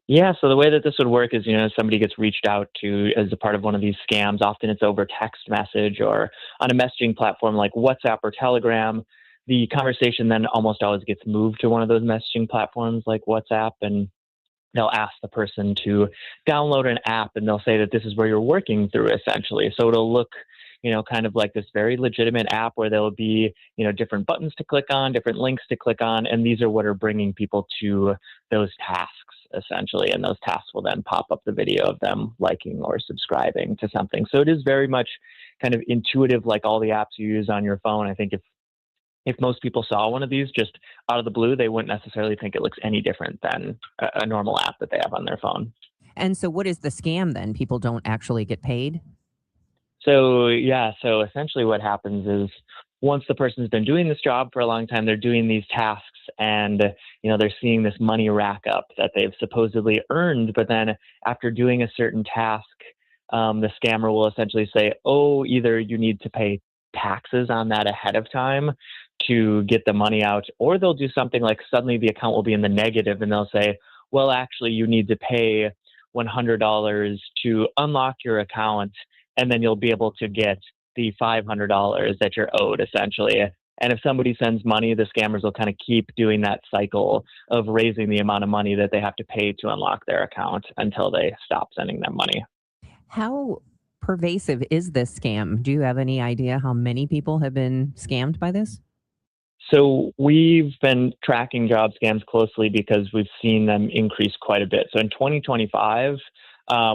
Yeah, so the way that this would work is, somebody gets reached out to as a part of one of these scams. Often it's over text message or on a messaging platform like WhatsApp or Telegram. The conversation then almost always gets moved to one of those messaging platforms like WhatsApp, and they'll ask the person to download an app, and they'll say that this is where you're working through, essentially. So it'll look kind of like this very legitimate app where there'll be, different buttons to click on, different links to click on, and these are what are bringing people to those tasks, essentially. And those tasks will then pop up the video of them liking or subscribing to something. So it is very much kind of intuitive, like all the apps you use on your phone. I think if most people saw one of these just out of the blue, they wouldn't necessarily think it looks any different than a normal app that they have on their phone. And so what is the scam then? People don't actually get paid? So essentially what happens is once the person's been doing this job for a long time, they're doing these tasks and, they're seeing this money rack up that they've supposedly earned. But then after doing a certain task, the scammer will essentially say, oh, either you need to pay taxes on that ahead of time to get the money out, or they'll do something like suddenly the account will be in the negative and they'll say, well, actually, you need to pay $100 to unlock your account, and then you'll be able to get the $500 that you're owed, essentially. And if somebody sends money, the scammers will kind of keep doing that cycle of raising the amount of money that they have to pay to unlock their account until they stop sending them money. How pervasive is this scam? Do you have any idea how many people have been scammed by this? So we've been tracking job scams closely because we've seen them increase quite a bit. So in 2025,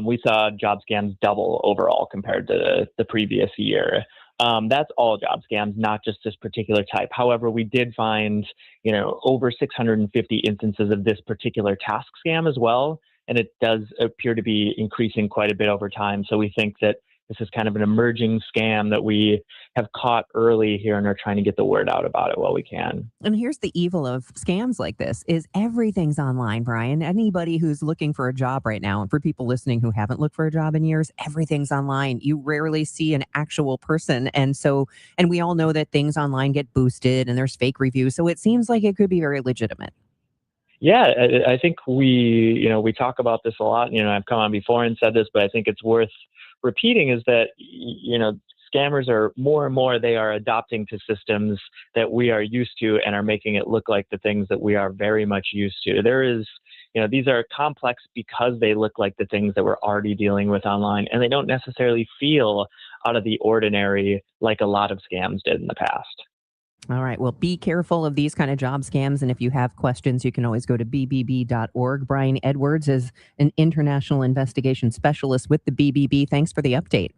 we saw job scams double overall compared to the previous year. That's all job scams, not just this particular type. However, we did find, over 650 instances of this particular task scam as well. And it does appear to be increasing quite a bit over time. So we think that this is kind of an emerging scam that we have caught early here and are trying to get the word out about it while we can. And here's the evil of scams like this is everything's online, Brian. Anybody who's looking for a job right now, and for people listening who haven't looked for a job in years, everything's online. You rarely see an actual person. And we all know that things online get boosted and there's fake reviews. So it seems like it could be very legitimate. Yeah, I think we talk about this a lot. I've come on before and said this, but I think it's worth repeating is that, scammers are more and more, they are adopting to systems that we are used to and are making it look like the things that we are very much used to. There is, these are complex because they look like the things that we're already dealing with online, and they don't necessarily feel out of the ordinary like a lot of scams did in the past. All right. Well, be careful of these kind of job scams. And if you have questions, you can always go to bbb.org. Brian Edwards is an international investigation specialist with the BBB. Thanks for the update.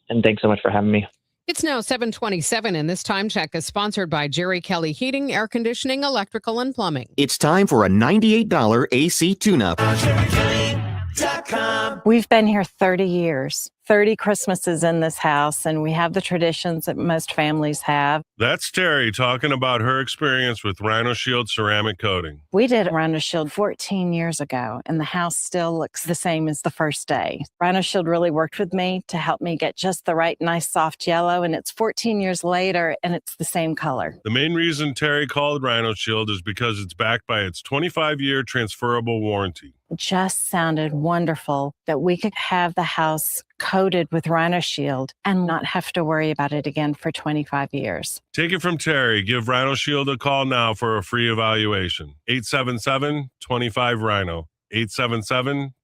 And thanks so much for having me. It's now 7:27, and this time check is sponsored by Jerry Kelly Heating, Air Conditioning, Electrical, and Plumbing. It's time for a $98 AC tune-up. We've been here 30 years. 30 Christmases in this house, and we have the traditions that most families have. That's Terry talking about her experience with Rhino Shield ceramic coating. We did Rhino Shield 14 years ago, and the house still looks the same as the first day. Rhino Shield really worked with me to help me get just the right, nice, soft yellow, and it's 14 years later, and it's the same color. The main reason Terry called Rhino Shield is because it's backed by its 25-year transferable warranty. It just sounded wonderful that we could have the house coated with Rhino Shield and not have to worry about it again for 25 years. Take it from Terry. Give Rhino Shield a call now for a free evaluation. 877-25-RHINO.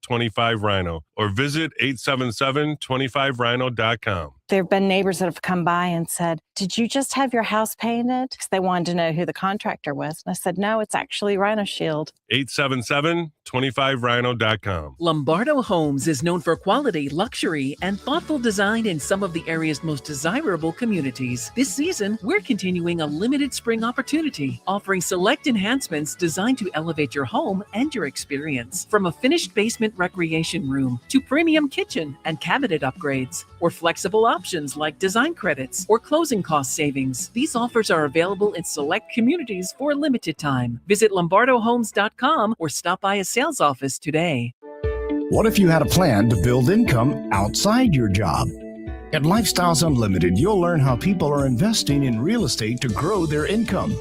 877-25-RHINO or visit 877-25rhino.com. There have been neighbors that have come by and said, "Did you just have your house painted?" Because they wanted to know who the contractor was. And I said, "No, it's actually Rhino Shield." 877-25rhino.com. Lombardo Homes is known for quality, luxury, and thoughtful design in some of the area's most desirable communities. This season, we're continuing a limited spring opportunity, offering select enhancements designed to elevate your home and your experience. From a finished basement recreation room to premium kitchen and cabinet upgrades, or flexible options like design credits or closing cost savings. These offers are available in select communities for a limited time. Visit lombardohomes.com or stop by a sales office today. What if you had a plan to build income outside your job? At Lifestyles Unlimited, you'll learn how people are investing in real estate to grow their income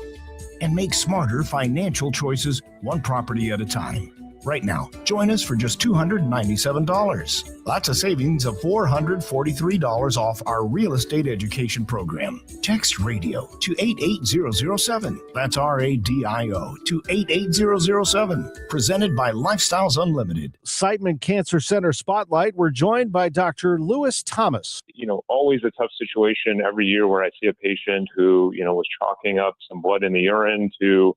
and make smarter financial choices one property at a time. Right now, join us for just $297. That's a savings of $443 off our real estate education program. Text RADIO to 88007. That's RADIO to 88007. Presented by Lifestyles Unlimited. Siteman Cancer Center Spotlight. We're joined by Dr. Lewis Thomas. Always a tough situation every year where I see a patient who, was chalking up some blood in the urine to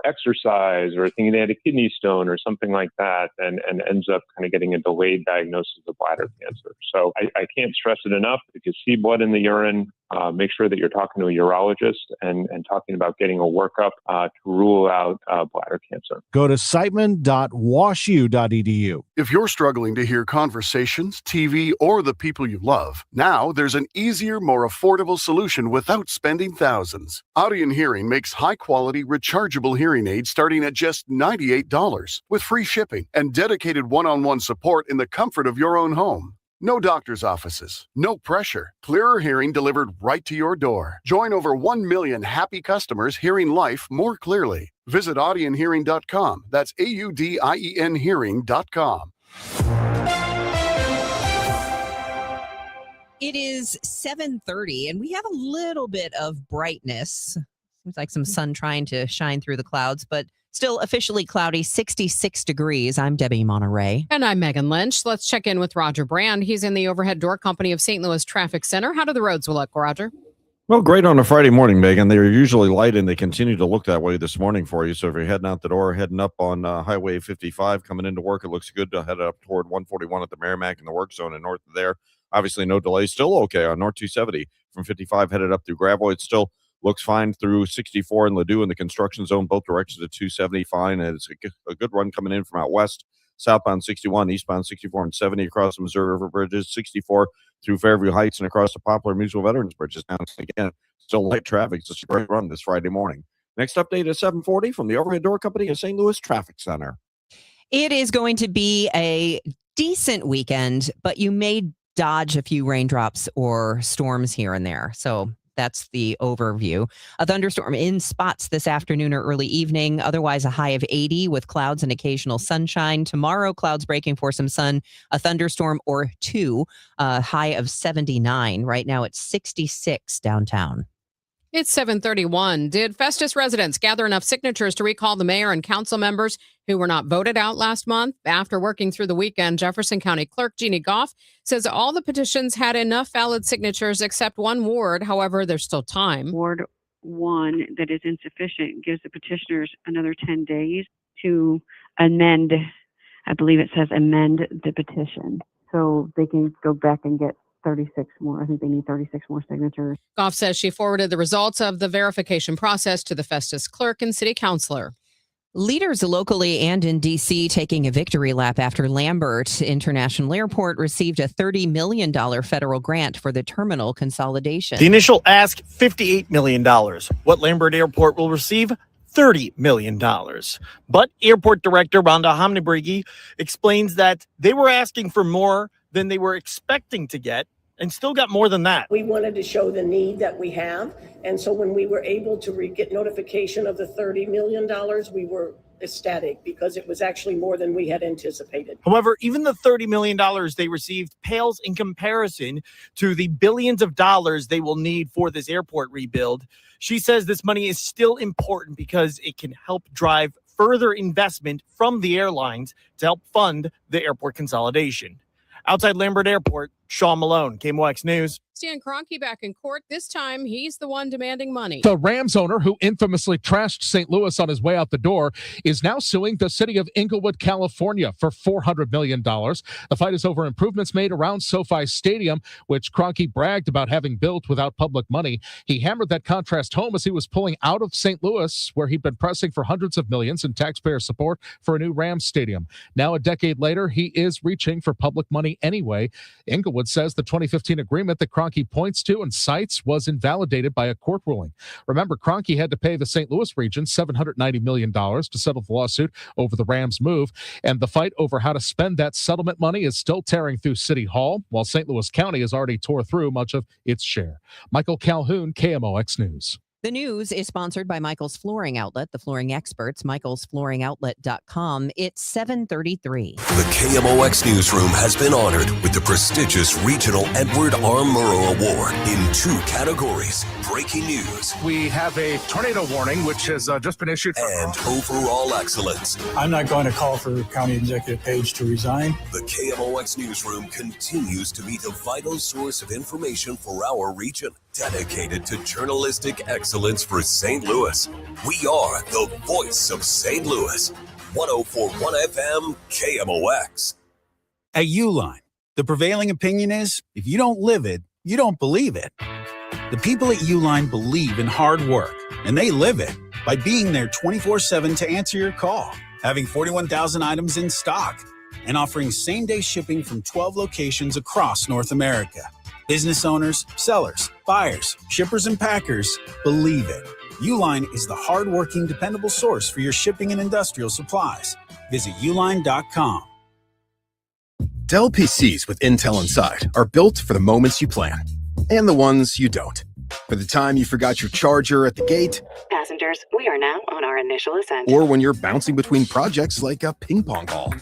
exercise or thinking they had a kidney stone or something like that, and ends up kind of getting a delayed diagnosis of bladder cancer. So I can't stress it enough. If you see blood in the urine, make sure that you're talking to a urologist and talking about getting a workup to rule out bladder cancer. Go to siteman.washu.edu. If you're struggling to hear conversations, TV, or the people you love, now there's an easier, more affordable solution without spending thousands. Audion Hearing makes high-quality, rechargeable hearing aids starting at just $98 with free shipping and dedicated one-on-one support in the comfort of your own home. No doctor's offices, no pressure. Clearer hearing delivered right to your door. Join over 1 million happy customers hearing life more clearly. Visit audionhearing.com. That's AUDIEN hearing.com. It is 7:30, and we have a little bit of brightness. Seems like some sun trying to shine through the clouds, but still officially cloudy, 66 degrees. I'm Debbie Monterrey. And I'm Megan Lynch. Let's check in with Roger Brand. He's in the overhead door company of St. Louis Traffic Center. How do the roads look, Roger? Well, great on a Friday morning, Megan. They're usually light, and they continue to look that way this morning for you. So if you're heading out the door, heading up on Highway 55, coming into work, it looks good to head up toward 141 at the Merrimack in the work zone and north of there. Obviously, no delays. Still okay on North 270 from 55 headed up through Gravois. It still looks fine through 64 and Ladue in the construction zone, both directions at 270, fine. And it's a good run coming in from out west, southbound 61, eastbound 64 and 70 across the Missouri River bridges, 64 through Fairview Heights and across the Poplar Mutual Veterans Bridges. Now, again, still light traffic. It's just a great run this Friday morning. Next update is 7:40 from the overhead door company of St. Louis Traffic Center. It is going to be a decent weekend, but you may dodge a few raindrops or storms here and there. So that's the overview. A thunderstorm in spots this afternoon or early evening. Otherwise, a high of 80 with clouds and occasional sunshine. Tomorrow, clouds breaking for some sun, a thunderstorm or two, a high of 79. Right now, it's 66 downtown. It's 7:31. Did Festus residents gather enough signatures to recall the mayor and council members who were not voted out last month? After working through the weekend, Jefferson County Clerk Jeannie Goff says all the petitions had enough valid signatures except one ward. However, there's still time. Ward 1 that is insufficient gives the petitioners another 10 days to amend, I believe it says amend the petition. So they can go back and get 36 more. I think they need 36 more signatures. Goff says she forwarded the results of the verification process to the Festus clerk and city councilor. Leaders locally and in D.C. taking a victory lap after Lambert International Airport received a $30 million federal grant for the terminal consolidation. The initial ask, $58 million. What Lambert Airport will receive? $30 million. But Airport Director Rhonda Homnebrigi explains that they were asking for more than they were expecting to get and still got more than that. We wanted to show the need that we have. And so when we were able to get notification of the $30 million, we were ecstatic because it was actually more than we had anticipated. However, even the $30 million they received pales in comparison to the billions of dollars they will need for this airport rebuild. She says this money is still important because it can help drive further investment from the airlines to help fund the airport consolidation. Outside Lambert Airport, Sean Malone, KMOX News. Stan Kroenke back in court. This time, he's the one demanding money. The Rams owner, who infamously trashed St. Louis on his way out the door, is now suing the city of Inglewood, California for $400 million. The fight is over improvements made around SoFi Stadium, which Kroenke bragged about having built without public money. He hammered that contrast home as he was pulling out of St. Louis, where he'd been pressing for hundreds of millions in taxpayer support for a new Rams stadium. Now, a decade later, he is reaching for public money anyway. Inglewood says the 2015 agreement that Kroenke points to and cites was invalidated by a court ruling. Remember, Kroenke had to pay the St. Louis region $790 million to settle the lawsuit over the Rams move, and the fight over how to spend that settlement money is still tearing through City Hall, while St. Louis County has already tore through much of its share. Michael Calhoun, KMOX News. The news is sponsored by Michael's Flooring Outlet, the flooring experts, michaelsflooringoutlet.com. It's 7:33. The KMOX Newsroom has been honored with the prestigious Regional Edward R. Murrow Award in 2 categories: Breaking News. We have a tornado warning, which has just been issued. And Overall Excellence. I'm not going to call for County Executive Page to resign. The KMOX Newsroom continues to be the vital source of information for our region, dedicated to journalistic excellence for St. Louis. We are the voice of St. Louis. 104.1 FM KMOX. At Uline, the prevailing opinion is if you don't live it, you don't believe it. The people at Uline believe in hard work, and they live it by being there 24/7 to answer your call, having 41,000 items in stock, and offering same-day shipping from 12 locations across North America. Business owners, sellers, buyers, shippers, and packers believe it. Uline is the hard-working, dependable source for your shipping and industrial supplies. Visit uline.com. Dell PCs with Intel inside are built for the moments you plan and the ones you don't. For the time you forgot your charger at the gate. Passengers, we are now on our initial ascent. Or when you're bouncing between projects like a ping pong ball.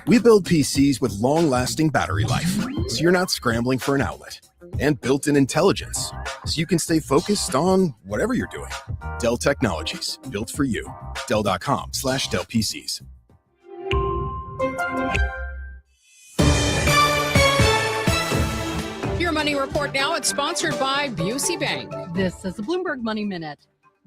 We build PCs with long-lasting battery life, so you're not scrambling for an outlet. And built-in intelligence, so you can stay focused on whatever you're doing. Dell Technologies, built for you. Dell.com/Dell PCs. Your Money Report now. It's sponsored by Busey Bank. This is the Bloomberg Money Minute.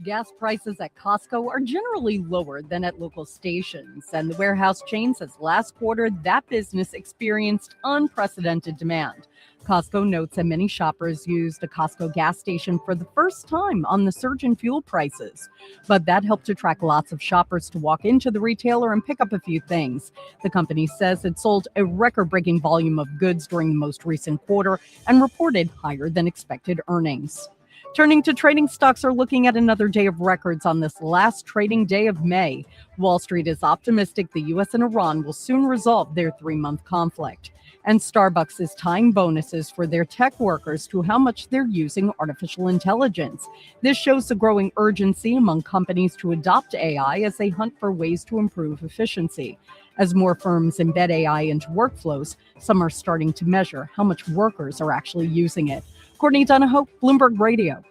Gas prices at Costco are generally lower than at local stations, and the warehouse chain says last quarter that business experienced unprecedented demand. Costco notes that many shoppers used a Costco gas station for the first time on the surge in fuel prices, but that helped attract lots of shoppers to walk into the retailer and pick up a few things. The company says it sold a record-breaking volume of goods during the most recent quarter and reported higher than expected earnings. Turning to trading, stocks are looking at another day of records on this last trading day of May. Wall Street is optimistic the U.S. and Iran will soon resolve their 3-month conflict. And Starbucks is tying bonuses for their tech workers to how much they're using artificial intelligence. This shows the growing urgency among companies to adopt AI as they hunt for ways to improve efficiency. As more firms embed AI into workflows, some are starting to measure how much workers are actually using it. Courtney Donahoe, Bloomberg Radio.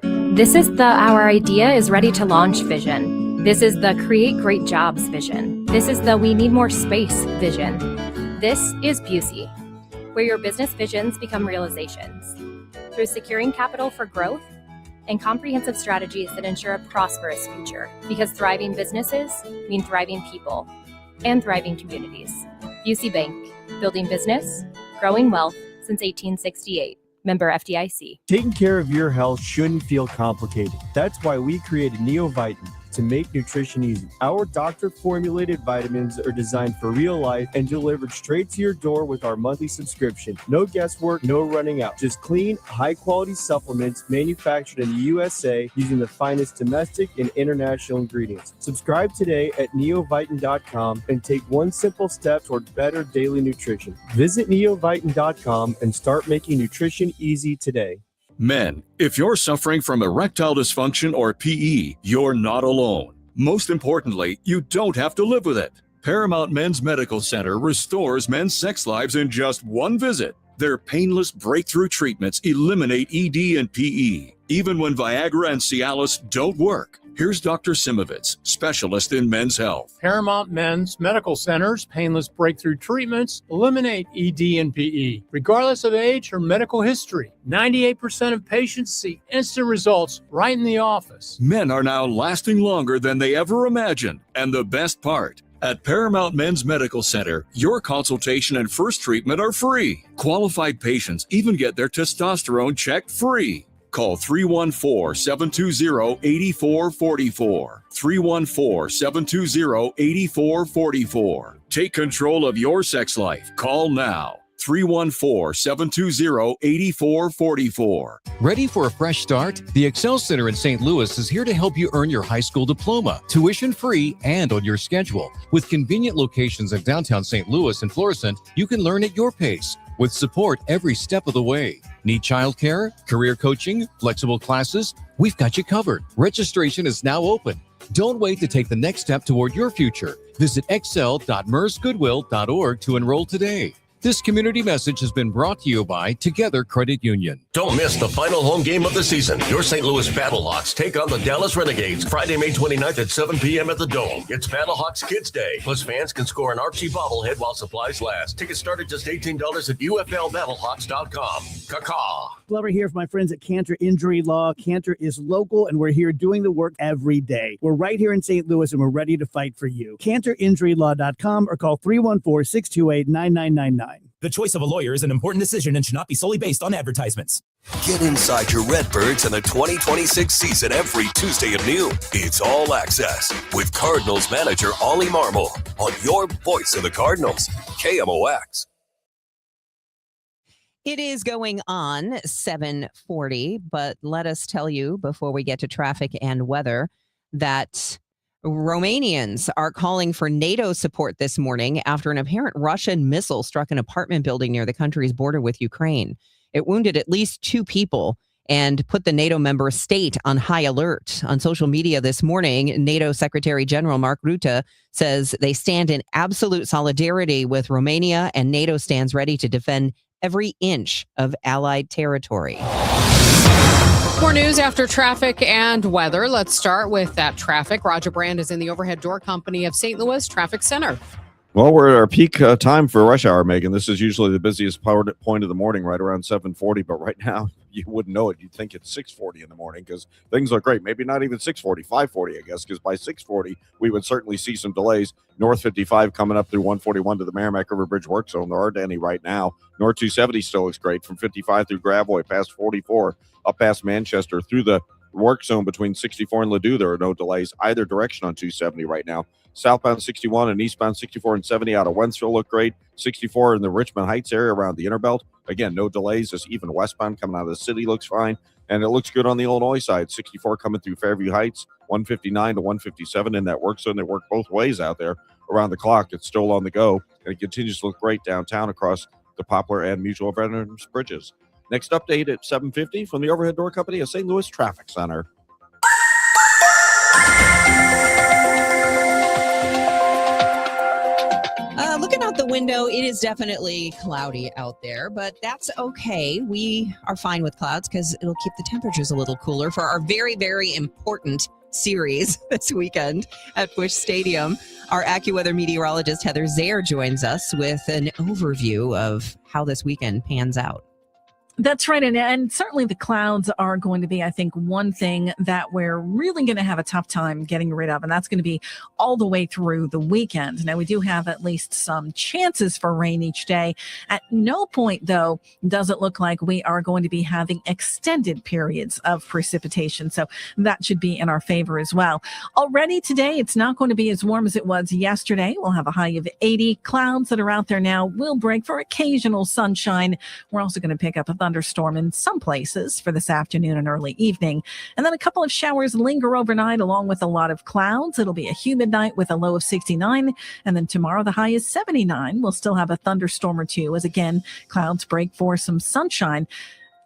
This is the Our Idea is Ready to Launch vision. This is the Create Great Jobs vision. This is the We Need More Space vision. This is Busey, where your business visions become realizations. Through securing capital for growth and comprehensive strategies that ensure a prosperous future. Because thriving businesses mean thriving people and thriving communities. Busey Bank, building business, growing wealth since 1868. Member FDIC. Taking care of your health shouldn't feel complicated. That's why we created NeoVitan to make nutrition easy. Our doctor-formulated vitamins are designed for real life and delivered straight to your door with our monthly subscription. No guesswork, no running out. Just clean, high-quality supplements manufactured in the USA using the finest domestic and international ingredients. Subscribe today at neovitan.com and take one simple step toward better daily nutrition. Visit neovitan.com and start making nutrition easy today. Men, if you're suffering from erectile dysfunction or PE, you're not alone. Most importantly, you don't have to live with it. Paramount Men's Medical Center restores men's sex lives in just one visit. Their painless breakthrough treatments eliminate ED and PE, even when Viagra and Cialis don't work. Here's Dr. Simovitz, specialist in men's health. Paramount Men's Medical Center's painless breakthrough treatments eliminate ED and PE, regardless of age or medical history. 98% of patients see instant results right in the office. Men are now lasting longer than they ever imagined. And the best part, at Paramount Men's Medical Center, your consultation and first treatment are free. Qualified patients even get their testosterone checked free. Call 314-720-8444. 314-720-8444. Take control of your sex life. Call now. 314-720-8444. Ready for a fresh start? The Excel Center in St. Louis is here to help you earn your high school diploma, tuition-free and on your schedule. With convenient locations in downtown St. Louis and Florissant, you can learn at your pace, with support every step of the way. Need childcare, career coaching, flexible classes? We've got you covered. Registration is now open. Don't wait to take the next step toward your future. Visit excel.mersgoodwill.org to enroll today. This community message has been brought to you by Together Credit Union. Don't miss the final home game of the season. Your St. Louis Battlehawks take on the Dallas Renegades Friday, May 29th at 7 p.m. at the Dome. It's Battlehawks Kids Day. Plus, fans can score an Archie bobblehead while supplies last. Tickets start at just $18 at UFLBattlehawks.com. Caw-caw. Glover here for my friends at Cantor Injury Law. Cantor is local, and we're here doing the work every day. We're right here in St. Louis, and we're ready to fight for you. CantorInjuryLaw.com or call 314-628-9999. The choice of a lawyer is an important decision and should not be solely based on advertisements. Get inside your Redbirds in the 2026 season every Tuesday at noon. It's All Access with Cardinals manager Ollie Marmol on your voice of the Cardinals, KMOX. It is going on 7:40, but let us tell you before we get to traffic and weather that Romanians are calling for NATO support this morning after an apparent Russian missile struck an apartment building near the country's border with Ukraine. It wounded at least 2 people and put the NATO member state on high alert. On social media this morning, NATO Secretary General Mark Rutte says they stand in absolute solidarity with Romania, and NATO stands ready to defend every inch of Allied territory. More news after traffic and weather. Let's start with that traffic. Roger Brand is in the overhead door company of St. Louis Traffic Center. Well, we're at our peak time for rush hour, Megan. This is usually the busiest point of the morning, right around 7:40. But right now, you wouldn't know it. You'd think it's 6:40 in the morning because things look great. Maybe not even 6:40, 5:40, I guess, because by 6:40, we would certainly see some delays. North 55 coming up through 141 to the Merrimack River Bridge work zone. There aren't any right now. North 270 still looks great from 55 through Gravois, past 44, up past Manchester, through the work zone between 64 and Ladue. There are no delays either direction on 270 right now. Southbound 61 and eastbound 64 and 70 out of Wentzville look great. 64 in the Richmond Heights area around the Interbelt. Again, no delays. Just even westbound coming out of the city looks fine. And it looks good on the Illinois side. 64 coming through Fairview Heights, 159 to 157 in that work zone. They work both ways out there around the clock. It's still on the go. And it continues to look great downtown across the Poplar and Mutual Veterans Bridges. Next update at 7:50 from the overhead door company of St. Louis Traffic Center. Looking out the window, it is definitely cloudy out there, but that's okay. We are fine with clouds because it'll keep the temperatures a little cooler for our very, very important series this weekend at Busch Stadium. Our AccuWeather meteorologist Heather Zayer joins us with an overview of how this weekend pans out. That's right. And certainly the clouds are going to be, I think, one thing that we're really going to have a tough time getting rid of. And that's going to be all the way through the weekend. Now, we do have at least some chances for rain each day. At no point, though, does it look like we are going to be having extended periods of precipitation. So that should be in our favor as well. Already today, it's not going to be as warm as it was yesterday. We'll have a high of 80. Clouds that are out there now will break for occasional sunshine. We're also going to pick up a thunderstorm in some places for this afternoon and early evening. And then a couple of showers linger overnight along with a lot of clouds. It'll be a humid night with a low of 69. And then tomorrow the high is 79. We'll still have a thunderstorm or two as again, clouds break for some sunshine.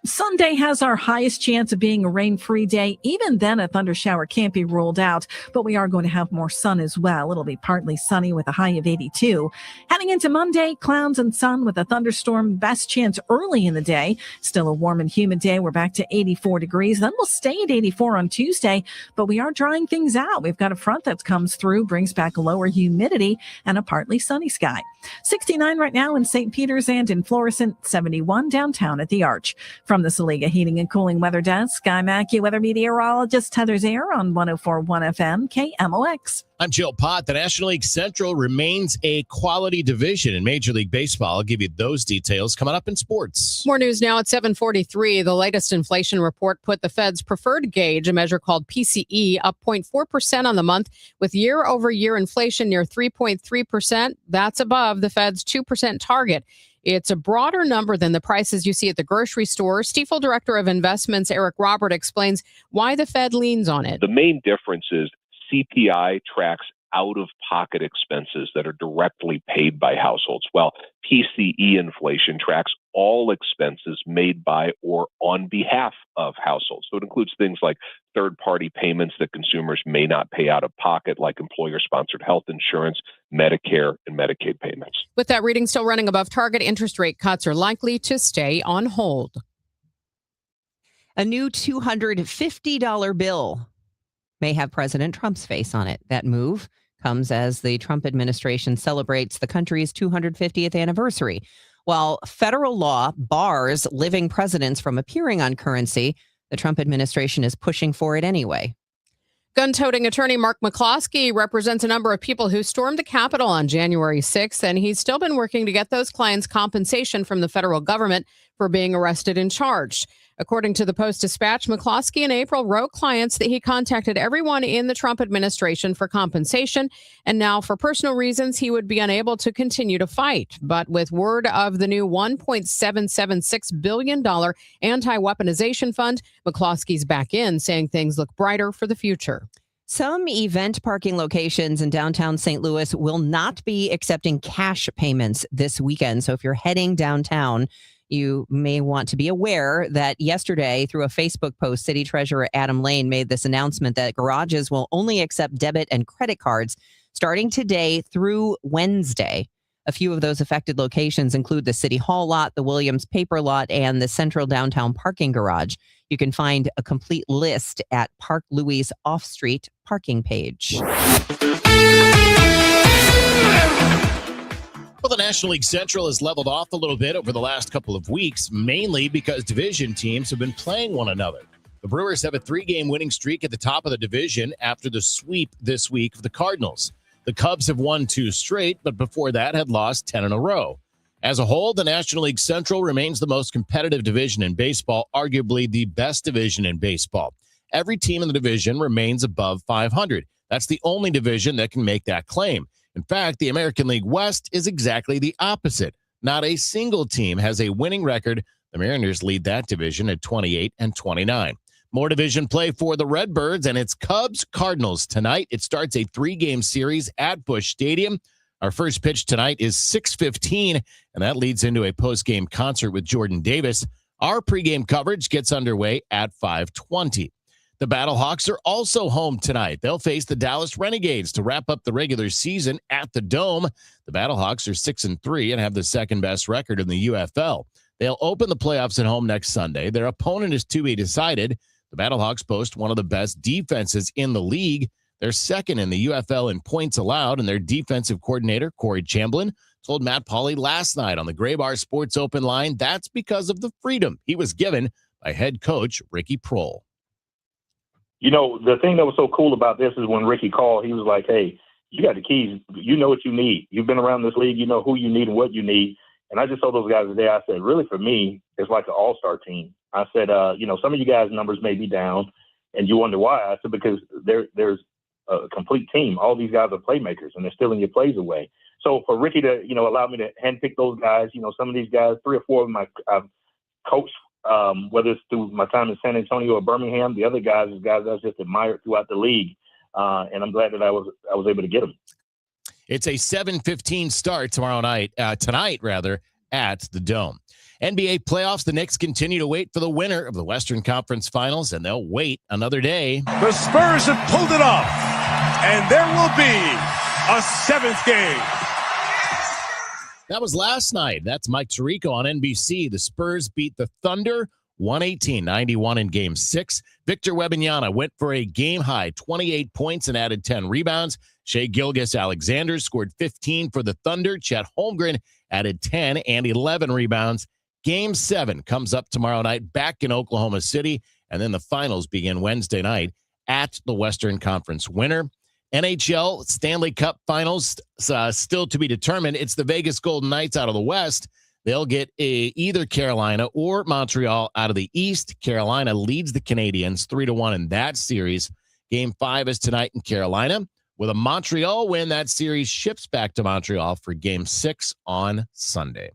Sunday has our highest chance of being a rain-free day. Even then, a thunder shower can't be ruled out, but we are going to have more sun as well. It'll be partly sunny with a high of 82. Heading into Monday, clouds and sun with a thunderstorm. Best chance early in the day. Still a warm and humid day. We're back to 84 degrees. Then we'll stay at 84 on Tuesday, but we are drying things out. We've got a front that comes through, brings back lower humidity and a partly sunny sky. 69 right now in St. Peters and in Florissant, 71 downtown at the Arch. From the Saliga Heating and Cooling Weather Desk, I'm AccuWeather meteorologist Heather Zayer on 104.1 FM KMOX. I'm Joe Pott. The National League Central remains a quality division in Major League Baseball. I'll give you those details coming up in sports. More news now at 7:43. The latest inflation report put the Fed's preferred gauge, a measure called PCE, up 0.4% on the month, with year-over-year inflation near 3.3%. That's above the Fed's 2% target. It's a broader number than the prices you see at the grocery store. Stifel Director of Investments Eric Robert explains why the Fed leans on it. The main difference is CPI tracks out-of-pocket expenses that are directly paid by households, while PCE inflation tracks all expenses made by or on behalf of households. So it includes things like third-party payments that consumers may not pay out of pocket, like employer-sponsored health insurance, Medicare, and Medicaid payments. With that reading still running above target, interest rate cuts are likely to stay on hold. A new $250 bill may have President Trump's face on it. That move comes as the Trump administration celebrates the country's 250th anniversary. While federal law bars living presidents from appearing on currency, the Trump administration is pushing for it anyway. Gun-toting attorney Mark McCloskey represents a number of people who stormed the Capitol on January 6th, and he's still been working to get those clients compensation from the federal government for being arrested and charged. According to the Post-Dispatch, McCloskey in April wrote clients that he contacted everyone in the Trump administration for compensation, and now for personal reasons, he would be unable to continue to fight. But with word of the new $1.776 billion anti-weaponization fund, McCloskey's back in, saying things look brighter for the future. Some event parking locations in downtown St. Louis will not be accepting cash payments this weekend. So if you're heading downtown, you may want to be aware that yesterday, through a Facebook post, City Treasurer Adam Lane made this announcement that garages will only accept debit and credit cards starting today through Wednesday. A few of those affected locations include the City Hall lot, the Williams Paper lot, and the Central Downtown Parking Garage. You can find a complete list at Park Louis Off-Street parking page. Well, the National League Central has leveled off a little bit over the last couple of weeks, mainly because division teams have been playing one another. The Brewers have a 3-game winning streak at the top of the division after the sweep this week of the Cardinals. The Cubs have won 2 straight, but before that had lost 10 in a row. As a whole, the National League Central remains the most competitive division in baseball, arguably the best division in baseball. Every team in the division remains above 500. That's the only division that can make that claim. In fact, the American League West is exactly the opposite. Not a single team has a winning record. The Mariners lead that division at 28-29. More division play for the Redbirds, and it's Cubs-Cardinals tonight. It starts a 3-game series at Busch Stadium. Our first pitch tonight is 6:15, and that leads into a post-game concert with Jordan Davis. Our pregame coverage gets underway at 5:20. The Battlehawks are also home tonight. They'll face the Dallas Renegades to wrap up the regular season at the Dome. The Battlehawks are 6-3 and have the second-best record in the UFL. They'll open the playoffs at home next Sunday. Their opponent is to be decided. The Battlehawks boast one of the best defenses in the league. They're second in the UFL in points allowed, and their defensive coordinator, Corey Chamblin, told Matt Pauley last night on the Gray Bar Sports Open line that's because of the freedom he was given by head coach Ricky Prohl. You know, the thing that was so cool about this is when Ricky called, he was like, hey, you got the keys. You know what you need. You've been around this league. You know who you need and what you need. And I just told those guys today, I said, really, for me, it's like an all-star team. I said, some of you guys' numbers may be down, and you wonder why. I said, because there's a complete team. All these guys are playmakers, and they're stealing your plays away. So for Ricky to, allow me to handpick those guys, some of these guys, 3 or 4 of them I've coached, whether it's through my time in San Antonio or Birmingham. The other guys is guys I've just admired throughout the league, and I'm glad that I was able to get them. It's a 7:15 start tonight at the Dome. NBA playoffs, the Knicks continue to wait for the winner of the Western Conference Finals, and they'll wait another day. The Spurs have pulled it off, and there will be a seventh game. That was last night. That's Mike Tirico on NBC. The Spurs beat the Thunder 118-91 in Game 6. Victor Wembanyama went for a game-high 28 points and added 10 rebounds. Shai Gilgeous-Alexander scored 15 for the Thunder. Chet Holmgren added 10 and 11 rebounds. Game 7 comes up tomorrow night back in Oklahoma City, and then the finals begin Wednesday night at the Western Conference winner. NHL Stanley Cup Finals still to be determined. It's the Vegas Golden Knights out of the West. They'll get either Carolina or Montreal out of the East. Carolina leads the Canadiens 3-1 in that series. Game 5 is tonight in Carolina. With a Montreal win, that series ships back to Montreal for Game 6 on Sunday.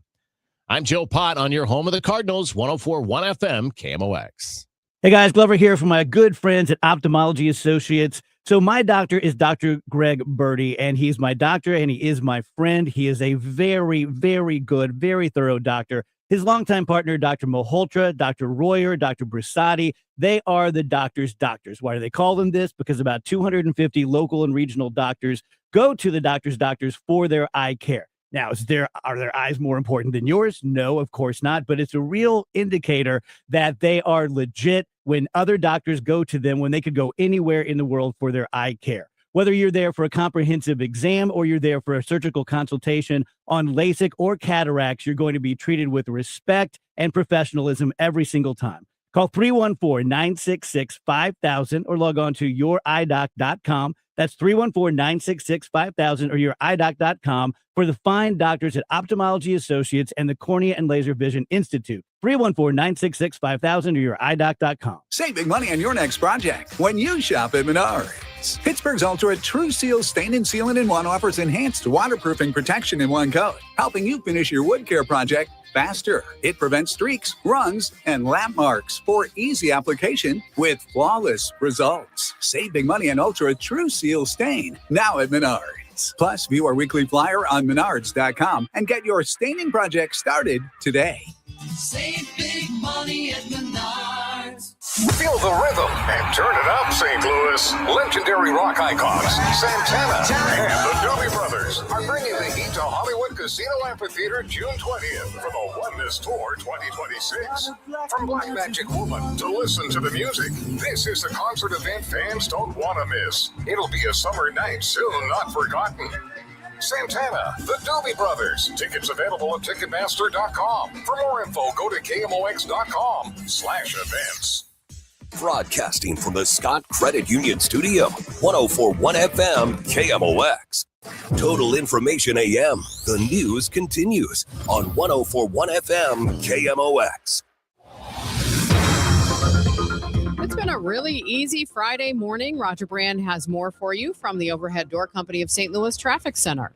I'm Joe Pott on your home of the Cardinals, 104.1 FM KMOX. Hey guys, Glover here from my good friends at Ophthalmology Associates. So my doctor is Dr. Greg Birdie, and he's my doctor, and he is my friend. He is a very, very good, very thorough doctor. His longtime partner, Dr. Malhotra, Dr. Royer, Dr. Brusati, they are the doctor's doctors. Why do they call them this? Because about 250 local and regional doctors go to the doctor's doctors for their eye care. Now, are their eyes more important than yours? No, of course not. But it's a real indicator that they are legit when other doctors go to them when they could go anywhere in the world for their eye care. Whether you're there for a comprehensive exam or you're there for a surgical consultation on LASIK or cataracts, you're going to be treated with respect and professionalism every single time. Call 314-966-5000 or log on to youridoc.com. That's 314-966-5000 or youridoc.com for the fine doctors at Ophthalmology Associates and the Cornea and Laser Vision Institute. 314-966-5000 or youridoc.com. Save big money on your next project when you shop at Menards. Pittsburgh's Ultra True Seal Stain and Sealant in One offers enhanced waterproofing protection in one coat, helping you finish your wood care project faster. It prevents streaks, runs, and lap marks for easy application with flawless results. Save big money on Ultra True Seal Stain now at Menards. Plus, view our weekly flyer on Menards.com and get your staining project started today. Save big money at Menards. Feel the rhythm and turn it up, St. Louis. Legendary rock icons Santana and the Doobie Brothers are bringing the heat to Hollywood Casino Amphitheater June 20th for the Oneness Tour 2026. From Black Magic Woman to Listen to the Music, this is the concert event fans don't want to miss. It'll be a summer night soon not forgotten. Santana, the Doobie Brothers. Tickets available at Ticketmaster.com. For more info, go to KMOX.com/events. Broadcasting from the Scott Credit Union Studio, 104.1 FM KMOX. Total Information AM. The news continues on 104.1 FM KMOX. It's been a really easy Friday morning. Roger Brand has more for you from the Overhead Door Company of St. Louis Traffic Center.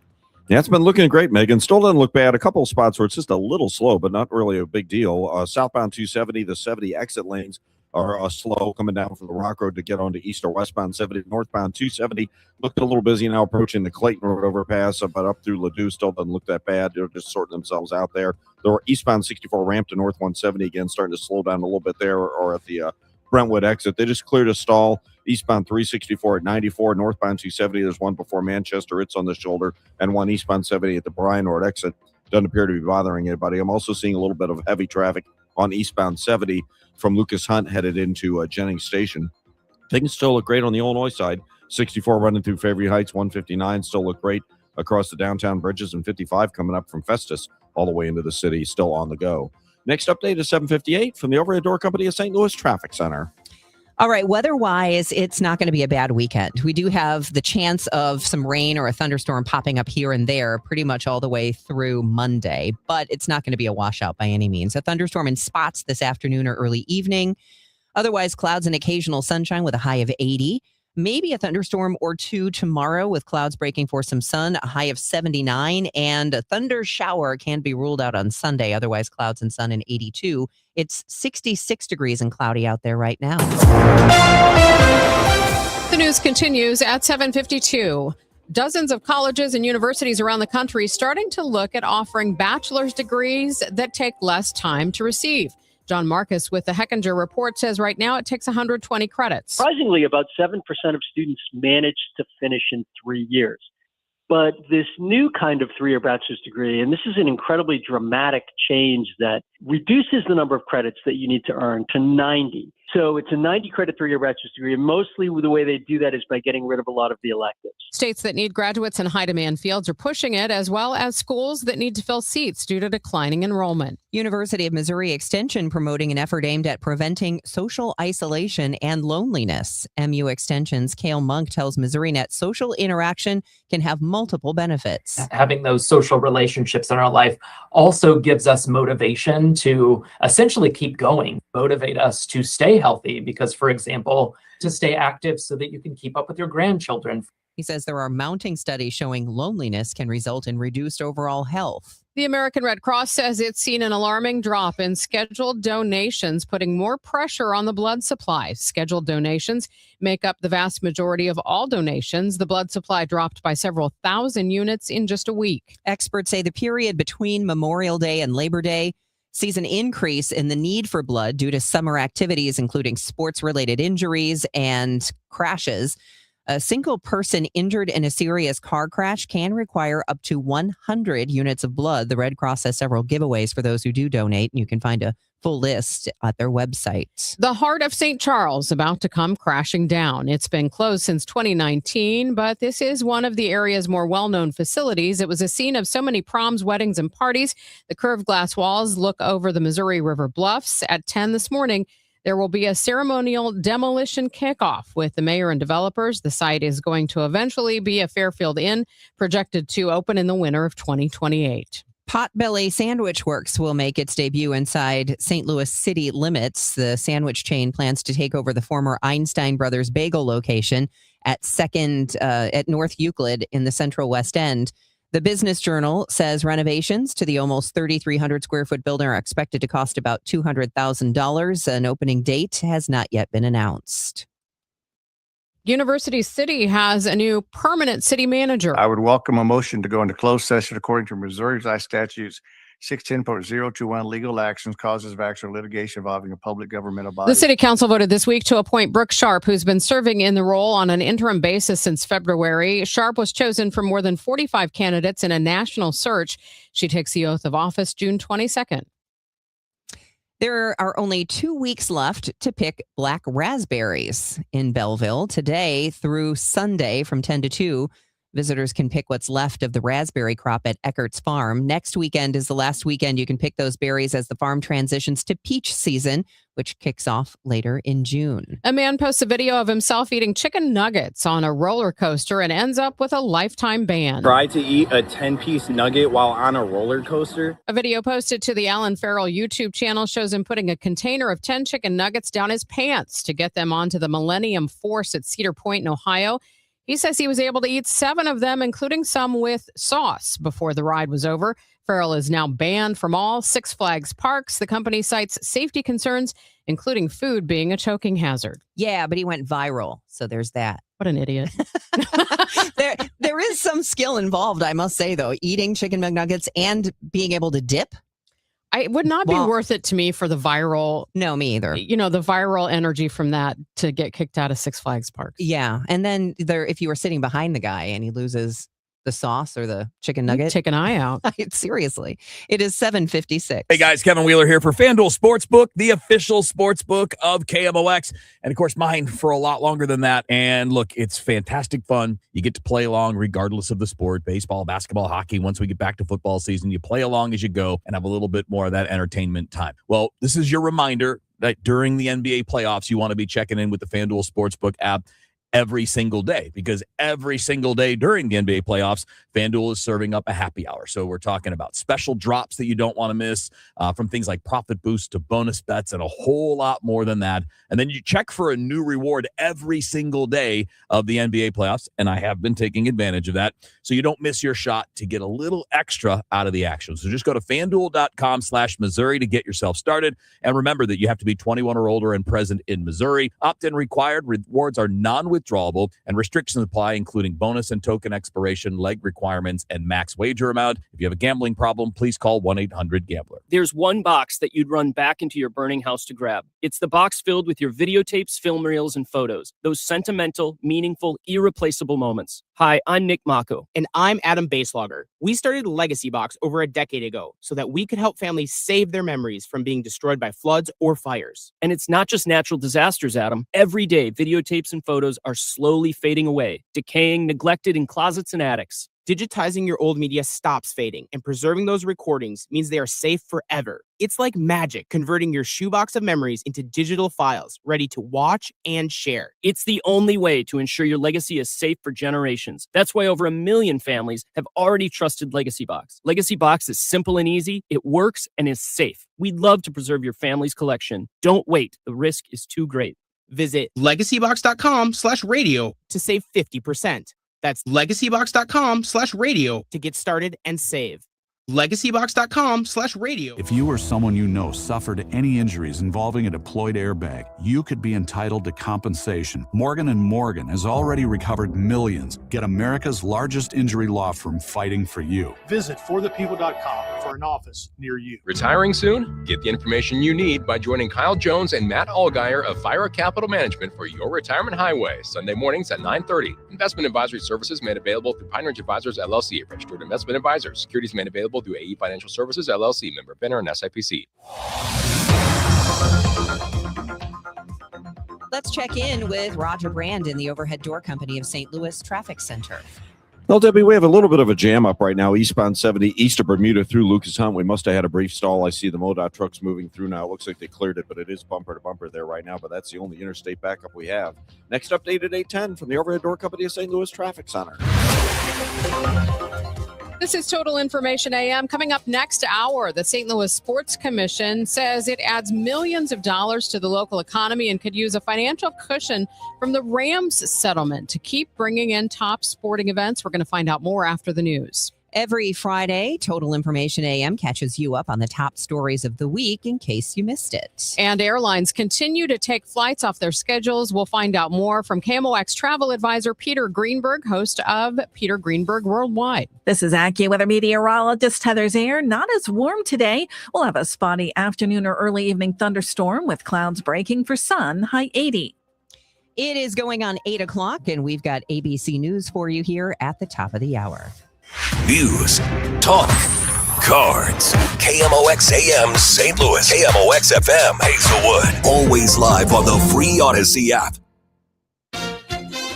Yeah, it's been looking great, Megan. Still doesn't look bad. A couple of spots where it's just a little slow, but not really a big deal. Southbound 270, the 70 exit lanes are slow coming down from the Rock Road to get onto east or westbound 70. Northbound 270 looked a little busy now approaching the Clayton Road overpass, but up through Ladue still doesn't look that bad. They're just sorting themselves out there. The eastbound 64 ramp to North 170 again starting to slow down a little bit there, or at the Brentwood exit. They just cleared a stall. Eastbound 364 at 94, northbound 270. There's one before Manchester. It's on the shoulder, and one eastbound 70 at the Bryan Road exit. Doesn't appear to be bothering anybody. I'm also seeing a little bit of heavy traffic on eastbound 70 from Lucas Hunt headed into Jennings Station. Things still look great on the Illinois side. 64 running through Fairview Heights, 159 still look great across the downtown bridges, and 55 coming up from Festus all the way into the city, still on the go. Next update is 7:58 from the Overhead Door Company of St. Louis Traffic Center. All right, weather-wise, it's not going to be a bad weekend. We do have the chance of some rain or a thunderstorm popping up here and there pretty much all the way through Monday, but it's not going to be a washout by any means. A thunderstorm in spots this afternoon or early evening. Otherwise, clouds and occasional sunshine with a high of 80. Maybe a thunderstorm or two tomorrow with clouds breaking for some sun, a high of 79, and a thunder shower can be ruled out on Sunday. Otherwise, clouds and sun in 82. It's 66 degrees and cloudy out there right now. The news continues at 7:52. Dozens of colleges and universities around the country starting to look at offering bachelor's degrees that take less time to receive. John Marcus with the Hechinger Report says right now it takes 120 credits. Surprisingly, about 7% of students manage to finish in 3 years. But this new kind of 3-year bachelor's degree, and this is an incredibly dramatic change that reduces the number of credits that you need to earn to 90. So it's a 90-credit 3-year bachelor's degree, and mostly the way they do that is by getting rid of a lot of the electives. States that need graduates in high-demand fields are pushing it, as well as schools that need to fill seats due to declining enrollment. University of Missouri Extension promoting an effort aimed at preventing social isolation and loneliness. MU Extension's Cale Monk tells MissouriNet social interaction can have multiple benefits. Having those social relationships in our life also gives us motivation to essentially keep going, motivate us to stay healthy because, for example, to stay active so that you can keep up with your grandchildren. He says there are mounting studies showing loneliness can result in reduced overall health. The American Red Cross says it's seen an alarming drop in scheduled donations, putting more pressure on the blood supply. Scheduled donations make up the vast majority of all donations. The blood supply dropped by several thousand units in just a week. Experts say the period between Memorial Day and Labor Day sees an increase in the need for blood due to summer activities, including sports-related injuries and crashes. A single person injured in a serious car crash can require up to 100 units of blood. The Red Cross has several giveaways for those who do donate. You can find a full list at their website. The heart of St. Charles about to come crashing down. It's been closed since 2019, but this is one of the area's more well-known facilities. It was a scene of so many proms, weddings, and parties. The curved glass walls look over the Missouri River bluffs. At 10 this morning, there will be a ceremonial demolition kickoff with the mayor and developers. The site is going to eventually be a Fairfield Inn, projected to open in the winter of 2028. Potbelly Sandwich Works will make its debut inside St. Louis city limits. The sandwich chain plans to take over the former Einstein Brothers Bagel location at North Euclid in the Central West End. The Business Journal says renovations to the almost 3,300 square foot building are expected to cost about $200,000. An opening date has not yet been announced. University City has a new permanent city manager. I would welcome a motion to go into closed session according to Missouri Revised Statutes 610.021, legal actions, causes of action, or litigation involving a public governmental body. The city council voted this week to appoint Brooke Sharp, who's been serving in the role on an interim basis since February. Sharp was chosen from more than 45 candidates in a national search. She takes the oath of office June 22nd. There are only 2 weeks left to pick black raspberries in Belleville. Today through Sunday from 10 to 2, visitors can pick what's left of the raspberry crop at Eckert's Farm. Next weekend is the last weekend you can pick those berries as the farm transitions to peach season, which kicks off later in June. A man posts a video of himself eating chicken nuggets on a roller coaster and ends up with a lifetime ban. Try to eat a 10-piece nugget while on a roller coaster. A video posted to the Alan Farrell YouTube channel shows him putting a container of 10 chicken nuggets down his pants to get them onto the Millennium Force at Cedar Point in Ohio. He says he was able to eat 7 of them, including some with sauce, before the ride was over. Farrell is now banned from all Six Flags parks. The company cites safety concerns, including food being a choking hazard. Yeah, but he went viral, so there's that. What an idiot. There is some skill involved, I must say, though. Eating chicken McNuggets and being able to dip. It would not be worth it to me for the viral. No, me either. The viral energy from that to get kicked out of Six Flags parks. Yeah. And then if you were sitting behind the guy and he loses the sauce or the chicken nugget. Take an eye out. Seriously. It is 7:56. Hey guys, Kevin Wheeler here for FanDuel Sportsbook, the official sportsbook of KMOX. And of course, mine for a lot longer than that. And look, it's fantastic fun. You get to play along regardless of the sport, baseball, basketball, hockey. Once we get back to football season, you play along as you go and have a little bit more of that entertainment time. Well, this is your reminder that during the NBA playoffs, you want to be checking in with the FanDuel Sportsbook app every single day, because every single day during the NBA playoffs, FanDuel is serving up a happy hour. So we're talking about special drops that you don't want to miss, from things like profit boosts to bonus bets and a whole lot more than that. And then you check for a new reward every single day of the NBA playoffs. And I have been taking advantage of that, so you don't miss your shot to get a little extra out of the action. So just go to FanDuel.com/Missouri to get yourself started. And remember that you have to be 21 or older and present in Missouri. Opt-in required. Rewards are non-withdrawable withdrawable, and restrictions apply, including bonus and token expiration, leg requirements, and max wager amount. If you have a gambling problem, please call 1-800-GAMBLER. There's one box that you'd run back into your burning house to grab. It's the box filled with your videotapes, film reels, and photos. Those sentimental, meaningful, irreplaceable moments. Hi, I'm Nick Mako. And I'm Adam Baselogger. We started Legacy Box over a decade ago so that we could help families save their memories from being destroyed by floods or fires. And it's not just natural disasters, Adam. Every day, videotapes and photos are slowly fading away, decaying, neglected in closets and attics. Digitizing your old media stops fading, and preserving those recordings means they are safe forever. It's like magic, converting your shoebox of memories into digital files, ready to watch and share. It's the only way to ensure your legacy is safe for generations. That's why over 1 million families have already trusted Legacy Box. Legacy Box is simple and easy, it works, and is safe. We'd love to preserve your family's collection. Don't wait, the risk is too great. Visit legacybox.com/radio to save 50%. That's legacybox.com/radio to get started and save. legacybox.com/radio. If you or someone you know suffered any injuries involving a deployed airbag, you could be entitled to compensation. Morgan & Morgan has already recovered millions. Get America's largest injury law firm fighting for you. Visit forthepeople.com for an office near you. Retiring soon? Get the information you need by joining Kyle Jones and Matt Allgeier of Fira Capital Management for your retirement highway, Sunday mornings at 9:30. Investment advisory services made available through Pine Ridge Advisors, LLC, registered investment advisors. Securities made available through AE Financial Services, LLC, member FINRA and SIPC. Let's check in with Roger Brand in the Overhead Door Company of St. Louis Traffic Center. Well, Debbie, we have a little bit of a jam up right now, eastbound 70, east of Bermuda through Lucas Hunt. We must have had a brief stall. I see the MoDOT trucks moving through now. It looks like they cleared it, but it is bumper to bumper there right now. But that's the only interstate backup we have. Next update at 8:10 from the Overhead Door Company of St. Louis Traffic Center. This is Total Information AM. Coming up next hour, the St. Louis Sports Commission says it adds millions of dollars to the local economy and could use a financial cushion from the Rams settlement to keep bringing in top sporting events. We're going to find out more after the news. Every Friday, Total Information AM catches you up on the top stories of the week in case you missed it. And airlines continue to take flights off their schedules. We'll find out more from KMOX travel advisor Peter Greenberg, host of Peter Greenberg Worldwide. This is AccuWeather meteorologist Heather Zayer. Not as warm today. We'll have a spotty afternoon or early evening thunderstorm with clouds breaking for sun, high 80. It is going on 8 o'clock, and we've got ABC News for you here at the top of the hour. News, talk, cards. KMOX AM St. Louis. KMOX FM Hazelwood. Always live on the free Odyssey app.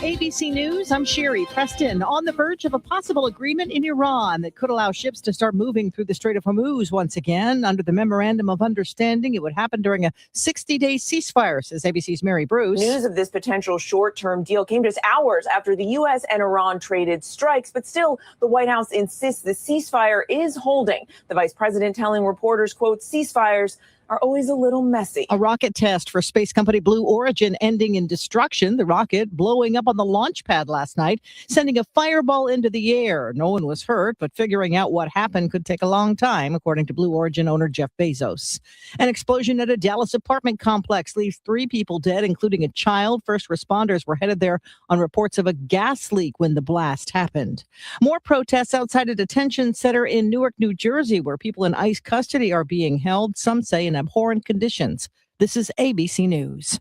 ABC News, I'm Sherry Preston. On the verge of a possible agreement in Iran that could allow ships to start moving through the Strait of Hormuz once again. Under the Memorandum of Understanding, it would happen during a 60-day ceasefire, says ABC's Mary Bruce. News of this potential short-term deal came just hours after the U.S. and Iran traded strikes, but still, the White House insists the ceasefire is holding. The vice president telling reporters, quote, ceasefires are always a little messy. A rocket test for space company Blue Origin ending in destruction. The rocket blowing up on the launch pad last night, sending a fireball into the air. No one was hurt, but figuring out what happened could take a long time, according to Blue Origin owner Jeff Bezos. An explosion at a Dallas apartment complex leaves 3 people dead, including a child. First responders were headed there on reports of a gas leak when the blast happened. More protests outside a detention center in Newark, New Jersey, where people in ICE custody are being held, some say in abhorrent conditions. This is ABC News.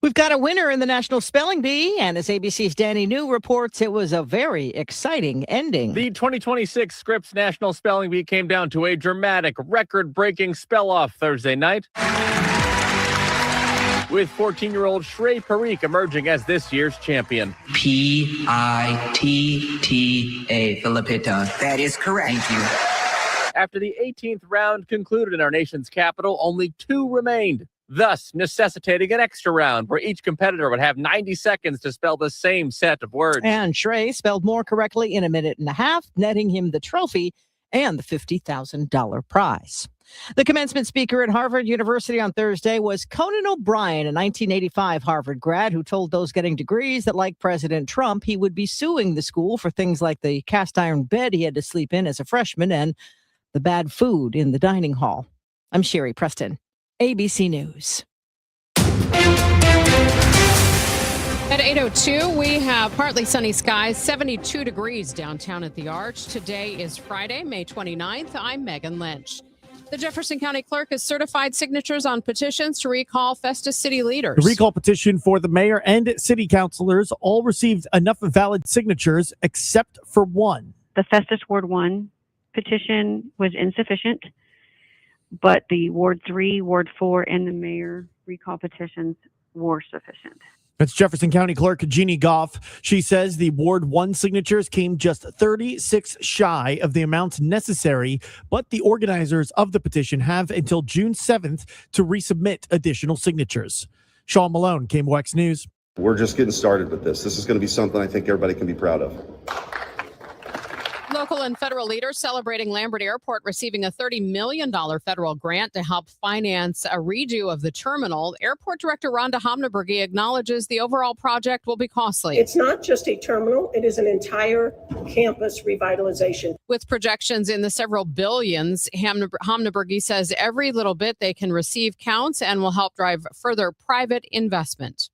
We've got a winner in the National Spelling Bee, and as ABC's Danny New reports, it was a very exciting ending. The 2026 Scripps National Spelling Bee came down to a dramatic, record-breaking spell-off Thursday night, with 14-year-old Shrey Parikh emerging as this year's champion. Pitta, Filipita. That is correct. Thank you. After the 18th round concluded in our nation's capital, only 2 remained, thus necessitating an extra round where each competitor would have 90 seconds to spell the same set of words. And Shrey spelled more correctly in a minute and a half, netting him the trophy and the $50,000 prize. The commencement speaker at Harvard University on Thursday was Conan O'Brien, a 1985 Harvard grad who told those getting degrees that, like President Trump, he would be suing the school for things like the cast iron bed he had to sleep in as a freshman and the bad food in the dining hall. I'm Sherry Preston, ABC News. At 8:02, we have partly sunny skies, 72 degrees downtown at the Arch. Today is Friday, May 29th. I'm Megan Lynch. The Jefferson County Clerk has certified signatures on petitions to recall Festus city leaders. The recall petition for the mayor and city councilors all received enough valid signatures except for one. The Festus Ward 1 petition was insufficient, but the Ward 3, Ward 4, and the mayor recall petitions were sufficient. That's Jefferson County Clerk Jeannie Goff. She says the Ward 1 signatures came just 36 shy of the amount necessary, but the organizers of the petition have until June 7th to resubmit additional signatures. Sean Malone, KMOX News. We're just getting started with this. This is going to be something I think everybody can be proud of. Local and federal leaders celebrating Lambert Airport receiving a $30 million federal grant to help finance a redo of the terminal. Airport Director Rhonda Homnebergy acknowledges the overall project will be costly. It's not just a terminal, it is an entire campus revitalization. With projections in the several billions, Homnebergy says every little bit they can receive counts and will help drive further private investment.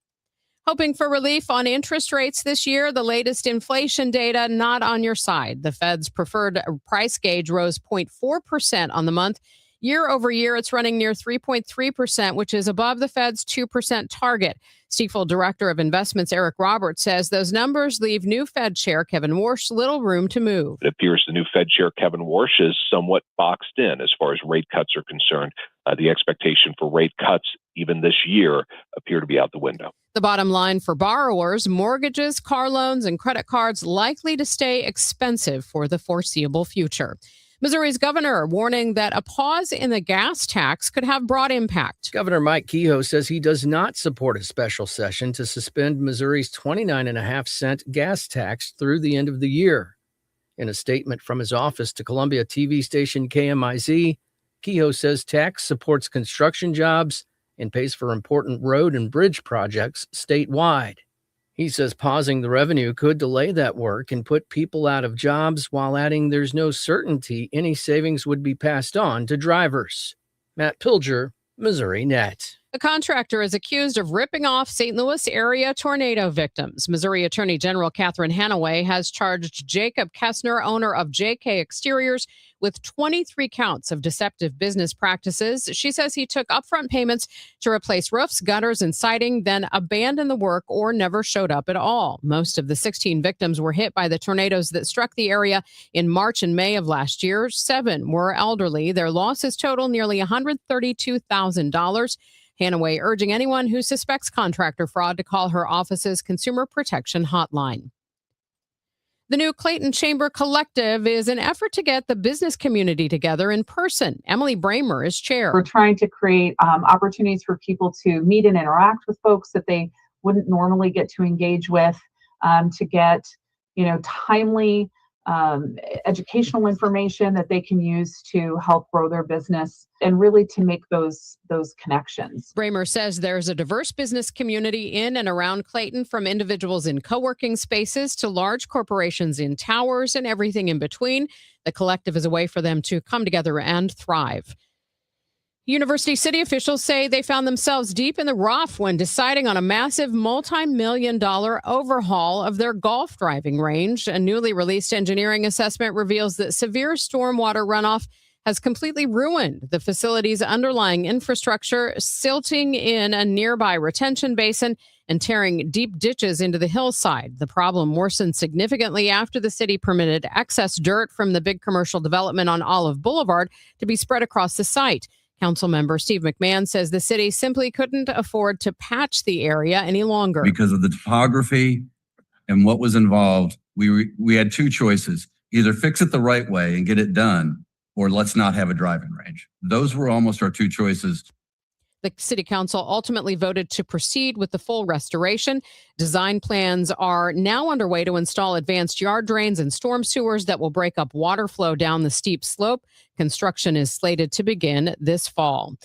Hoping for relief on interest rates this year, the latest inflation data not on your side. The Fed's preferred price gauge rose 0.4% on the month. Year over year, it's running near 3.3%, which is above the Fed's 2% target. Stifel Director of Investments Eric Roberts says those numbers leave new Fed Chair Kevin Warsh little room to move. It appears the new Fed Chair Kevin Warsh is somewhat boxed in as far as rate cuts are concerned. The expectation for rate cuts even this year appear to be out the window. The bottom line for borrowers, mortgages, car loans, and credit cards likely to stay expensive for the foreseeable future. Missouri's governor warning that a pause in the gas tax could have broad impact. Governor Mike Kehoe says he does not support a special session to suspend Missouri's 29.5-cent gas tax through the end of the year. In a statement from his office to Columbia TV station KMIZ, Kehoe says tax supports construction jobs and pays for important road and bridge projects statewide. He says pausing the revenue could delay that work and put people out of jobs, while adding there's no certainty any savings would be passed on to drivers. Matt Pilger, Missouri Net. The contractor is accused of ripping off St. Louis area tornado victims. Missouri Attorney General Catherine Hanaway has charged Jacob Kessner, owner of JK Exteriors, with 23 counts of deceptive business practices. She says he took upfront payments to replace roofs, gutters, and siding, then abandoned the work or never showed up at all. Most of the 16 victims were hit by the tornadoes that struck the area in March and May of last year. 7 were elderly. Their losses total nearly $132,000. Hanaway urging anyone who suspects contractor fraud to call her office's Consumer Protection Hotline. The new Clayton Chamber Collective is an effort to get the business community together in person. Emily Bramer is chair. We're trying to create opportunities for people to meet and interact with folks that they wouldn't normally get to engage with, to get, timely educational information that they can use to help grow their business and really to make those connections. Bramer says there's a diverse business community in and around Clayton, from individuals in co-working spaces to large corporations in towers and everything in between. The collective is a way for them to come together and thrive. University City officials say they found themselves deep in the rough when deciding on a massive multi-million-dollar overhaul of their golf driving range. A newly released engineering assessment reveals that severe stormwater runoff has completely ruined the facility's underlying infrastructure, silting in a nearby retention basin and tearing deep ditches into the hillside. The problem worsened significantly after the city permitted excess dirt from the big commercial development on Olive Boulevard to be spread across the site. Councilmember Steve McMahon says the city simply couldn't afford to patch the area any longer. Because of the topography and what was involved, we had two choices: either fix it the right way and get it done, or let's not have a driving range. Those were almost our two choices. The city council ultimately voted to proceed with the full restoration. Design plans are now underway to install advanced yard drains and storm sewers that will break up water flow down the steep slope. Construction is slated to begin this fall.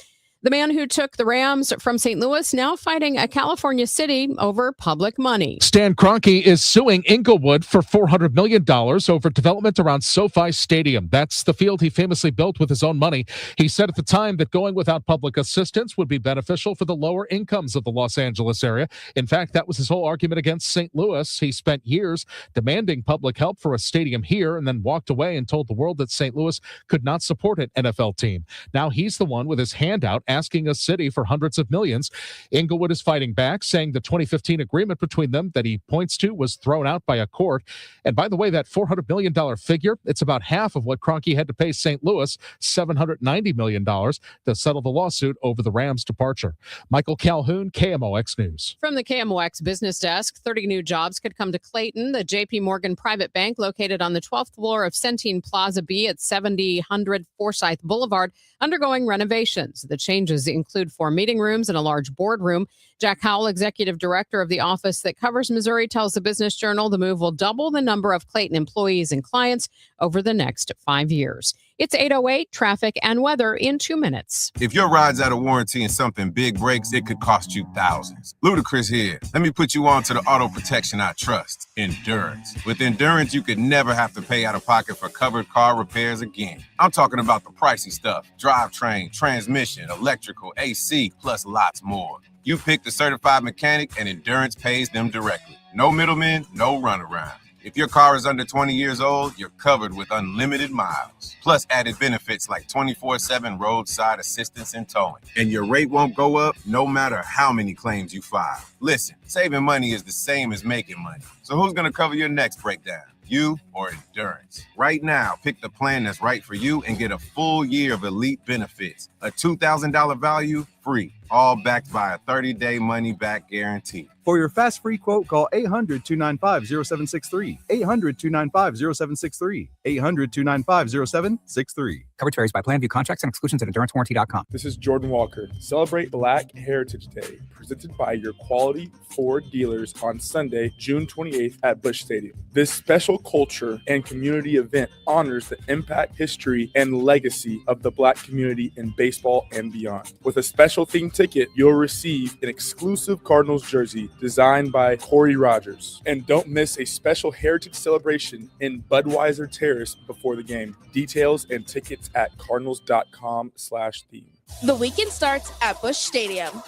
The man who took the Rams from St. Louis now fighting a California city over public money. Stan Kroenke is suing Inglewood for $400 million over development around SoFi Stadium. That's the field he famously built with his own money. He said at the time that going without public assistance would be beneficial for the lower incomes of the Los Angeles area. In fact, that was his whole argument against St. Louis. He spent years demanding public help for a stadium here and then walked away and told the world that St. Louis could not support an NFL team. Now he's the one with his hand out asking a city for hundreds of millions. Inglewood is fighting back, saying the 2015 agreement between them that he points to was thrown out by a court. And by the way, that $400 million figure, it's about half of what Kroenke had to pay St. Louis, $790 million, to settle the lawsuit over the Rams' departure. Michael Calhoun, KMOX News. From the KMOX business desk, 30 new jobs could come to Clayton. The J.P. Morgan Private Bank, located on the 12th floor of Centene Plaza B at 7000 Forsyth Boulevard, undergoing renovations. The changes include 4 meeting rooms and a large boardroom. Jack Howell, executive director of the office that covers Missouri, tells the Business Journal the move will double the number of Clayton employees and clients over the next 5 years. It's 8:08, traffic and weather in 2 minutes. If your ride's out of warranty and something big breaks, it could cost you thousands. Ludacris here. Let me put you on to the auto protection I trust, Endurance. With Endurance, you could never have to pay out of pocket for covered car repairs again. I'm talking about the pricey stuff: drivetrain, transmission, electrical, AC, plus lots more. You pick the certified mechanic and Endurance pays them directly. No middlemen, no runaround. If your car is under 20 years old, you're covered with unlimited miles, plus added benefits like 24/7 roadside assistance and towing. And your rate won't go up no matter how many claims you file. Listen, saving money is the same as making money. So who's going to cover your next breakdown? You or Endurance? Right now, pick the plan that's right for you and get a full year of elite benefits. A $2,000 value, free. All backed by a 30-day money-back guarantee. For your fast free quote, call 800-295-0763. 800-295-0763. 800-295-0763. Coverage varies by plan. View contracts and exclusions at EnduranceWarranty.com. This is Jordan Walker. Celebrate Black Heritage Day, presented by your quality Ford dealers on Sunday, June 28th at Busch Stadium. This special culture and community event honors the impact, history, and legacy of the Black community in baseball and beyond. With a special themed ticket, you'll receive an exclusive Cardinals jersey designed by Corey Rogers. And don't miss a special heritage celebration in Budweiser Terrace before the game. Details and tickets at cardinals.com/theme. The weekend starts at Busch Stadium.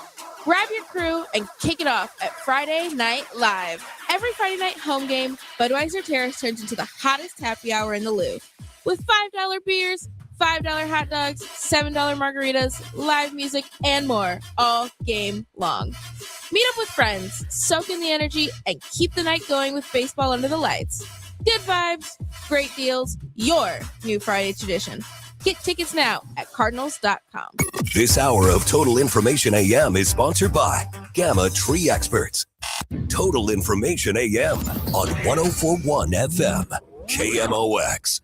Grab your crew and kick it off at Friday Night Live. Every Friday night home game, Budweiser Terrace turns into the hottest happy hour in the Lou. With $5 beers, $5 hot dogs, $7 margaritas, live music, and more all game long. Meet up with friends, soak in the energy, and keep the night going with baseball under the lights. Good vibes, great deals, your new Friday tradition. Get tickets now at cardinals.com. This hour of Total Information AM is sponsored by Gamma Tree Experts. Total Information AM on 104.1 FM, KMOX.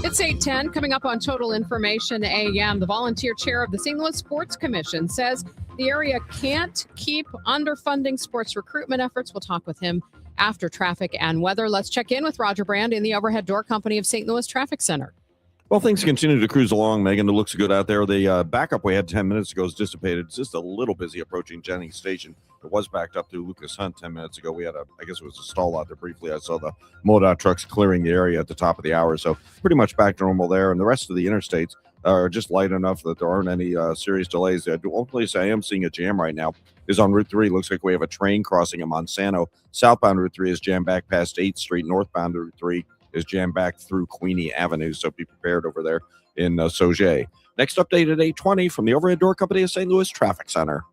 It's 8:10. Coming up on Total Information AM, the volunteer chair of the St. Louis Sports Commission says the area can't keep underfunding sports recruitment efforts. We'll talk with him after traffic and weather. Let's check in with Roger Brand in the Overhead Door Company of St. Louis Traffic Center. Well, things continue to cruise along, Megan. It looks good out there. The backup we had 10 minutes ago is dissipated. It's just a little busy approaching Jennings Station. It was backed up through Lucas Hunt 10 minutes ago. We had I guess it was a stall out there briefly. I saw the MoDOT trucks clearing the area at the top of the hour. So pretty much back to normal there. And the rest of the interstates are just light enough that there aren't any serious delays. The only place I am seeing a jam right now is on Route 3. Looks like we have a train crossing at Monsanto. Southbound Route 3 is jammed back past 8th Street. Northbound Route 3 is jammed back through Queenie Avenue. So be prepared over there in Sauget. Next update at 8:20 from the Overhead Door Company of St. Louis Traffic Center.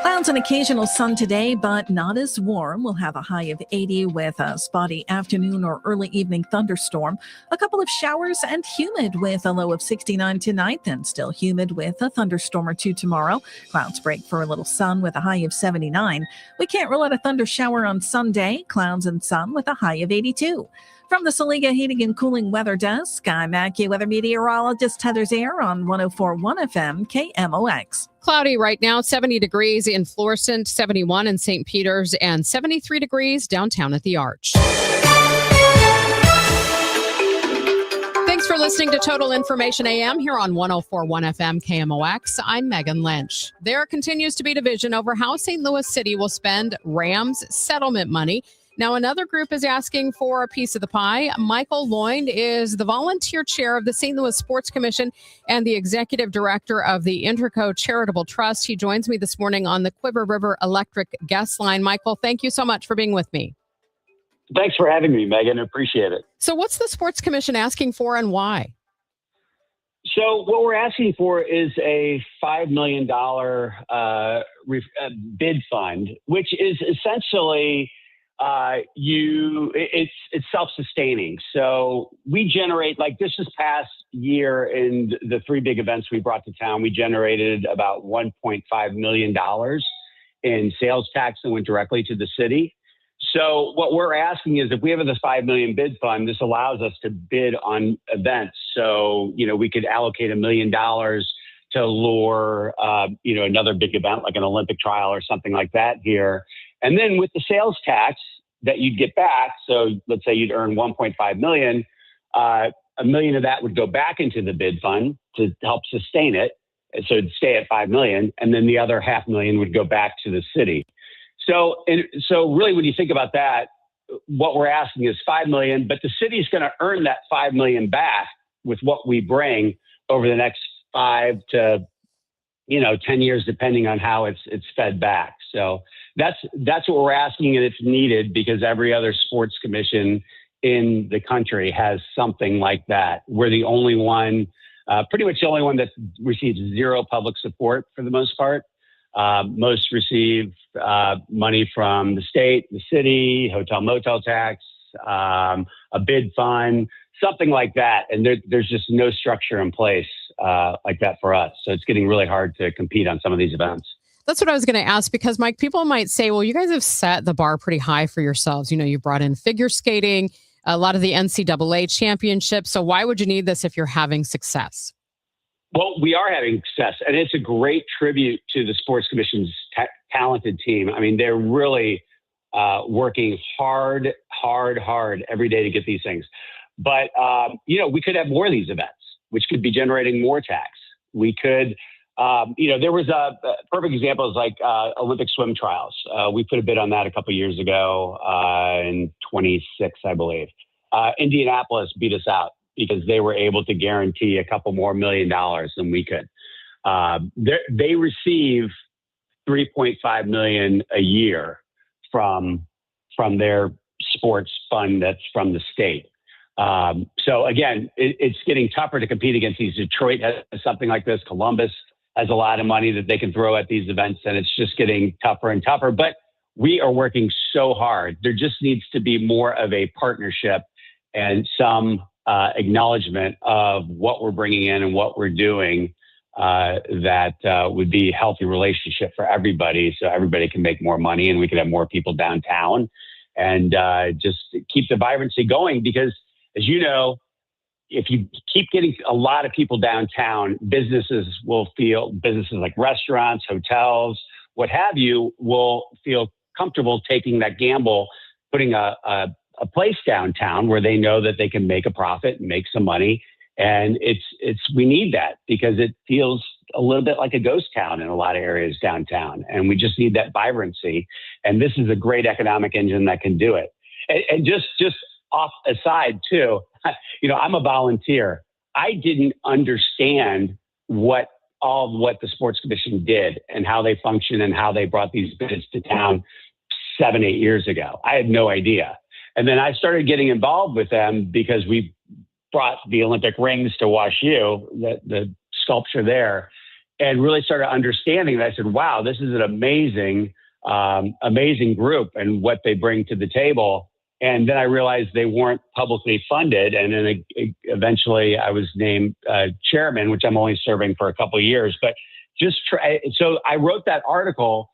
Clouds and occasional sun today, but not as warm. We'll have a high of 80 with a spotty afternoon or early evening thunderstorm. A couple of showers and humid with a low of 69 tonight, then still humid with a thunderstorm or two tomorrow. Clouds break for a little sun with a high of 79. We can't rule out a thunder shower on Sunday. Clouds and sun with a high of 82. From the Saliga Heating and Cooling Weather Desk, I'm AccuWeather meteorologist Heather Zaire on 104.1 FM KMOX. Cloudy right now, 70 degrees in Florissant, 71 in St. Peters, and 73 degrees downtown at the Arch. Thanks for listening to Total Information AM here on 104.1 FM KMOX. I'm Megan Lynch. There continues to be division over how St. Louis City will spend Rams settlement money. Now, another group is asking for a piece of the pie. Michael Loynd is the volunteer chair of the St. Louis Sports Commission and the executive director of the Interco Charitable Trust. He joins me this morning on the Quiver River Electric guest line. Michael, thank you so much for being with me. Thanks for having me, Megan. Appreciate it. So what's the Sports Commission asking for and why? So what we're asking for is a $5 million bid fund, which is essentially it's self-sustaining. So we generate, like this past year in the three big events we brought to town, we generated about $1.5 million in sales tax that went directly to the city. So what we're asking is if we have this $5 million bid fund, this allows us to bid on events. So, we could allocate $1 million to lure, another big event like an Olympic trial or something like that here. And then with the sales tax that you'd get back, so let's say you'd earn $1.5 million, $1 million of that would go back into the bid fund to help sustain it. So it'd stay at $5 million. And then the other $500,000 would go back to the city. So really, when you think about that, what we're asking is $5 million, but the city is going to earn that $5 million back with what we bring over the next 5 to 10 years, depending on how it's fed back. So that's what we're asking, and it's needed because every other sports commission in the country has something like that. We're the only one, pretty much the only one that receives zero public support for the most part. Most receive money from the state, the city, hotel motel tax, a bid fund, something like that. And there's just no structure in place like that for us. So it's getting really hard to compete on some of these events. That's what I was going to ask, because Mike, people might say, well, you guys have set the bar pretty high for yourselves. You brought in figure skating, a lot of the NCAA championships. So why would you need this if you're having success? Well, we are having success, and it's a great tribute to the Sports Commission's talented team. I mean, they're really working hard every day to get these things. But, we could have more of these events, which could be generating more tax. We could, there was a perfect example is like Olympic swim trials. We put a bid on that a couple of years ago in 26, I believe. Indianapolis beat us out because they were able to guarantee a couple more $1 million than we could. They receive $3.5 million a year from their sports fund that's from the state. So again, it's getting tougher to compete against these. Detroit has something like this. Columbus has a lot of money that they can throw at these events, and it's just getting tougher and tougher. But we are working so hard. There just needs to be more of a partnership and some acknowledgement of what we're bringing in and what we're doing that would be a healthy relationship for everybody, so everybody can make more money and we can have more people downtown and just keep the vibrancy going. Because as you know, if you keep getting a lot of people downtown, businesses like restaurants, hotels, what have you, will feel comfortable taking that gamble, putting a place downtown where they know that they can make a profit and make some money. And we need that because it feels a little bit like a ghost town in a lot of areas downtown. And we just need that vibrancy. And this is a great economic engine that can do it. And just off aside too, I'm a volunteer. I didn't understand what the Sports Commission did and how they function and how they brought these bids to town 7-8 years ago. I had no idea. And then I started getting involved with them because we brought the Olympic rings to WashU, the sculpture there, and really started understanding that. I said, wow, this is an amazing group and what they bring to the table. And then I realized they weren't publicly funded. And then eventually I was named chairman, which I'm only serving for a couple of years. But so I wrote that article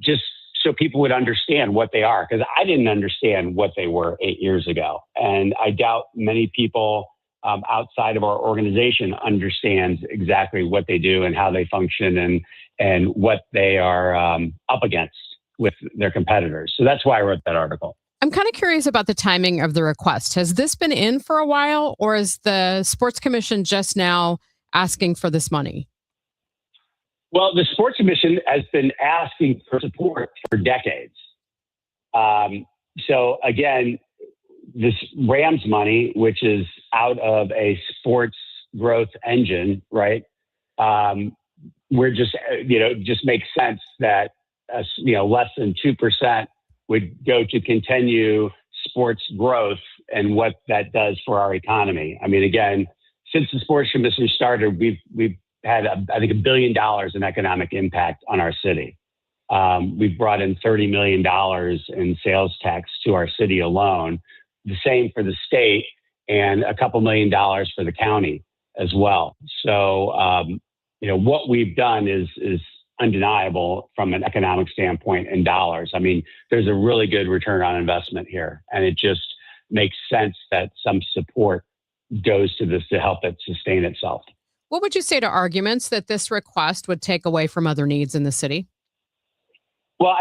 just so people would understand what they are, because I didn't understand what they were 8 years ago. And I doubt many people outside of our organization understands exactly what they do and how they function and what they are up against with their competitors. So that's why I wrote that article. I'm kind of curious about the timing of the request. Has this been in for a while, or is the Sports Commission just now asking for this money? Well, the Sports Commission has been asking for support for decades. So again, this Rams money, which is out of a sports growth engine, right? We're just, just makes sense that, less than 2% would go to continue sports growth and what that does for our economy. I mean, again, since the Sports Commission started, we've had, I think, $1 billion in economic impact on our city. We've brought in $30 million in sales tax to our city alone. The same for the state, and a couple $1 million for the county as well. So, what we've done is undeniable from an economic standpoint in dollars. I mean, there's a really good return on investment here, and it just makes sense that some support goes to this to help it sustain itself. What would you say to arguments that this request would take away from other needs in the city? Well,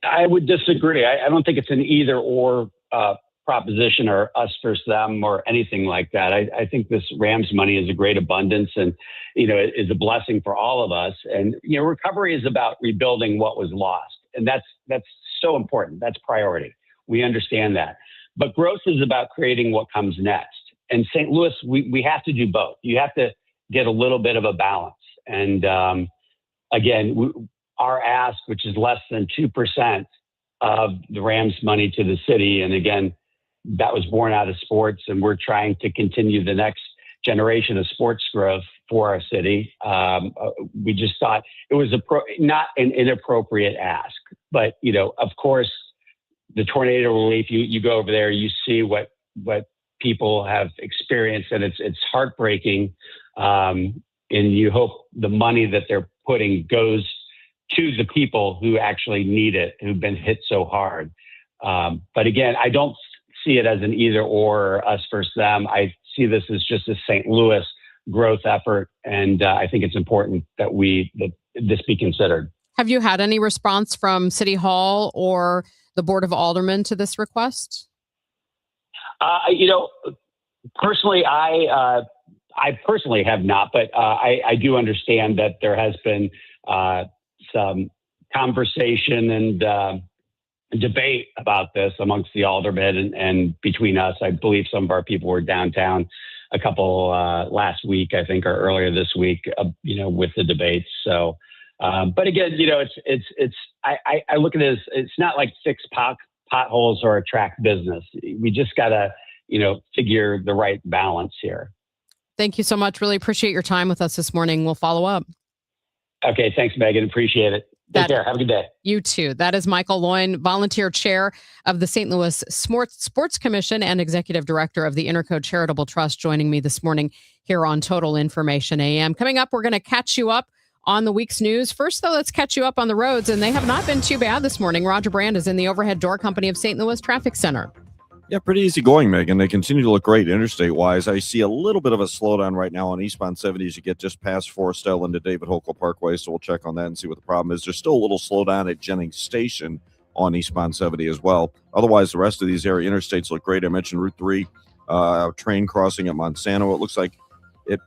I would disagree. I don't think it's an either or proposition or us versus them or anything like that. I think this Rams money is a great abundance and, it is a blessing for all of us. And, recovery is about rebuilding what was lost. And that's so important. That's priority. We understand that. But growth is about creating what comes next. And St. Louis, we have to do both. You have to get a little bit of a balance. And again, our ask, which is less than 2% of the Rams money to the city. And again, that was born out of sports, and we're trying to continue the next generation of sports growth for our city. We just thought it was not an inappropriate ask, but of course, the tornado relief. You go over there, you see what people have experienced, and it's heartbreaking. And you hope the money that they're putting goes to the people who actually need it, who've been hit so hard. But again, I don't see it as an either or us versus them. I see this as just a St. Louis growth effort. And I think it's important that this be considered. Have you had any response from City Hall or the Board of Aldermen to this request? Personally, I personally have not, but I do understand that there has been some conversation and debate about this amongst the aldermen and between us. I believe some of our people were downtown a couple last week, I think, or earlier this week, with the debates. So, but again, I look at it as it's not like fix potholes or attract business. We just got to, figure the right balance here. Thank you so much. Really appreciate your time with us this morning. We'll follow up. Okay. Thanks, Megan. Appreciate it. Take care. Have a good day. You too. That is Michael Loyne, volunteer chair of the St. Louis Sports Commission and executive director of the Intercode Charitable Trust, joining me this morning here on Total Information AM. Coming up, we're going to catch you up on the week's news. First, though, let's catch you up on the roads, and they have not been too bad this morning. Roger Brand is in the Overhead Door Company of St. Louis Traffic Center. Yeah, pretty easy going, Megan. They continue to look great interstate-wise. I see a little bit of a slowdown right now on eastbound 70 as you get just past Forestell into David Hokel Parkway, so we'll check on that and see what the problem is. There's still a little slowdown at Jennings Station on eastbound 70 as well. Otherwise, the rest of these area interstates look great. I mentioned Route 3, train crossing at Monsanto. It looks like it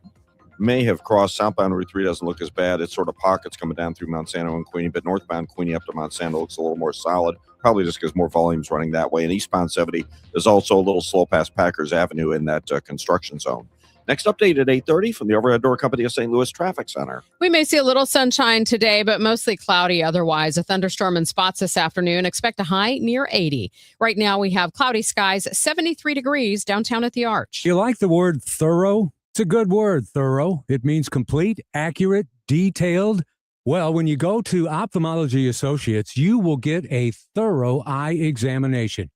may have crossed. Southbound Route 3 doesn't look as bad. It's sort of pockets coming down through Monsanto and Queenie, but northbound Queenie up to Monsanto looks a little more solid. Probably just because more volume's running that way. And eastbound 70, there's also a little slow past Packers Avenue in that construction zone. Next update at 8:30 from the Overhead Door Company of St. Louis Traffic Center. We may see a little sunshine today, but mostly cloudy otherwise. A thunderstorm in spots this afternoon. Expect a high near 80. Right now we have cloudy skies, 73 degrees downtown at the Arch. You like the word thorough? It's a good word, thorough. It means complete, accurate, detailed. Well, when you go to Ophthalmology Associates, you will get a thorough eye examination.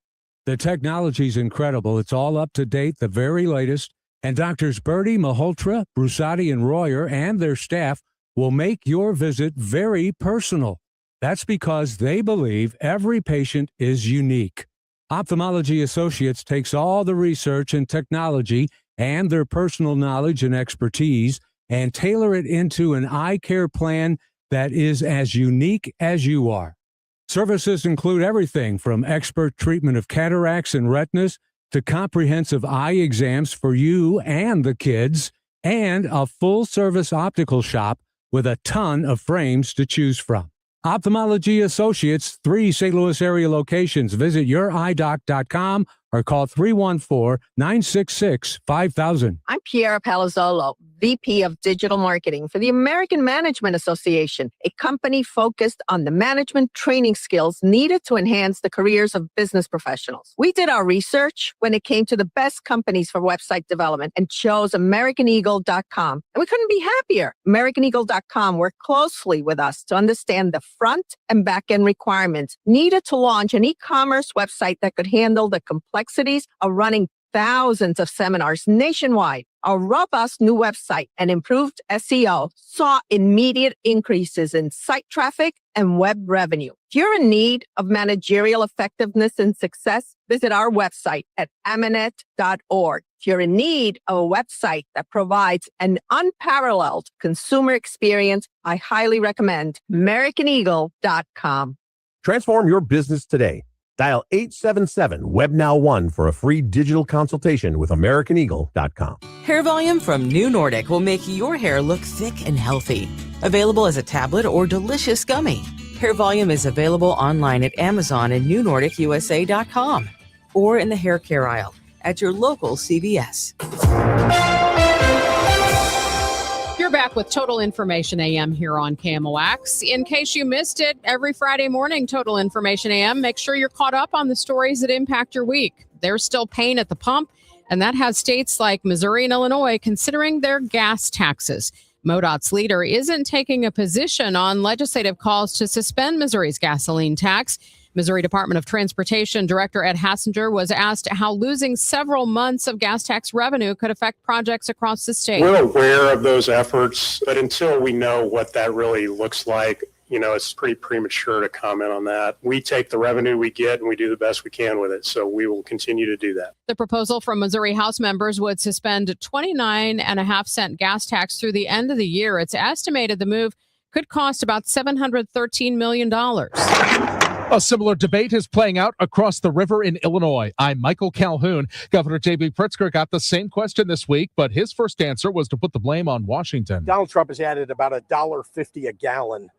The technology is incredible. It's all up to date, the very latest. And Doctors Birdie, Malhotra, Brusati, and Royer and their staff will make your visit very personal. That's because they believe every patient is unique. Ophthalmology Associates takes all the research and technology and their personal knowledge and expertise and tailor it into an eye care plan that is as unique as you are. Services include everything from expert treatment of cataracts and retinas to comprehensive eye exams for you and the kids, and a full-service optical shop with a ton of frames to choose from. Ophthalmology Associates, 3 St. Louis area locations. Visit youridoc.com or call 314-966-5000. I'm Piera Palazzolo, VP of Digital Marketing for the American Management Association, a company focused on the management training skills needed to enhance the careers of business professionals. We did our research when it came to the best companies for website development and chose AmericanEagle.com. And we couldn't be happier. AmericanEagle.com worked closely with us to understand the front and back end requirements needed to launch an e-commerce website that could handle the complexities of running thousands of seminars nationwide. Our robust new website and improved SEO saw immediate increases in site traffic and web revenue. If you're in need of managerial effectiveness and success, visit our website at amanet.org. If you're in need of a website that provides an unparalleled consumer experience, I highly recommend AmericanEagle.com. Transform your business today. Dial 877-WebNow1 for a free digital consultation with AmericanEagle.com. Hair Volume from New Nordic will make your hair look thick and healthy. Available as a tablet or delicious gummy. Hair Volume is available online at Amazon and NewNordicUSA.com or in the hair care aisle at your local CVS. You're back with Total Information AM here on KMOX. In case you missed it, every Friday morning, Total Information AM, make sure you're caught up on the stories that impact your week. There's still pain at the pump, and that has states like Missouri and Illinois considering their gas taxes. MoDOT's leader isn't taking a position on legislative calls to suspend Missouri's gasoline tax. Missouri Department of Transportation Director Ed Hassinger was asked how losing several months of gas tax revenue could affect projects across the state. We're aware of those efforts, but until we know what that really looks like, it's pretty premature to comment on that. We take the revenue we get and we do the best we can with it, so we will continue to do that. The proposal from Missouri House members would suspend 29.5-cent gas tax through the end of the year. It's estimated the move could cost about $713 million. A similar debate is playing out across the river in Illinois. I'm Michael Calhoun. Governor J.B. Pritzker got the same question this week, but his first answer was to put the blame on Washington. Donald Trump has added about $1.50 a gallon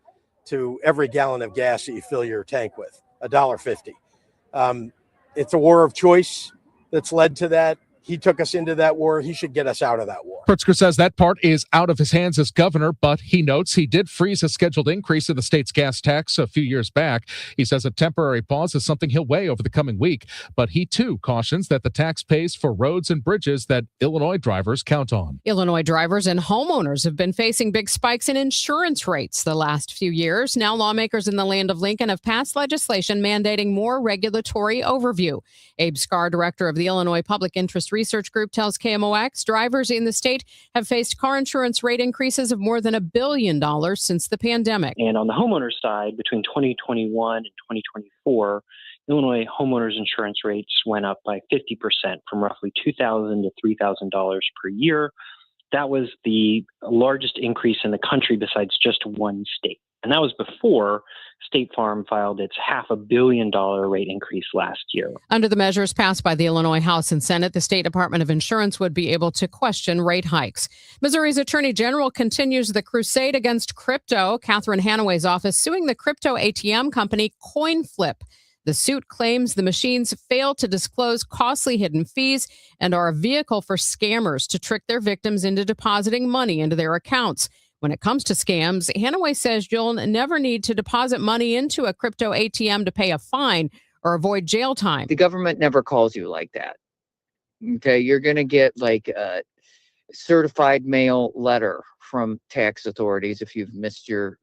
to every gallon of gas that you fill your tank with, $1.50. It's a war of choice that's led to that. He took us into that war. He should get us out of that war. Pritzker says that part is out of his hands as governor, but he notes he did freeze a scheduled increase in the state's gas tax a few years back. He says a temporary pause is something he'll weigh over the coming week, but he too cautions that the tax pays for roads and bridges that Illinois drivers count on. Illinois drivers and homeowners have been facing big spikes in insurance rates the last few years. Now lawmakers in the land of Lincoln have passed legislation mandating more regulatory overview. Abe Scar, director of the Illinois Public Interest Research Group, tells KMOX drivers in the state have faced car insurance rate increases of more than $1 billion since the pandemic. And on the homeowner side, between 2021 and 2024, Illinois homeowners insurance rates went up by 50% from roughly $2,000 to $3,000 per year. That was the largest increase in the country besides just one state. And that was before State Farm filed its $500 million rate increase last year. Under the measures passed by the Illinois House and Senate, the State Department of Insurance would be able to question rate hikes. Missouri's Attorney General continues the crusade against crypto. Catherine Hanaway's office suing the crypto ATM company CoinFlip. The suit claims the machines fail to disclose costly hidden fees and are a vehicle for scammers to trick their victims into depositing money into their accounts. When it comes to scams, Hanaway says you'll never need to deposit money into a crypto ATM to pay a fine or avoid jail time. The government never calls you like that. Okay, you're going to get like a certified mail letter from tax authorities if you've missed your,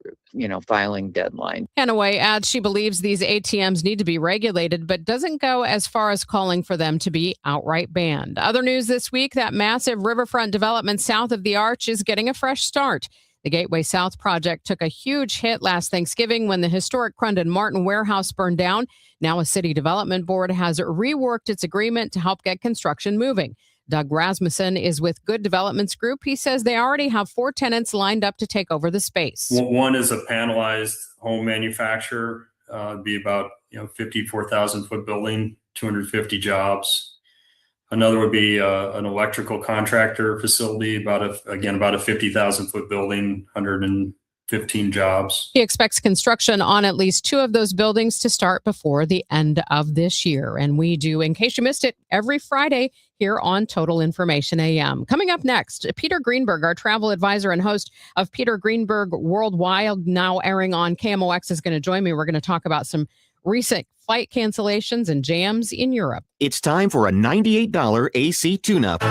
filing deadline. Hanaway adds she believes these ATMs need to be regulated, but doesn't go as far as calling for them to be outright banned. Other news this week, that massive riverfront development south of the Arch is getting a fresh start. The Gateway South project took a huge hit last Thanksgiving when the historic Crundon Martin warehouse burned down. Now a city development board has reworked its agreement to help get construction moving. Doug Rasmussen is with Good Developments Group. He says they already have 4 tenants lined up to take over the space. One is a panelized home manufacturer. It'd be about 54,000 foot building, 250 jobs. Another would be an electrical contractor facility, about a 50,000 foot building, 115 jobs. He expects construction on at least 2 of those buildings to start before the end of this year. And we do, in case you missed it, every Friday here on Total Information AM. Coming up next, Peter Greenberg, our travel advisor and host of Peter Greenberg Worldwide, now airing on KMOX, is going to join me. We're going to talk about some recent flight cancellations and jams in Europe. It's time for a $98 AC tune-up.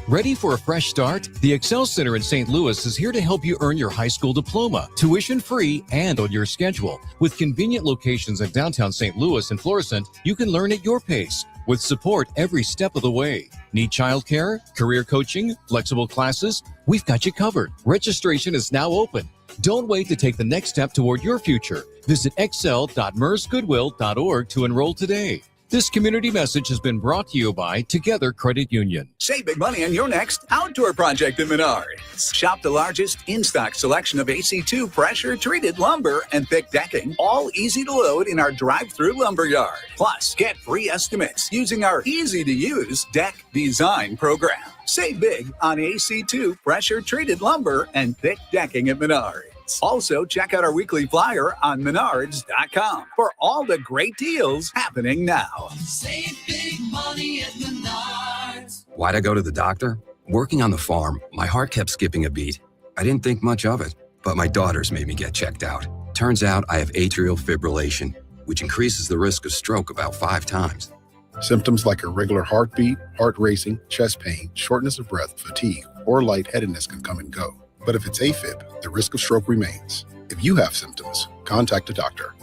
Ready for a fresh start? The Excel Center in St. Louis is here to help you earn your high school diploma, tuition-free and on your schedule. With convenient locations in downtown St. Louis and Florissant, you can learn at your pace with support every step of the way. Need childcare, career coaching, flexible classes? We've got you covered. Registration is now open. Don't wait to take the next step toward your future. Visit excel.mersgoodwill.org to enroll today. This community message has been brought to you by Together Credit Union. Save big money on your next outdoor project at Menards. Shop the largest in-stock selection of AC2 pressure-treated lumber and thick decking, all easy to load in our drive-through lumber yard. Plus, get free estimates using our easy-to-use deck design program. Save big on AC2 pressure-treated lumber and thick decking at Menards. Also, check out our weekly flyer on menards.com for all the great deals happening now. Save big money at Menards. Why'd I go to the doctor? Working on the farm, my heart kept skipping a beat. I didn't think much of it, but my daughters made me get checked out. Turns out I have atrial fibrillation, which increases the risk of stroke about 5 times. Symptoms like irregular heartbeat, heart racing, chest pain, shortness of breath, fatigue, or lightheadedness can come and go. But if it's AFib, the risk of stroke remains. If you have symptoms, contact a doctor.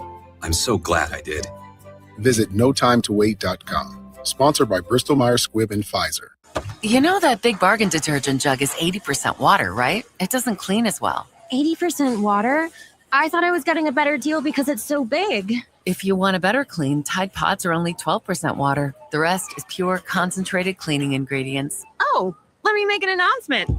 I'm so glad I did. Visit notimetowait.com. Sponsored by Bristol Myers Squibb and Pfizer. You know that Big Bargain detergent jug is 80% water, right? It doesn't clean as well. 80% water? I thought I was getting a better deal because it's so big. If you want a better clean, Tide Pods are only 12% water. The rest is pure, concentrated cleaning ingredients. Oh, let me make an announcement.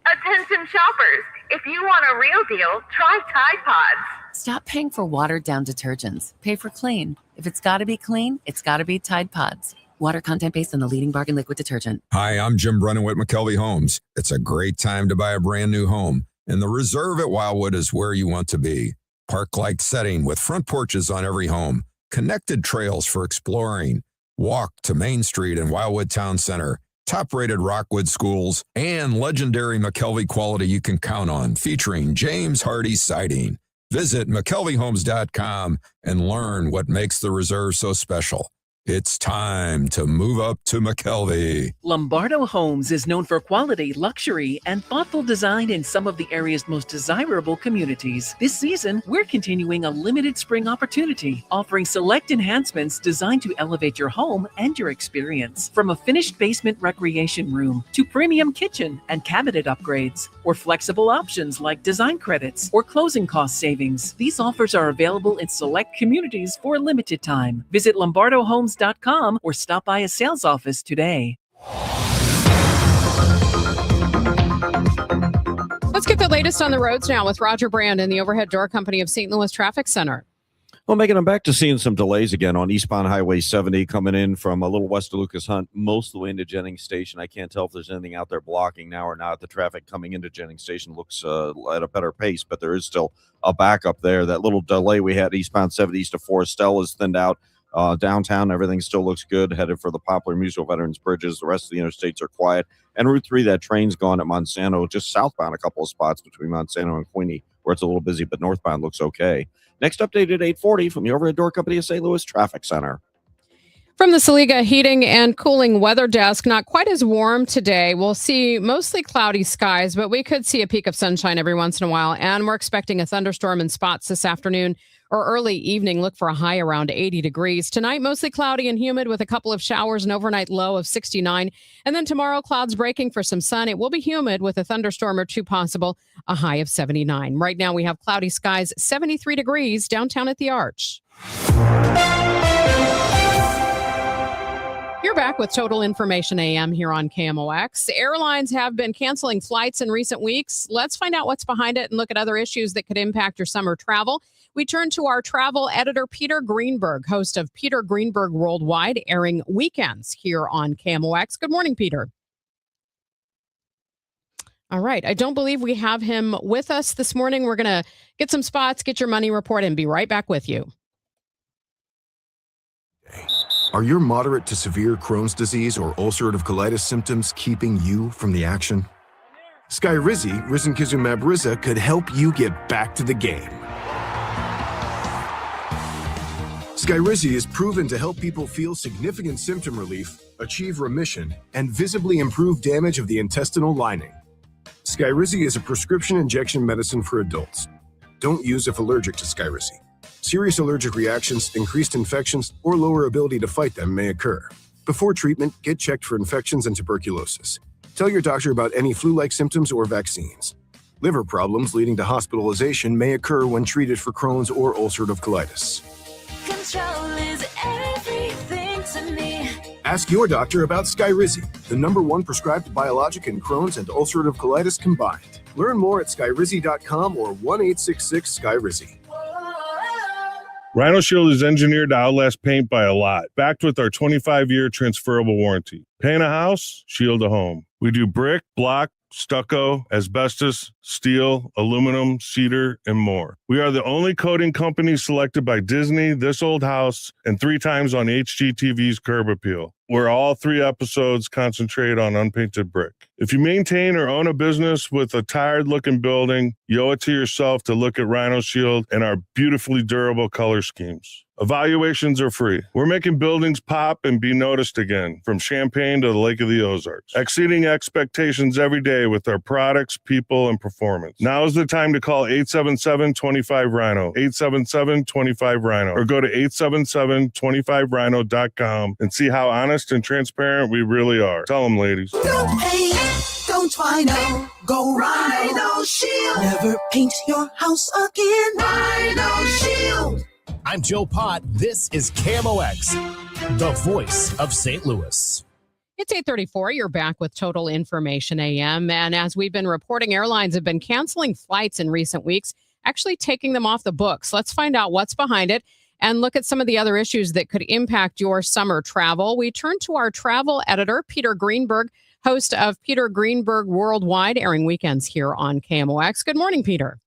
Attention shoppers, if you want a real deal, try Tide Pods. Stop paying for watered-down detergents. Pay for clean. If it's got to be clean, it's got to be Tide Pods. Water content based on the leading bargain liquid detergent. Hi, I'm Jim Brennan with McKelvey Homes. It's a great time to buy a brand new home, and the Reserve at Wildwood is where you want to be. Park-like setting with front porches on every home, connected trails for exploring, walk to Main Street and Wildwood Town Center, top-rated Rockwood schools, and legendary McKelvey quality you can count on, featuring James Hardy siding. Visit McKelveyHomes.com and learn what makes the Reserve so special. It's time to move up to McKelvey. Lombardo Homes is known for quality, luxury, and thoughtful design in some of the area's most desirable communities. This season, we're continuing a limited spring opportunity, offering select enhancements designed to elevate your home and your experience. From a finished basement recreation room to premium kitchen and cabinet upgrades, or flexible options like design credits or closing cost savings. These offers are available in select communities for a limited time. Visit LombardoHomes.com or stop by a sales office today. Let's get the latest on the roads now with Roger Brand and the Overhead Door Company of St. Louis Traffic Center. Well, Megan, I'm back to seeing some delays again on eastbound Highway 70 coming in from a little west of Lucas Hunt, most of the way into Jennings Station. I can't tell if there's anything out there blocking now or not. The traffic coming into Jennings Station looks at a better pace, but there is still a backup there. That little delay we had eastbound 70 east of Forestell is thinned out. Downtown, everything still looks good, headed for the Poplar Mutual Veterans Bridges. The rest of the interstates are quiet. And Route 3, that train's gone at Monsanto, just southbound a couple of spots between Monsanto and Queenie, where it's a little busy, but northbound looks okay. Next update at 8:40 from the Overhead Door Company of St. Louis Traffic Center. From the Saliga Heating and Cooling Weather Desk, not quite as warm today. We'll see mostly cloudy skies, but we could see a peak of sunshine every once in a while. And we're expecting a thunderstorm in spots this afternoon or early evening. Look for a high around 80 degrees. Tonight, mostly cloudy and humid with a couple of showers, an overnight low of 69. And then tomorrow, clouds breaking for some sun. It will be humid with a thunderstorm or two possible, a high of 79. Right now, we have cloudy skies, 73 degrees downtown at the Arch. Your back with Total Information AM here on KMOX. Airlines have been canceling flights in recent weeks. Let's find out what's behind it and look at other issues that could impact your summer travel. We turn to our travel editor, Peter Greenberg, host of Peter Greenberg Worldwide, airing weekends here on KMOX. Good morning, Peter. All right. I don't believe we have him with us this morning. We're going to get some spots, get your money report, and be right back with you. Are your moderate to severe Crohn's disease or ulcerative colitis symptoms keeping you from the action? Skyrizi, risankizumab Riza, could help you get back to the game. Skyrizi is proven to help people feel significant symptom relief, achieve remission, and visibly improve damage of the intestinal lining. Skyrizi is a prescription injection medicine for adults. Don't use if allergic to Skyrizi. Serious allergic reactions, increased infections, or lower ability to fight them may occur. Before treatment, get checked for infections and tuberculosis. Tell your doctor about any flu-like symptoms or vaccines. Liver problems leading to hospitalization may occur when treated for Crohn's or ulcerative colitis. Control is everything to me. Ask your doctor about Skyrizi, the #1 prescribed biologic in Crohn's and ulcerative colitis combined. Learn more at skyrizi.com or 1-866-SKYRIZI. Rhino Shield is engineered to outlast paint by a lot, backed with our 25-year transferable warranty. Paint a house, shield a home. We do brick, block, stucco, asbestos, steel, aluminum, cedar, and more. We are the only coating company selected by Disney, This Old House, and 3 times on HGTV's Curb Appeal, where all 3 episodes concentrate on unpainted brick. If you maintain or own a business with a tired-looking building, you owe it to yourself to look at Rhino Shield and our beautifully durable color schemes. Evaluations are free. We're making buildings pop and be noticed again, from Champaign to the Lake of the Ozarks, exceeding expectations every day with our products, people, and performance. Now is the time to call 877-25-RHINO, 877-25-RHINO, or go to 877-25rhino.com and see how honest and transparent we really are. Tell them, ladies. Don't paint, don't Rhino, go Rhino Shield. Never paint your house again. Rhino Shield. I'm Joe Pott. This is KMOX, the voice of St. Louis. It's 8:34. You're back with Total Information AM. And as we've been reporting, airlines have been canceling flights in recent weeks, actually taking them off the books. Let's find out what's behind it and look at some of the other issues that could impact your summer travel. We turn to our travel editor, Peter Greenberg, host of Peter Greenberg Worldwide, airing weekends here on KMOX. Good morning, Peter.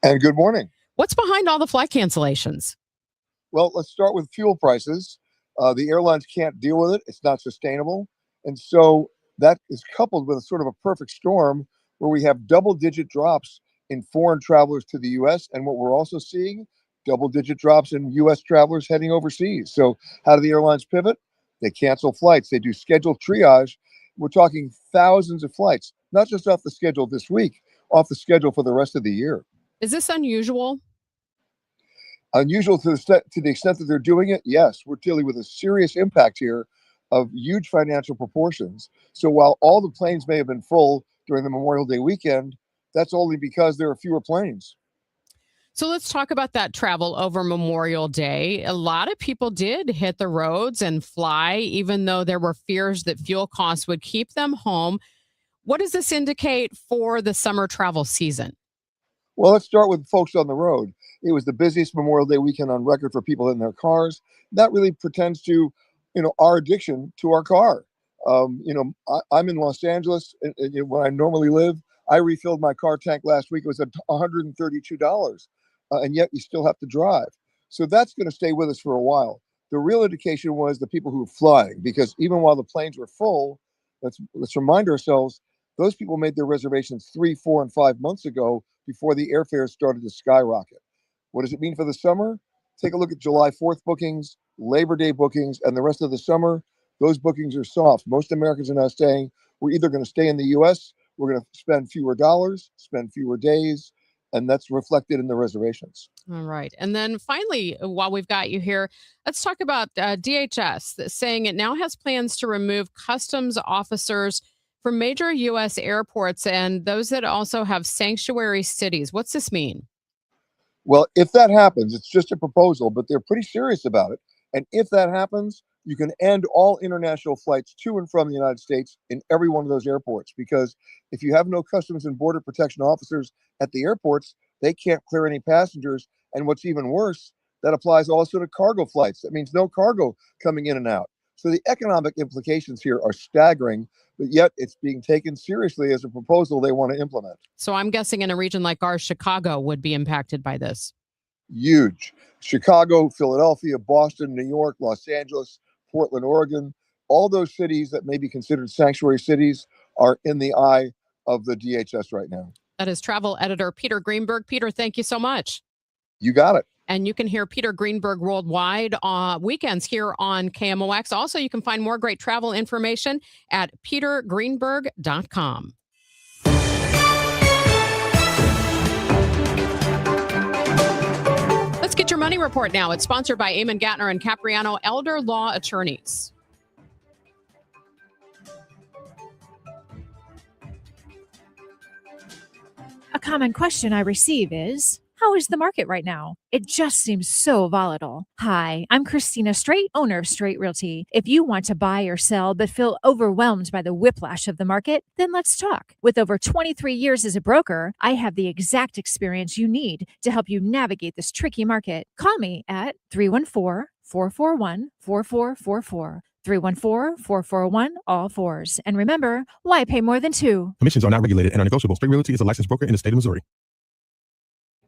And good morning. What's behind all the flight cancellations? Well, let's start with fuel prices. The airlines can't deal with it. It's not sustainable. And so that is coupled with a sort of a perfect storm where we have double-digit drops in foreign travelers to the U.S. And what we're also seeing, double-digit drops in U.S. travelers heading overseas. So how do the airlines pivot? They cancel flights. They do scheduled triage. We're talking thousands of flights, not just off the schedule this week, off the schedule for the rest of the year. Is this unusual? Unusual to the extent that they're doing it, yes. We're dealing with a serious impact here of huge financial proportions. So while all the planes may have been full during the Memorial Day weekend, that's only because there are fewer planes. So let's talk about that travel over Memorial Day. A lot of people did hit the roads and fly, even though there were fears that fuel costs would keep them home. What does this indicate for the summer travel season? Well, let's start with folks on the road. It was the busiest Memorial Day weekend on record for people in their cars. That really pretends to, our addiction to our car. I'm in Los Angeles, and when I normally live, I refilled my car tank last week. It was at $132, and yet you still have to drive. So that's going to stay with us for a while. The real indication was the people who were flying, because even while the planes were full, let's remind ourselves, those people made their reservations 3, 4, and 5 months ago before the airfares started to skyrocket. What does it mean for the summer? Take a look at July 4th bookings, Labor Day bookings, and the rest of the summer. Those bookings are soft. Most Americans are now saying we're either going to stay in the U.S., we're going to spend fewer dollars, spend fewer days, and that's reflected in the reservations. All right. And then finally, while we've got you here, let's talk about DHS saying it now has plans to remove customs officers from major U.S. airports and those that also have sanctuary cities. What's this mean? Well, if that happens, it's just a proposal, but they're pretty serious about it. And if that happens, you can end all international flights to and from the United States in every one of those airports, because if you have no Customs and Border Protection officers at the airports, they can't clear any passengers. And what's even worse, that applies also to cargo flights. That means no cargo coming in and out. So the economic implications here are staggering, but yet it's being taken seriously as a proposal they want to implement. So I'm guessing in a region like ours, Chicago would be impacted by this. Huge. Chicago, Philadelphia, Boston, New York, Los Angeles, Portland, Oregon, all those cities that may be considered sanctuary cities are in the eye of the DHS right now. That is travel editor Peter Greenberg. Peter, thank you so much. You got it. And you can hear Peter Greenberg worldwide weekends here on KMOX. Also, you can find more great travel information at petergreenberg.com. Let's get your money report now. It's sponsored by Eamon Gattner and Capriano Elder Law Attorneys. A common question I receive is, how is the market right now? It just seems so volatile. Hi, I'm Christina Straight, owner of Straight Realty. If you want to buy or sell but feel overwhelmed by the whiplash of the market, then let's talk. With over 23 years as a broker, I have the exact experience you need to help you navigate this tricky market. Call me at 314-441-4444. 314-441-all-4s. And remember, why pay more than two? Commissions are not regulated and are negotiable. Straight Realty is a licensed broker in the state of Missouri.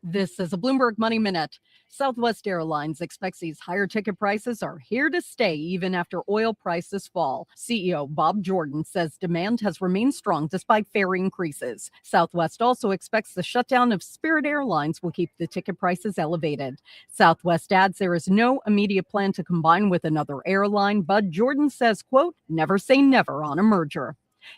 This is a Bloomberg Money Minute. Southwest Airlines expects these higher ticket prices are here to stay even after oil prices fall. CEO Bob Jordan says demand has remained strong despite fare increases. Southwest also expects the shutdown of Spirit Airlines will keep the ticket prices elevated. Southwest adds there is no immediate plan to combine with another airline, but Jordan says, quote, never say never on a merger.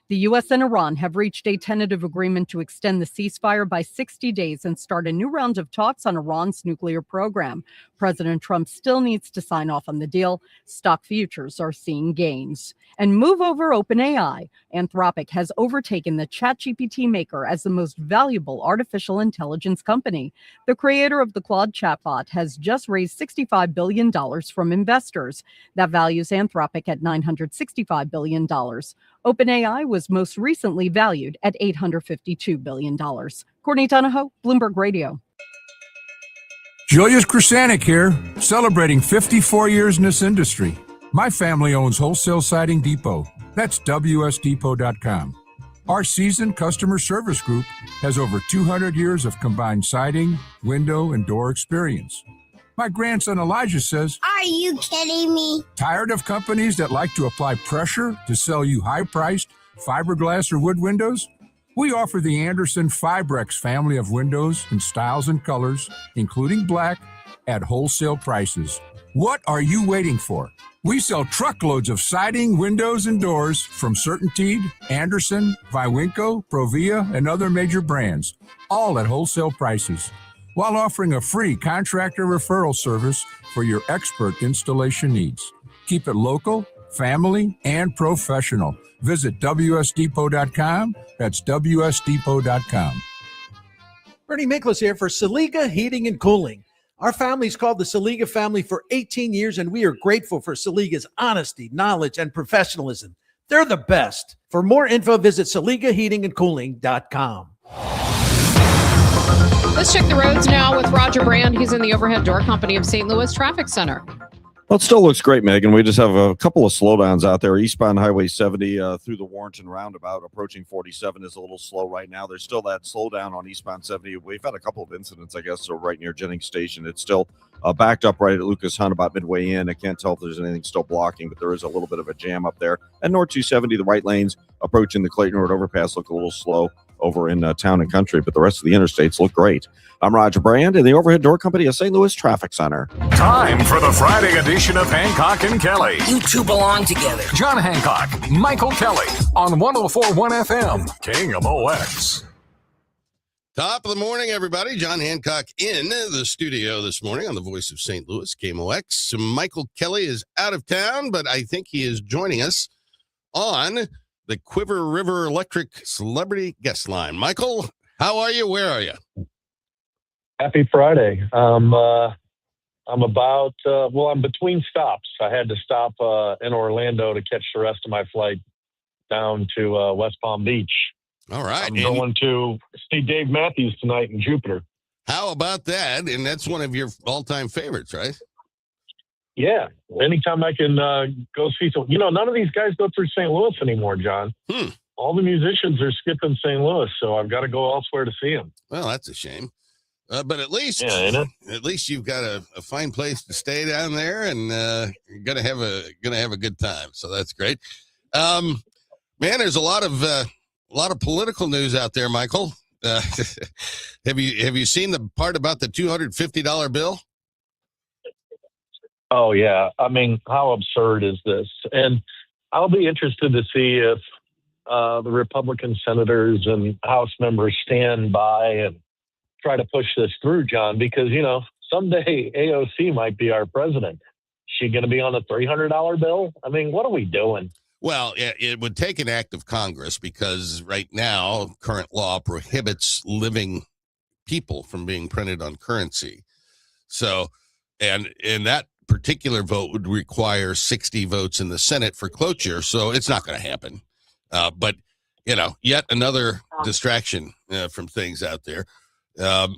The U.S. and Iran have reached a tentative agreement to extend the ceasefire by 60 days and start a new round of talks on Iran's nuclear program. President Trump still needs to sign off on the deal. Stock futures are seeing gains. And move over OpenAI. Anthropic has overtaken the ChatGPT maker as the most valuable artificial intelligence company. The creator of the Claude chatbot has just raised $65 billion from investors. That values Anthropic at $965 billion. OpenAI was most recently valued at $852 billion. Courtney Donahoe, Bloomberg Radio. Julius Krasanik here, celebrating 54 years in this industry. My family owns Wholesale Siding Depot. That's WSDepot.com. Our seasoned customer service group has over 200 years of combined siding, window, and door experience. My grandson Elijah says, "Are you kidding me?" Tired of companies that like to apply pressure to sell you high-priced fiberglass or wood windows? We offer the Anderson Fibrex family of windows in styles and colors, including black, at wholesale prices. What are you waiting for? We sell truckloads of siding, windows, and doors from CertainTeed, Anderson, Viwinco, Provia, and other major brands, all at wholesale prices, while offering a free contractor referral service for your expert installation needs. Keep it local, family, and professional. Visit WSDepot.com. That's WSDepot.com. Bernie Miklas here for Saliga Heating and Cooling. Our family's called the Saliga family for 18 years, and we are grateful for Saliga's honesty, knowledge, and professionalism. They're the best. For more info, visit SaligaHeatingandCooling.com. Let's check the roads now with Roger Brand. He's in the Overhead Door Company of St. Louis Traffic Center. Well, it still looks great, Megan. We just have a couple of slowdowns out there. Eastbound Highway 70 through the Warrenton roundabout, approaching 47 is a little slow right now. There's still that slowdown on eastbound 70. We've had a couple of incidents, I guess, so right near Jennings Station. It's still backed up right at Lucas Hunt about midway in. I can't tell if there's anything still blocking, but there is a little bit of a jam up there. And North 270, the right lanes approaching the Clayton Road overpass look a little slow over in Town and Country, but the rest of the interstates look great. I'm Roger Brand in the Overhead Door Company of St. Louis Traffic Center. Time for the Friday edition of Hancock and Kelly. You two belong together. John Hancock, Michael Kelly on 104.1 FM, KMOX. Top of the morning, everybody. John Hancock in the studio this morning on the Voice of St. Louis, KMOX. Michael Kelly is out of town, but I think he is joining us on the Quiver River Electric Celebrity Guest Line. Michael, how are you? Where are you? Happy Friday. I'm I'm between stops. I had to stop in Orlando to catch the rest of my flight down to West Palm Beach. All right. I'm going to see Dave Matthews tonight in Jupiter. How about that? And that's one of your all-time favorites, right? Yeah. Anytime I can go see some, none of these guys go through St. Louis anymore, John. All the musicians are skipping St. Louis, so I've got to go elsewhere to see them. Well, that's a shame. But at least, ain't it? at least you've got a fine place to stay down there, and you're gonna have a good time. So that's great. Man, there's a lot of political news out there, Michael. Have you seen the part about the $250 bill? Oh yeah, I mean, how absurd is this? And I'll be interested to see if the Republican senators and House members stand by and try to push this through, John, because, someday AOC might be our president. She going to be on a $300 bill? I mean, what are we doing? Well, it would take an act of Congress because right now, current law prohibits living people from being printed on currency. So, and that particular vote would require 60 votes in the Senate for cloture. So it's not going to happen. But, yet another distraction from things out there. And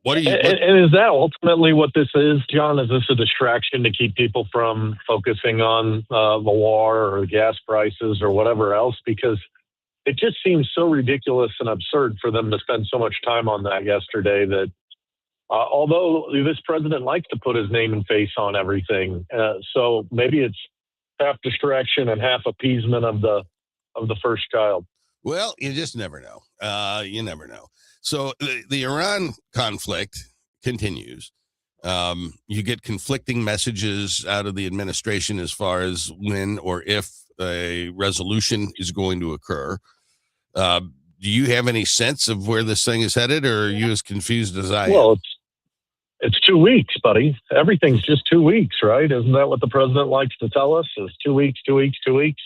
is that ultimately what this is, John? Is this a distraction to keep people from focusing on the war or gas prices or whatever else? Because it just seems so ridiculous and absurd for them to spend so much time on that yesterday that although this president likes to put his name and face on everything, so maybe it's half distraction and half appeasement of the first child. Well, you just never know. You never know. So the Iran conflict continues. You get conflicting messages out of the administration as far as when or if a resolution is going to occur. Do you have any sense of where this thing is headed, or are you as confused as I am? Well, it's 2 weeks, buddy. Everything's just 2 weeks, right? Isn't that what the president likes to tell us? Is 2 weeks, 2 weeks, 2 weeks?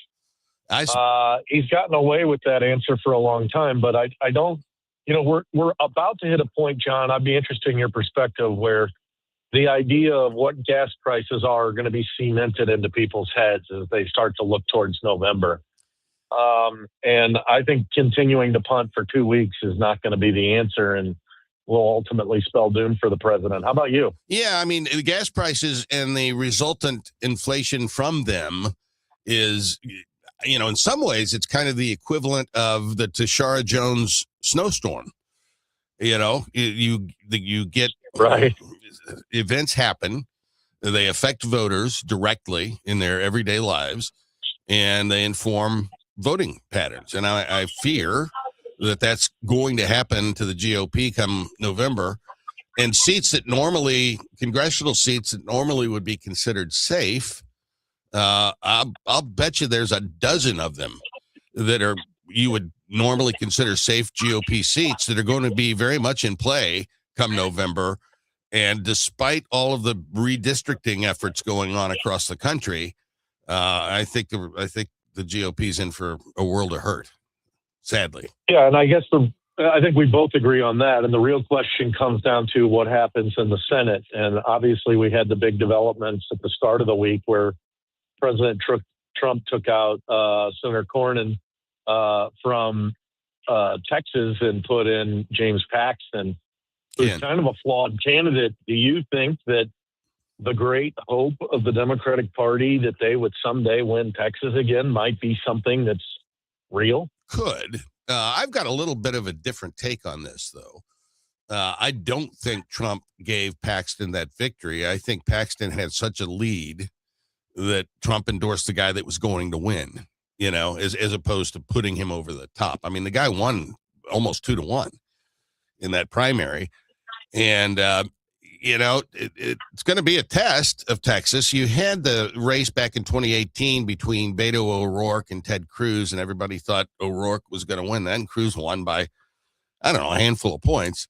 He's gotten away with that answer for a long time, but I don't. We're about to hit a point, John. I'd be interested in your perspective where the idea of what gas prices are going to be cemented into people's heads as they start to look towards November. And I think continuing to punt for 2 weeks is not going to be the answer and will ultimately spell doom for the president. How about you? Yeah, I mean, the gas prices and the resultant inflation from them is, in some ways, it's kind of the equivalent of the Tashara Jones snowstorm. You get right. Events happen. They affect voters directly in their everyday lives, and they inform voting patterns. And I fear that that's going to happen to the GOP come November. And congressional seats that normally would be considered safe, I'll bet you there's a dozen of them that you would normally consider safe GOP seats that are going to be very much in play come November. And despite all of the redistricting efforts going on across the country, I think the GOP's in for a world of hurt, sadly. Yeah, and I guess I think we both agree on that. And the real question comes down to what happens in the Senate. And obviously, we had the big developments at the start of the week where President Trump took out Senator Cornyn from Texas and put in James Paxton, who's kind of a flawed candidate. Do you think that the great hope of the Democratic Party that they would someday win Texas again might be something that's real? Could. I've got a little bit of a different take on this, though. I don't think Trump gave Paxton that victory. I think Paxton had such a lead that Trump endorsed the guy that was going to win, as opposed to putting him over the top. I mean, the guy won almost 2-1 in that primary. And, it's going to be a test of Texas. You had the race back in 2018 between Beto O'Rourke and Ted Cruz, and everybody thought O'Rourke was going to win. Then Cruz won by, a handful of points.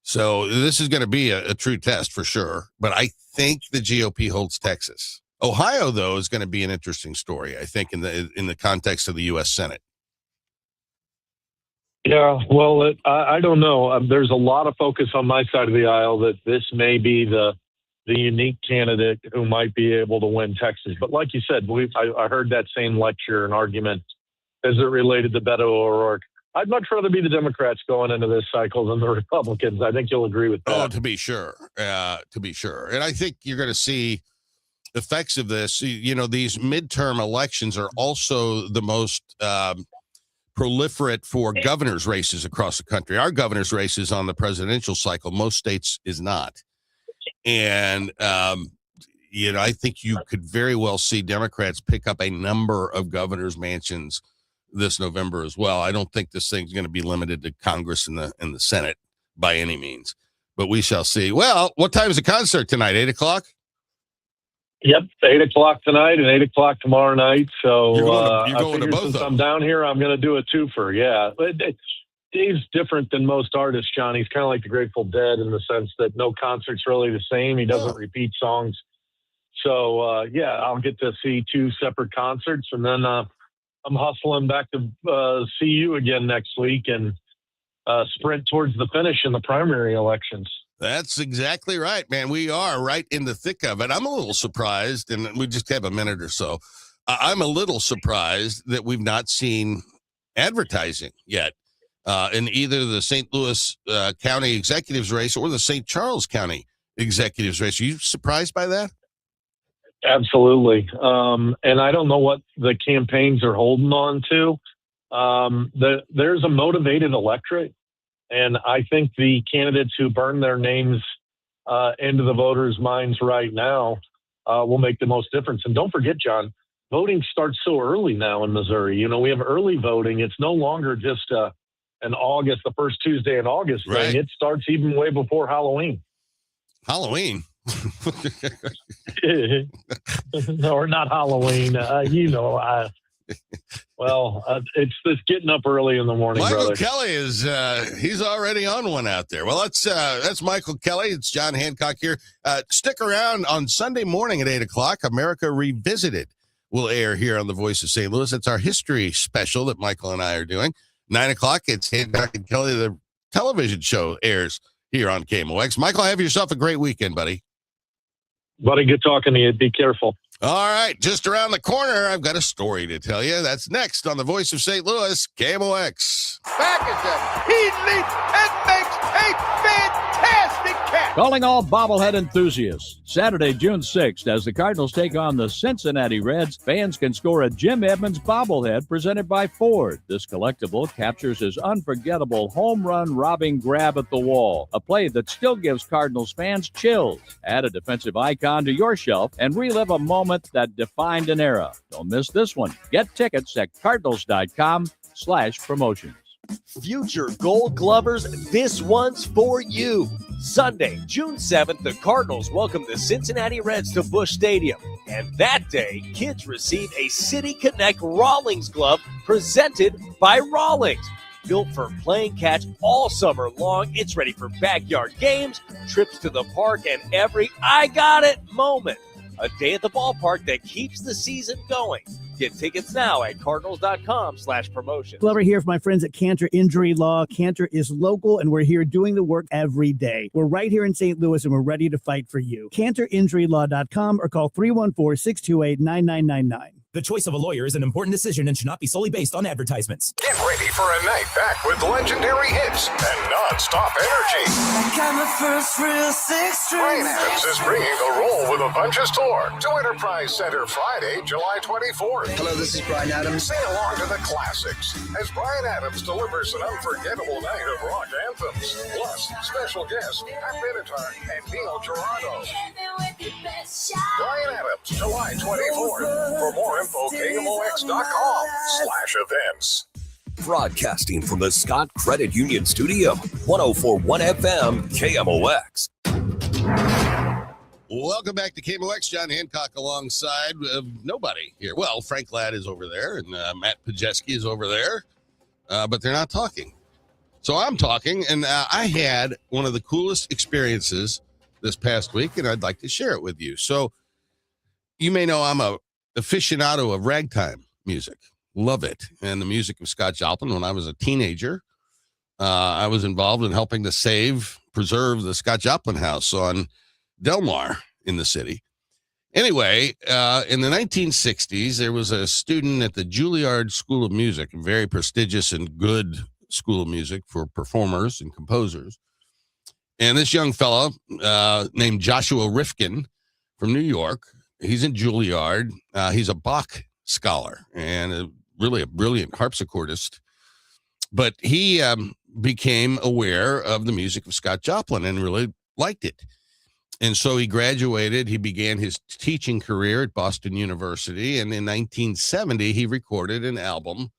So this is going to be a true test for sure. But I think the GOP holds Texas. Ohio, though, is going to be an interesting story, I think, in the context of the U.S. Senate. Yeah, well, I don't know. There's a lot of focus on my side of the aisle that this may be the the unique candidate who might be able to win Texas. But like you said, I heard that same lecture and argument as it related to Beto O'Rourke. I'd much rather be the Democrats going into this cycle than the Republicans. I think you'll agree with that. Oh, to be sure. And I think you're going to see effects of this. You know, these midterm elections are also the most proliferate for governor's races across the country. Our governor's race is on the presidential cycle. Most states is not. And, you know, I think you could very well see Democrats pick up a number of governor's mansions this November as well. I don't think this thing's going to be limited to Congress and the Senate by any means, but we shall see. Well, what time is the concert tonight? 8:00? Yep, 8:00 tonight and 8:00 tomorrow night. So you're going to both since of them. I'm down here, I'm going to do a twofer. Yeah, but Dave's different than most artists, John. He's kind of like the Grateful Dead in the sense that no concert's really the same. He doesn't repeat songs. So yeah, I'll get to see two separate concerts, and then I'm hustling back to see you again next week and sprint towards the finish in the primary elections. That's exactly right, man. We are right in the thick of it. I'm a little surprised, and we just have a minute or so. I'm a little surprised that we've not seen advertising yet in either the St. Louis County Executives race or the St. Charles County Executives race. Are you surprised by that? Absolutely. And I don't know what the campaigns are holding on to. There's a motivated electorate. And I think the candidates who burn their names into the voters' minds right now will make the most difference. And don't forget, John, voting starts so early now in Missouri. You know, we have early voting. It's no longer just the first Tuesday in August Right. thing. It starts even way before Halloween. Halloween? Or not Halloween. It's this getting up early in the morning, Michael brother. Kelly is he's already on one out there. Well, that's Michael Kelly. It's John Hancock here. Stick around on Sunday morning at 8:00. America Revisited will air here on the Voice of St. Louis. It's our history special that Michael and I are doing. 9:00. It's Hancock and Kelly. The television show airs here on KMOX. Michael, have yourself a great weekend, buddy. Buddy, good talking to you. Be careful. All right, just around the corner, I've got a story to tell you. That's next on the Voice of St. Louis, KMOX. Back at them. He leaps and makes a fantastic catch. Calling all bobblehead enthusiasts. Saturday, June 6th, as the Cardinals take on the Cincinnati Reds, fans can score a Jim Edmonds bobblehead presented by Ford. This collectible captures his unforgettable home run robbing grab at the wall, a play that still gives Cardinals fans chills. Add a defensive icon to your shelf and relive a moment that defined an era. Don't miss this one. Get tickets at cardinals.com/promotions. Future Gold Glovers, this one's for you. Sunday, June 7th, the Cardinals welcome the Cincinnati Reds to Busch Stadium. And that day, kids receive a City Connect Rawlings glove presented by Rawlings. Built for playing catch all summer long, it's ready for backyard games, trips to the park, and every I got it moment. A day at the ballpark that keeps the season going. Get tickets now at cardinals.com/promotion. Glover here for my friends at Cantor Injury Law. Cantor is local, and we're here doing the work every day. We're right here in St. Louis, and we're ready to fight for you. CantorInjuryLaw.com or call 314-628-9999. The choice of a lawyer is an important decision and should not be solely based on advertisements. Get ready for a night back with legendary hits and non-stop energy. I got my first real six Brian Adams is bringing the Roll with a Bunches tour to Enterprise Center Friday, July 24th. Hello, this is Brian Adams. Sing along to the classics as Brian Adams delivers an unforgettable night of rock anthems. Plus, special guests Pat Benatar and Neil Girardo. Brian Adams, July 24th. For more info, KMOX.com/events. Broadcasting from the Scott Credit Union Studio, 104.1 FM, KMOX. Welcome back to KMOX. John Hancock alongside nobody here. Well, Frank Ladd is over there, and Matt Pajeski is over there, but they're not talking. So I'm talking, and I had one of the coolest experiences this past week, and I'd like to share it with you. So you may know I'm a aficionado of ragtime music. Love it. And the music of Scott Joplin. When I was a teenager, I was involved in helping to preserve the Scott Joplin House on Delmar. in the city. Anyway, in the 1960s, there was a student at the Juilliard School of Music, a very prestigious and good school of music for performers and composers. And this young fellow named Joshua Rifkin from New York, he's in Juilliard. He's a Bach scholar and really a brilliant harpsichordist. But he became aware of the music of Scott Joplin and really liked it. And so he graduated. He began his teaching career at Boston University. And in 1970, he recorded an album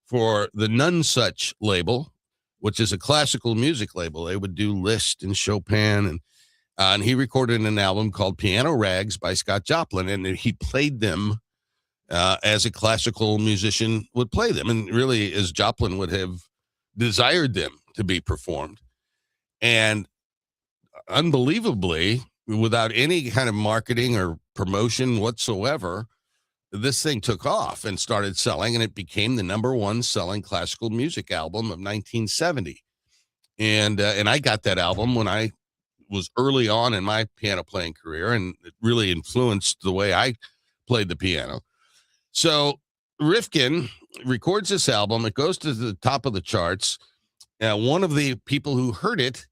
for the Nonesuch label, which is a classical music label. They would do Liszt and Chopin. And he recorded an album called Piano Rags by Scott Joplin. And he played them as a classical musician would play them. And really, as Joplin would have desired them to be performed. And unbelievably, without any kind of marketing or promotion whatsoever, this thing took off and started selling, and it became the #1 selling classical music album of 1970. And I got that album when I was early on in my piano playing career, and it really influenced the way I played the piano. So Rifkin records this album. It goes to the top of the charts. One of the people who heard it,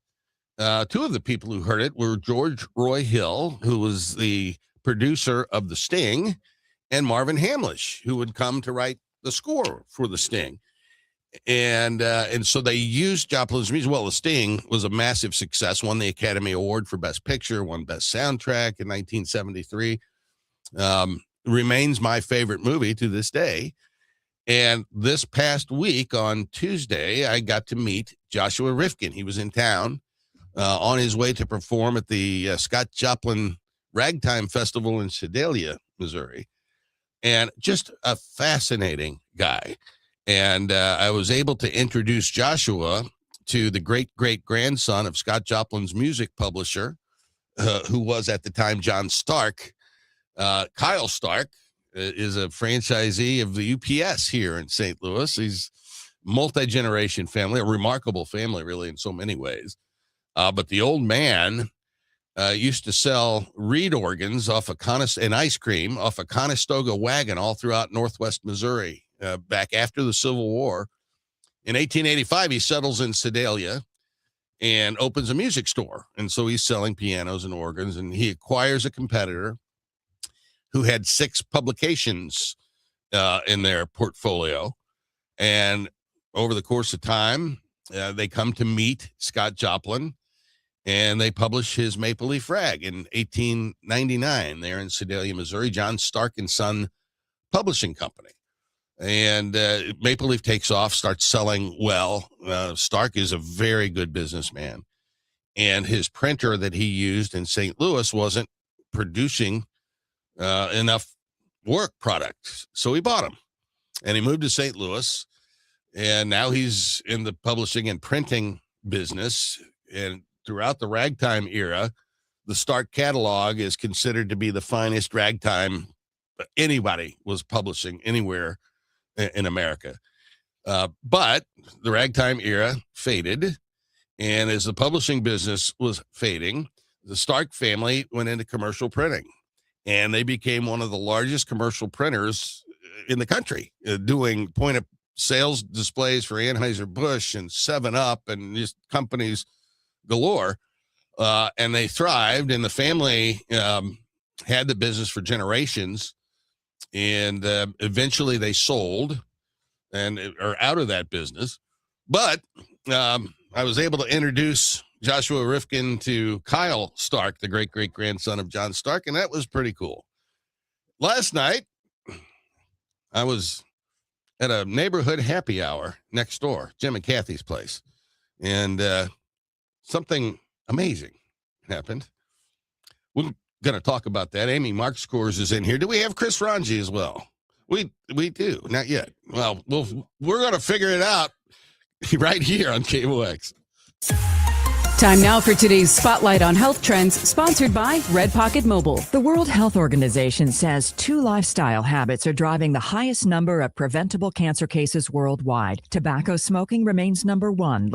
two of the people who heard it were George Roy Hill, who was the producer of The Sting, and Marvin Hamlish, who would come to write the score for The Sting. And so they used Joplin's music. Well, The Sting was a massive success, won the Academy Award for Best Picture, won Best Soundtrack in 1973. Remains my favorite movie to this day. And this past week on Tuesday, I got to meet Joshua Rifkin. He was in town on his way to perform at the Scott Joplin Ragtime Festival in Sedalia, Missouri. And just a fascinating guy. And I was able to introduce Joshua to the great-great-grandson of Scott Joplin's music publisher, who was at the time John Stark. Kyle Stark is a franchisee of the UPS here in St. Louis. He's multi-generation family, a remarkable family, really, in so many ways. But the old man used to sell reed organs and ice cream off a Conestoga wagon all throughout Northwest Missouri back after the Civil War. In 1885, he settles in Sedalia and opens a music store. And so he's selling pianos and organs, and he acquires a competitor who had 6 publications in their portfolio. And over the course of time, they come to meet Scott Joplin, and they publish his Maple Leaf Rag in 1899 there in Sedalia, Missouri, John Stark and Son Publishing Company. And Maple Leaf takes off, starts selling well. Stark is a very good businessman. And his printer that he used in St. Louis wasn't producing enough work products. So he bought them. And he moved to St. Louis. And now he's in the publishing and printing business. And throughout the ragtime era, the Stark catalog is considered to be the finest ragtime anybody was publishing anywhere in America. But the ragtime era faded. And as the publishing business was fading, the Stark family went into commercial printing. And they became one of the largest commercial printers in the country, doing point of sales displays for Anheuser-Busch and 7-Up and just companies galore. And they thrived, and the family had the business for generations. And eventually they sold and are out of that business. But I was able to introduce Joshua Rifkin to Kyle Stark, the great-great-grandson of John Stark, and that was pretty cool. Last night, I was at a neighborhood happy hour next door, Jim and Kathy's place, and something amazing happened. We're going to talk about that. Amy Mark Scores is in here. Do we have Chris Ranji as well? We do. Not yet. Well, we're going to figure it out right here on KMOX. Time now for today's Spotlight on Health Trends, sponsored by Red Pocket Mobile. The World Health Organization says 2 lifestyle habits are driving the highest number of preventable cancer cases worldwide. Tobacco smoking remains number 1.